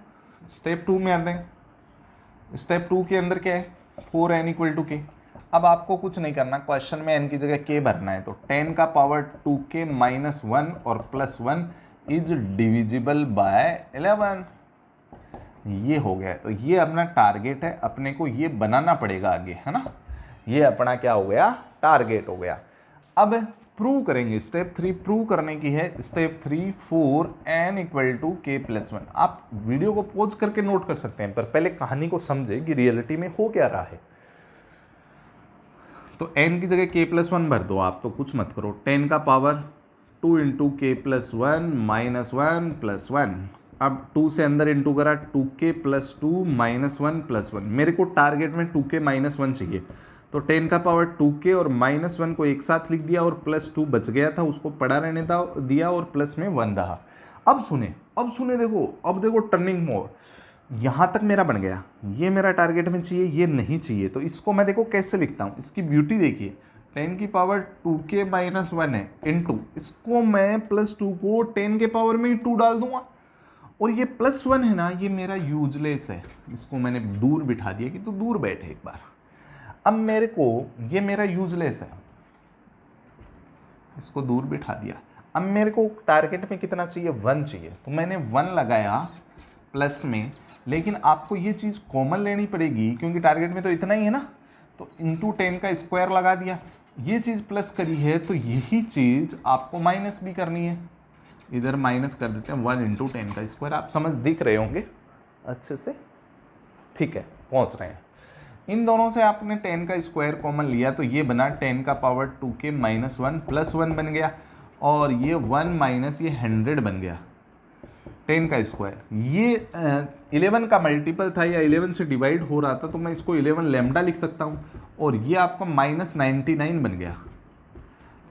स्टेप 2 में आते हैं। स्टेप 2 के अंदर क्या है, 4n इक्वल टू k। अब आपको कुछ नहीं करना, क्वेश्चन में n की जगह k भरना है। तो 10 का पावर 2k माइनस 1 और प्लस 1 इज डिविजिबल बाय 11। ये हो गया। तो ये अपना टारगेट है, अपने को ये बनाना पड़ेगा आगे, है ना। ये अपना क्या हो गया, टारगेट हो गया। अब प्रूव करेंगे, स्टेप 3 प्रूव करने की है। Step 3 4 n equal to k plus 1। आप वीडियो को पॉज करके नोट कर सकते हैं, पर पहले कहानी को समझे कि रियलिटी में हो क्या रहा है। तो n की जगह k प्लस 1 भर दो आप, तो कुछ मत करो। 10 का पावर 2 इंटू के प्लस 1 माइनस 1 प्लस 1। अब 2 से अंदर इंटू करा, 2k प्लस 2 माइनस 1 प्लस 1। मेरे को टारगेट में 2k माइनस 1 चाहिए, तो 10 का पावर 2k और माइनस 1 को एक साथ लिख दिया, और प्लस 2 बच गया था, उसको पड़ा रहने दिया, और प्लस में 1 रहा। अब सुने देखो, अब देखो टर्निंग मोड। यहाँ तक मेरा बन गया, ये मेरा टारगेट में चाहिए, ये नहीं चाहिए। तो इसको मैं देखो कैसे लिखता हूँ, इसकी ब्यूटी देखिए। 10 की पावर 2k माइनस 1 है इंटू, इसको मैं प्लस 2 को 10 के पावर में ही 2 डाल दूंगा, और ये प्लस 1 है ना, ये मेरा यूजलेस है, इसको मैंने दूर बिठा दिया कि तू दूर बैठे एक बार। अब मेरे को ये मेरा यूजलेस है, इसको दूर बिठा दिया। अब मेरे को टारगेट में कितना चाहिए, 1 चाहिए, तो मैंने 1 लगाया प्लस में। लेकिन आपको ये चीज़ कॉमन लेनी पड़ेगी, क्योंकि टारगेट में तो इतना ही है ना। तो इंटू 10 का स्क्वायर लगा दिया, ये चीज़ प्लस करी है, तो यही चीज़ आपको माइनस भी करनी है। इधर माइनस कर देते हैं 1 इंटू 10 का स्क्वायर। आप समझ दिख रहे होंगे अच्छे से, ठीक है, पहुंच रहे हैं। इन दोनों से आपने 10 का स्क्वायर कॉमन लिया, तो ये बना 10 का पावर 2k माइनस 1 प्लस 1 बन गया, और ये 1 माइनस ये 100 बन गया 10 का स्क्वायर। ये 11 का मल्टीपल था या 11 से डिवाइड हो रहा था, तो मैं इसको 11 लैम्डा लिख सकता हूँ, और ये आपका माइनस 99 बन गया।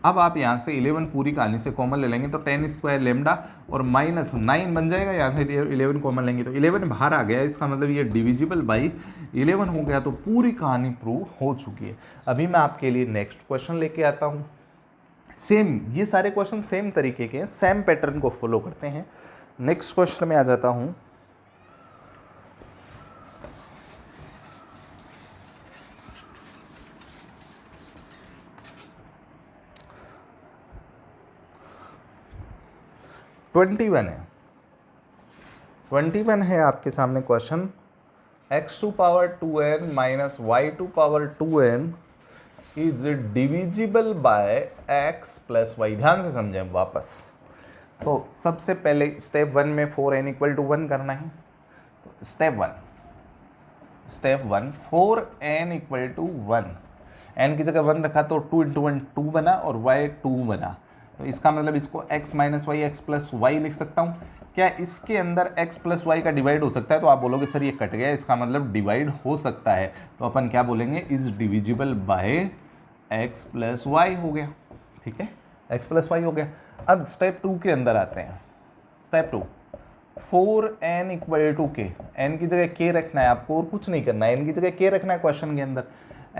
अब आप यहाँ से 11 पूरी कहानी से कॉमन ले लेंगे, तो 10 स्क्वायर लैम्डा और माइनस 9 बन जाएगा। यहाँ से 11 कॉमन लेंगे तो 11 बाहर आ गया, इसका मतलब ये डिविजिबल बाई 11 हो गया। तो पूरी कहानी प्रूव हो चुकी है। अभी मैं आपके लिए नेक्स्ट क्वेश्चन लेके आता हूँ। सेम, ये सारे क्वेश्चन सेम तरीके के हैं, सेम पैटर्न को फॉलो करते हैं। नेक्स्ट क्वेश्चन में आ जाता हूँ। ट्वेंटी वन है आपके सामने question. x to power 2n minus y to power 2n is divisible by x plus y. ध्यान से समझें वापस। तो सबसे पहले स्टेप 1 में 4n इक्वल टू 1 करना है। Step 1 4n equal to 1, n की जगह 1 रखा तो 2 इंटू 1 2 बना, और y 2 बना। तो इसका मतलब इसको x minus y x plus y लिख सकता हूँ। क्या इसके अंदर x प्लस वाई का डिवाइड हो सकता है? तो आप बोलोगे सर ये कट गया, इसका मतलब डिवाइड हो सकता है। तो अपन क्या बोलेंगे, is divisible by x plus y हो गया। ठीक है, x प्लस वाई हो गया। अब स्टेप 2 के अंदर आते हैं। स्टेप 2, 4n इक्वल टू के, n की जगह k रखना है आपको और कुछ नहीं करना है, n की जगह k रखना है क्वेश्चन के अंदर,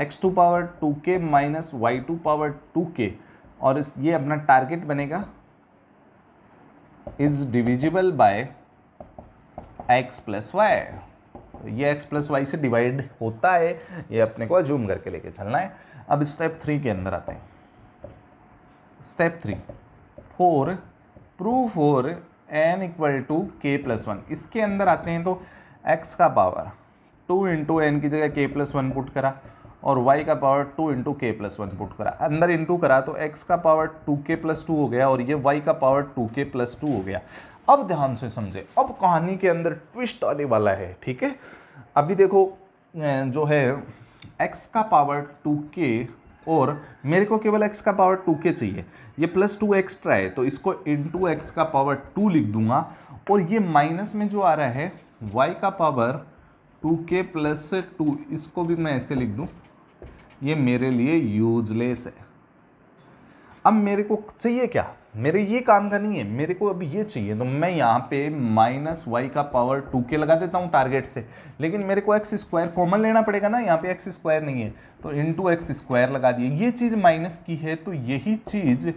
x to power 2k minus y to power 2k, और ये अपना टारगेट बनेगा is divisible by x plus y. ये x प्लस वाई से डिवाइड होता है, ये अपने को अज्यूम करके लेके चलना है। अब स्टेप 3 के अंदर आते हैं। Step 3, for prove for n equal to के प्लस वन। इसके अंदर आते हैं तो x का पावर 2 इंटू एन की जगह k प्लस वन पुट करा और y का पावर 2 इंटू के प्लस वन पुट करा, अंदर इंटू करा तो x का पावर 2k प्लस 2 हो गया और ये y का पावर 2k प्लस 2 हो गया। अब ध्यान से समझे, अब कहानी के अंदर ट्विस्ट आने वाला है, ठीक है। अभी देखो जो है x का पावर 2k और मेरे को केवल x का पावर 2k चाहिए, ये प्लस 2 एक्स्ट्रा है तो इसको इंटू एक्स का पावर 2 लिख दूंगा, और ये माइनस में जो आ रहा है y का पावर 2k प्लस 2, इसको भी मैं ऐसे लिख दूं, ये मेरे लिए यूजलेस है। अब मेरे को चाहिए क्या, मेरे ये काम का नहीं है, मेरे को अभी ये चाहिए, तो मैं यहाँ पे माइनस वाई का पावर 2k लगा देता हूँ टारगेट से, लेकिन मेरे को एक्स स्क्वायर कॉमन लेना पड़ेगा ना, यहाँ पे एक्स स्क्वायर नहीं है तो इंटू एक्स स्क्वायर लगा दिए। ये चीज़ माइनस की है तो यही चीज़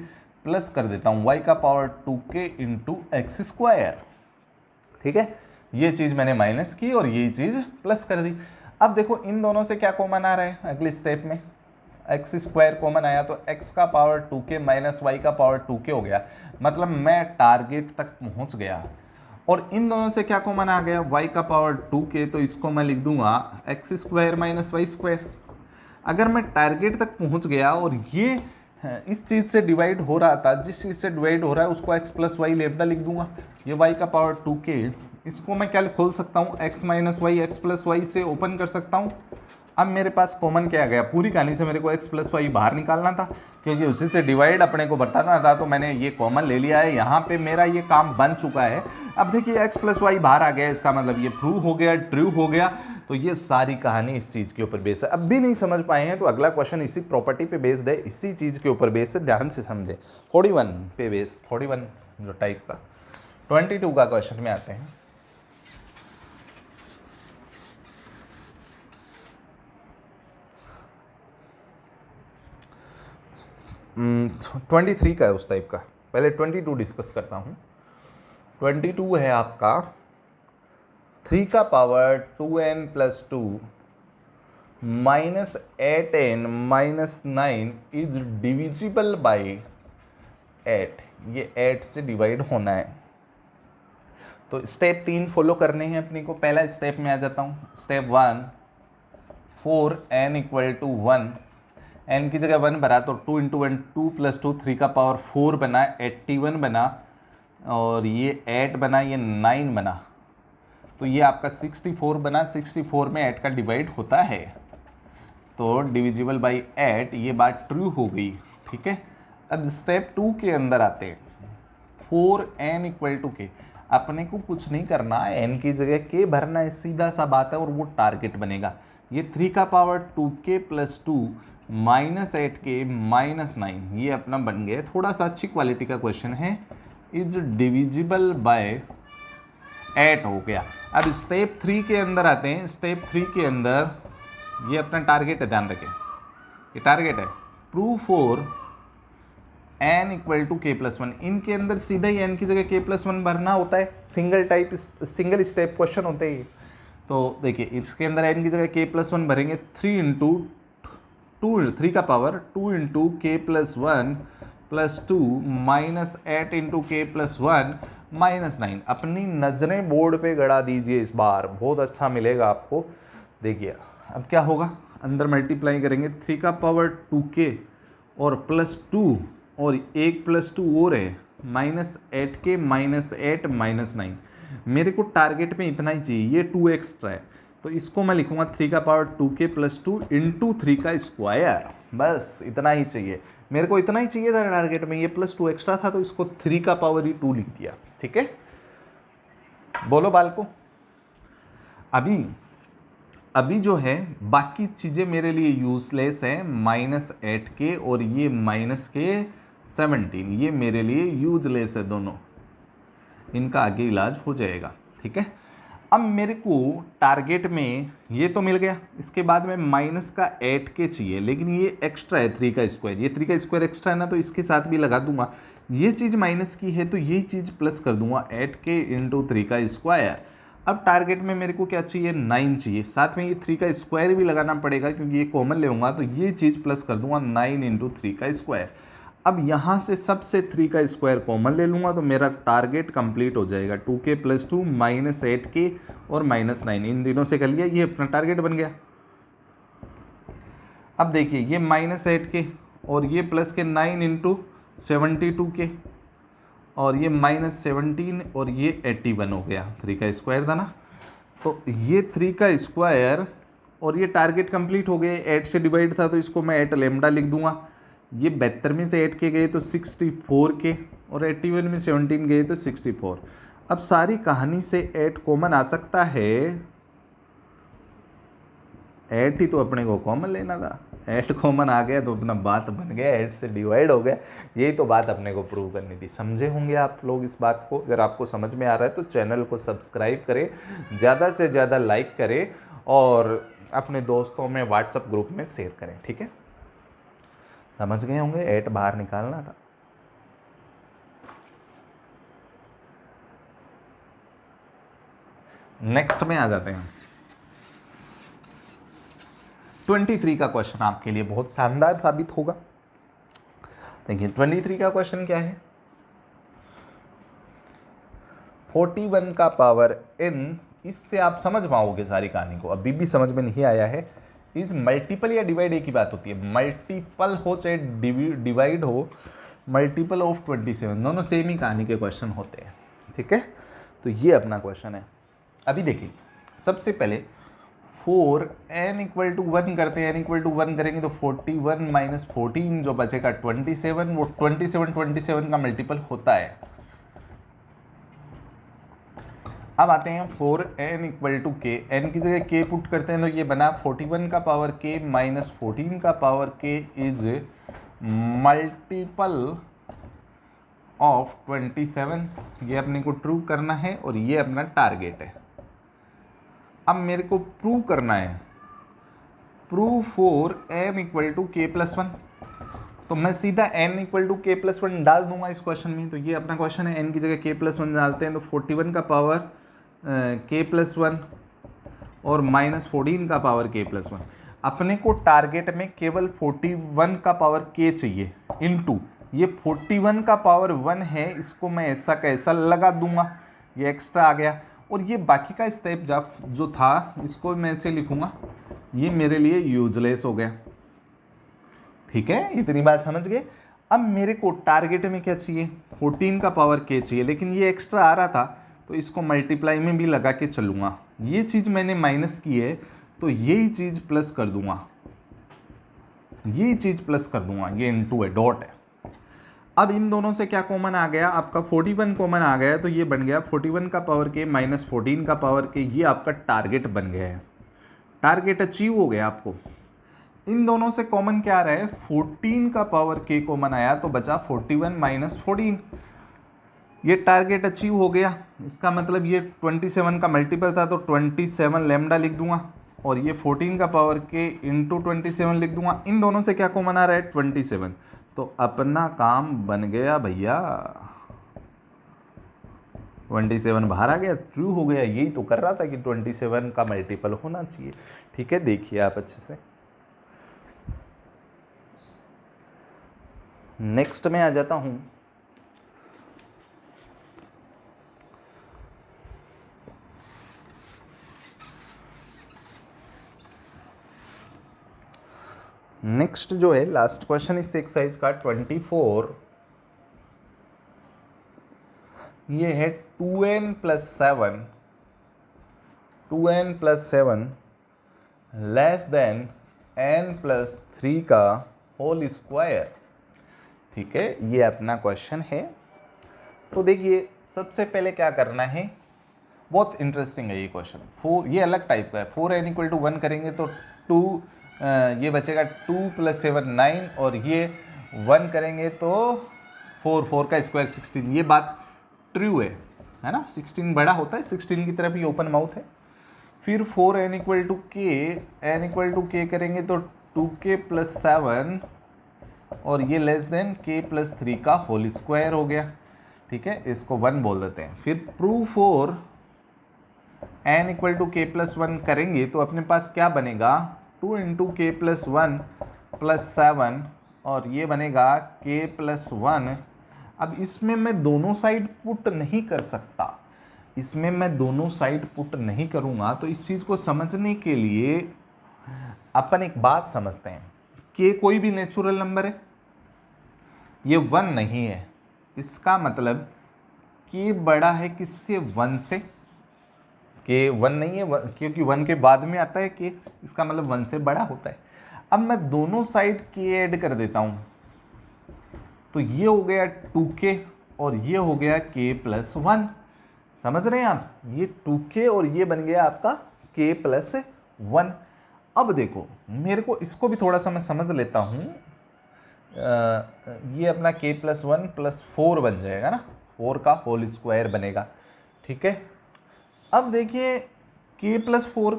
प्लस कर देता हूँ, वाई का power 2k into x square, ठीक है। ये चीज़ मैंने माइनस की और ये चीज़ प्लस कर दी। अब देखो इन दोनों से क्या कॉमन आ रहा है, अगले स्टेप में एक्स स्क्वायर कॉमन आया तो x का पावर 2k माइनस वाई का पावर 2k हो गया, मतलब मैं टारगेट तक पहुंच गया। और इन दोनों से क्या कॉमन आ गया, y का पावर 2k, तो इसको मैं लिख दूंगा x square minus y square. अगर मैं टारगेट तक पहुंच गया और ये इस चीज़ से डिवाइड हो रहा था, जिस चीज़ से डिवाइड हो रहा है उसको x प्लस वाई लेबदा लिख दूंगा, ये y का पावर 2k, इसको मैं क्या खोल सकता हूँ, x minus y x plus y से ओपन कर सकता हूँ। अब मेरे पास कॉमन क्या आ गया, पूरी कहानी से मेरे को x प्लस वाई बाहर निकालना था क्योंकि उसी से डिवाइड अपने को बताना था, तो मैंने ये कॉमन ले लिया है, यहाँ पे मेरा ये काम बन चुका है। अब देखिए x प्लस वाई बाहर आ गया, इसका मतलब ये प्रूव हो गया, ट्रू हो गया। तो ये सारी कहानी इस चीज़ के ऊपर बेस है। अब भी नहीं समझ पाए हैं तो अगला क्वेश्चन इसी प्रॉपर्टी पे बेस्ड है, इसी चीज़ के ऊपर बेस है, ध्यान से समझे। 41 पे बेस, 41 जो टाइप का 22 का क्वेश्चन में आते हैं। ट्वेंटी 23 का है उस टाइप का, पहले 22 डिस्कस करता हूँ। 22 है आपका 3 का power 2n plus 2 minus 8n minus 9 is divisible by 8। ये 8 से डिवाइड होना है, तो स्टेप 3 फॉलो करने हैं अपने को। पहला स्टेप में आ जाता हूँ। Step 1, 4n equal to 1, n की जगह 1 भरा तो 2 इंटू 1 2 प्लस 2 3 का पावर 4 बना, 81 बना, और ये 8 बना, ये 9 बना, तो ये आपका 64 बना। 64 में 8 का डिवाइड होता है तो डिविजिबल बाई 8, ये बात ट्रू हो गई, ठीक है। अब स्टेप 2 के अंदर आते हैं। 4n इक्वल टू के, अपने को कुछ नहीं करना है, n की जगह k भरना है, सीधा सा बात है, और वो टारगेट बनेगा। ये 3 का power 2k plus 2 minus 8k minus 9, ये अपना बन गया। थोड़ा सा अच्छी क्वालिटी का क्वेश्चन है, इज डिविजिबल बाय 8 हो गया। अब स्टेप 3 के अंदर आते हैं। स्टेप 3 के अंदर ये अपना टारगेट है, ध्यान रखें, ये टारगेट है। Prove for n equal to के प्लस 1, इनके अंदर सीधा ही n की जगह k प्लस 1 भरना होता है, सिंगल स्टेप क्वेश्चन होते हैं। तो देखिए इसके अंदर n की जगह k प्लस 1 भरेंगे, 3 इंटू 3 का पावर 2 इंटू के प्लस 1 प्लस 2 माइनस 8 इंटू के प्लस 1 माइनस 9। अपनी नजरें बोर्ड पे गड़ा दीजिए, इस बार बहुत अच्छा मिलेगा आपको। देखिए अब क्या होगा, अंदर मल्टीप्लाई करेंगे, 3 का पावर 2k और प्लस 2 और 1 प्लस 2 और है माइनस 8k माइनस 8 माइनस 9। मेरे को टारगेट में इतना ही चाहिए, ये 2 एक्स्ट्रा है, तो इसको मैं लिखूंगा 3 का पावर 2k प्लस 2 इंटू 3 का स्क्वायर, बस इतना ही चाहिए। मेरे को इतना ही चाहिए था टारगेट में, ये प्लस 2 एक्स्ट्रा था तो इसको 3 का पावर ही 2 लिख दिया, ठीक है। बोलो बालको। अभी जो है बाकी चीज़ें मेरे लिए यूजलेस है, माइनस 8k और ये माइनस के 17, ये मेरे लिए यूजलेस है दोनों। इनका आगे इलाज हो जाएगा। ठीक है, अब मेरे को टारगेट में ये तो मिल गया, इसके बाद में माइनस का 8k चाहिए, लेकिन ये एक्स्ट्रा है 3 का स्क्वायर, ये 3 का स्क्वायर एक्स्ट्रा है ना, तो इसके साथ भी लगा दूंगा। ये चीज़ माइनस की है तो ये चीज़ प्लस कर दूंगा 8k इंटू 3 का स्क्वायर। अब टारगेट में मेरे को क्या चाहिए, 9 चाहिए, साथ में ये 3 का स्क्वायर भी लगाना पड़ेगा क्योंकि ये कॉमन ले लूँगा, तो ये चीज़ प्लस कर दूंगा 9 इंटू 3 का स्क्वायर। अब यहाँ से सबसे 3 का स्क्वायर कॉमन ले लूँगा तो मेरा टारगेट कंप्लीट हो जाएगा। 2k + 2 -8k और -9 इन दिनों से कर लिया, ये अपना टारगेट बन गया। अब देखिए ये -8k और ये प्लस के 9 इंटू 72k और ये -17 और ये 81 हो गया, 3 का स्क्वायर था ना, तो ये 3 का स्क्वायर और ये टारगेट कंप्लीट हो गए। 8 से डिवाइड था तो इसको मैं 8 लैम्डा लिख दूंगा। ये 72 में से 8 के गए तो 64k और 81 में 17 गए तो 64। अब सारी कहानी से 8 कॉमन आ सकता है, 8 ही तो अपने को कॉमन लेना था, 8 कॉमन आ गया तो अपना बात बन गया, 8 से डिवाइड हो गया। यही तो बात अपने को प्रूव करनी थी। समझे होंगे आप लोग इस बात को। अगर आपको समझ में आ रहा है तो चैनल को सब्सक्राइब करें, ज़्यादा से ज़्यादा लाइक करें और अपने दोस्तों में व्हाट्सएप ग्रुप में शेयर करें। ठीक है, समझ गए होंगे, 8 बाहर निकालना था। नेक्स्ट में आ जाते हैं। 23 का क्वेश्चन आपके लिए बहुत शानदार साबित होगा। देखिए 23 का क्वेश्चन क्या है, 41 का पावर n, इससे आप समझ पाओगे सारी कहानी को, अभी भी समझ में नहीं आया है। इज मल्टीपल या डिवाइड एक ही बात होती है, मल्टीपल हो चाहे डिवाइड हो, मल्टीपल ऑफ 27 दोनों सेम ही कहानी के क्वेश्चन होते हैं। ठीक है, तो ये अपना क्वेश्चन है। अभी देखिए सबसे पहले 4n = 1 करते हैं, n = 1 करेंगे तो 41 - 14 जो बचेगा 27, वो 27 का मल्टीपल होता है। अब आते हैं 4n = k, n की जगह k पुट करते हैं तो ये बना 41 का पावर k - 14 का power k is multiple of 27। ये अपने को ट्रू करना है और ये अपना टारगेट है। अब मेरे को प्रूव करना है, प्रूव 4n = k + 1, तो मैं सीधा n = k + 1 डाल दूंगा इस क्वेश्चन में। तो ये अपना क्वेश्चन है, n की जगह k + 1 डालते हैं तो 41 का पावर k + 1 और -14 का पावर k + 1। अपने को टारगेट में केवल 41 का पावर k चाहिए, इनटू ये 41 का पावर 1 है, इसको मैं ऐसा कैसा लगा दूंगा, ये एक्स्ट्रा आ गया। और ये बाकी का स्टेप जो था इसको मैं ऐसे लिखूंगा, ये मेरे लिए यूजलेस हो गया। ठीक है, इतनी बात समझ गए। अब मेरे को टारगेट में क्या चाहिए, 14 का पावर k चाहिए, लेकिन ये एक्स्ट्रा आ रहा था तो इसको मल्टीप्लाई में भी लगा के चलूंगा। ये चीज़ मैंने माइनस की है तो यही चीज़ प्लस कर दूंगा, ये चीज़ प्लस कर दूंगा, ये इनटू है, डॉट है। अब इन दोनों से क्या कॉमन आ गया, आपका 41 कॉमन आ गया, तो ये बन गया 41 का पावर k - 14 का पावर k, ये आपका टारगेट बन गया है। टारगेट अचीव हो गया आपको। इन दोनों से कॉमन क्या आ रहा है, 14 का पावर k कॉमन आया तो बचा 41 - 14, ये टारगेट अचीव हो गया। इसका मतलब ये 27 का मल्टीपल था तो 27 लैम्डा लिख दूंगा और ये 14 का पावर k इंटू 27 लिख दूंगा। इन दोनों से क्या कॉमन आ रहा है, 27, तो अपना काम बन गया भैया, 27 बाहर आ गया, ट्रू हो गया। यही तो कर रहा था कि 27 का मल्टीपल होना चाहिए। ठीक है, देखिए आप अच्छे से। नेक्स्ट में आ जाता हूं। नेक्स्ट जो है लास्ट क्वेश्चन इस एक्सरसाइज का 24, ये है 2n + 7 लेस देन n + 3 का होल स्क्वायर। ठीक है, ये अपना क्वेश्चन है। तो देखिए सबसे पहले क्या करना है, बहुत इंटरेस्टिंग है ये क्वेश्चन। 4 ये अलग टाइप का है। 4n = 1 करेंगे तो 2 ये बचेगा 2 + 7 9 और ये 1 करेंगे तो 4 का स्क्वायर 16। ये बात ट्रू है, है ना, 16 बड़ा होता है, 16 की तरफ ही ओपन माउथ है। फिर 4n इक्वल टू के करेंगे तो 2k + 7 और ये लेस देन k + 3 का होल स्क्वायर हो गया, ठीक है, इसको 1 बोल देते हैं। फिर prove for n equal to k + 1 करेंगे तो अपने पास क्या बनेगा, 2 × k + 1 + 7 और ये बनेगा k + 1। अब इसमें मैं दोनों साइड पुट नहीं कर सकता, इसमें मैं दोनों साइड पुट नहीं करूँगा। तो इस चीज़ को समझने के लिए अपन एक बात समझते हैं, k कोई भी नेचुरल नंबर है, ये 1 नहीं है, इसका मतलब k बड़ा है किससे, 1 से। k 1 नहीं है क्योंकि 1 के बाद में आता है k, इसका मतलब 1 से बड़ा होता है। अब मैं दोनों साइड k ऐड कर देता हूँ तो ये हो गया 2k और ये हो गया k + 1। समझ रहे हैं आप, ये 2k और ये बन गया आपका k + 1। अब देखो मेरे को इसको भी थोड़ा सा मैं समझ लेता हूँ, ये अपना k + 1 + 4 बन जाएगा ना, 4 का होल स्क्वायर बनेगा, ठीक है। अब देखिए k + 4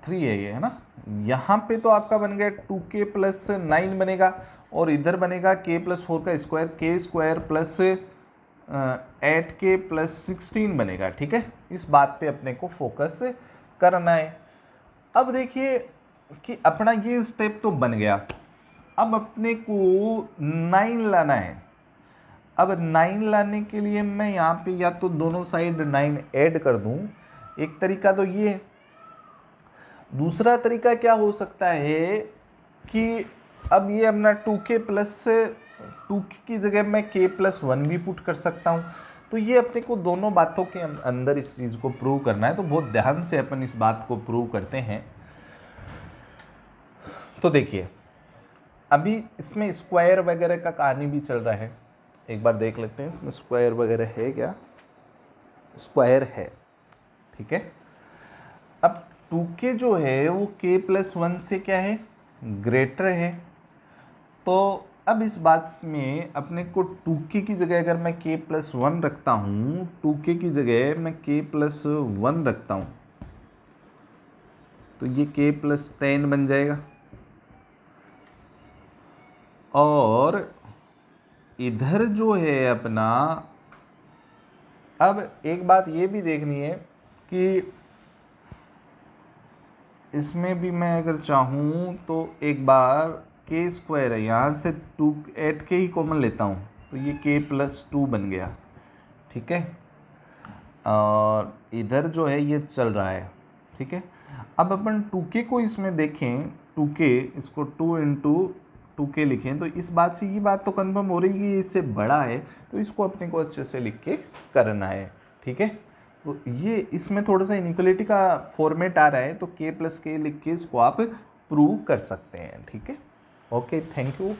3 है ये, है ना, यहाँ पे तो आपका बन गया 2k + 9 बनेगा और इधर बनेगा k + 4 का स्क्वायर, k² + 8k + 16 बनेगा, ठीक है। इस बात पे अपने को फोकस करना है। अब देखिए कि अपना ये स्टेप तो बन गया, अब अपने को 9 लाना है। अब 9 लाने के लिए मैं यहाँ पे या तो दोनों साइड 9 ऐड कर दूँ, एक तरीका तो ये है। दूसरा तरीका क्या हो सकता है कि अब ये अपना 2k + 2k की जगह मैं k + 1 भी पुट कर सकता हूँ। तो ये अपने को दोनों बातों के अंदर इस चीज़ को प्रूव करना है, तो बहुत ध्यान से अपन इस बात को प्रूव करते हैं। तो देखिए अभी इसमें स्क्वायर वगैरह का कहानी भी चल रहा है, एक बार देख लेते हैं इसमें स्क्वायर वगैरह है क्या। स्क्वायर है, ठीक है। अब 2k जो है वो k + 1 से क्या है, ग्रेटर है। तो अब इस बात में अपने को 2k की जगह अगर मैं k + 1 रखता हूँ, 2k की जगह मैं k + 1 रखता हूँ तो ये k + 10 बन जाएगा। और इधर जो है अपना, अब एक बात ये भी देखनी है कि इसमें भी मैं अगर चाहूँ तो एक बार k² है, यहाँ से 8k ही कॉमन लेता हूँ तो ये k + 2 बन गया, ठीक है। और इधर जो है ये चल रहा है, ठीक है। अब अपन 2k को इसमें देखें, 2k इसको 2 × 2k लिखें तो इस बात से ये बात तो कंफर्म हो रही है कि ये इससे बड़ा है, तो इसको अपने को अच्छे से लिख के करना है, ठीक है। तो ये इसमें थोड़ा सा इनइक्वालिटी का फॉर्मेट आ रहा है, तो k + k लिख के इसको आप प्रूव कर सकते हैं, ठीक है। Okay, thank you.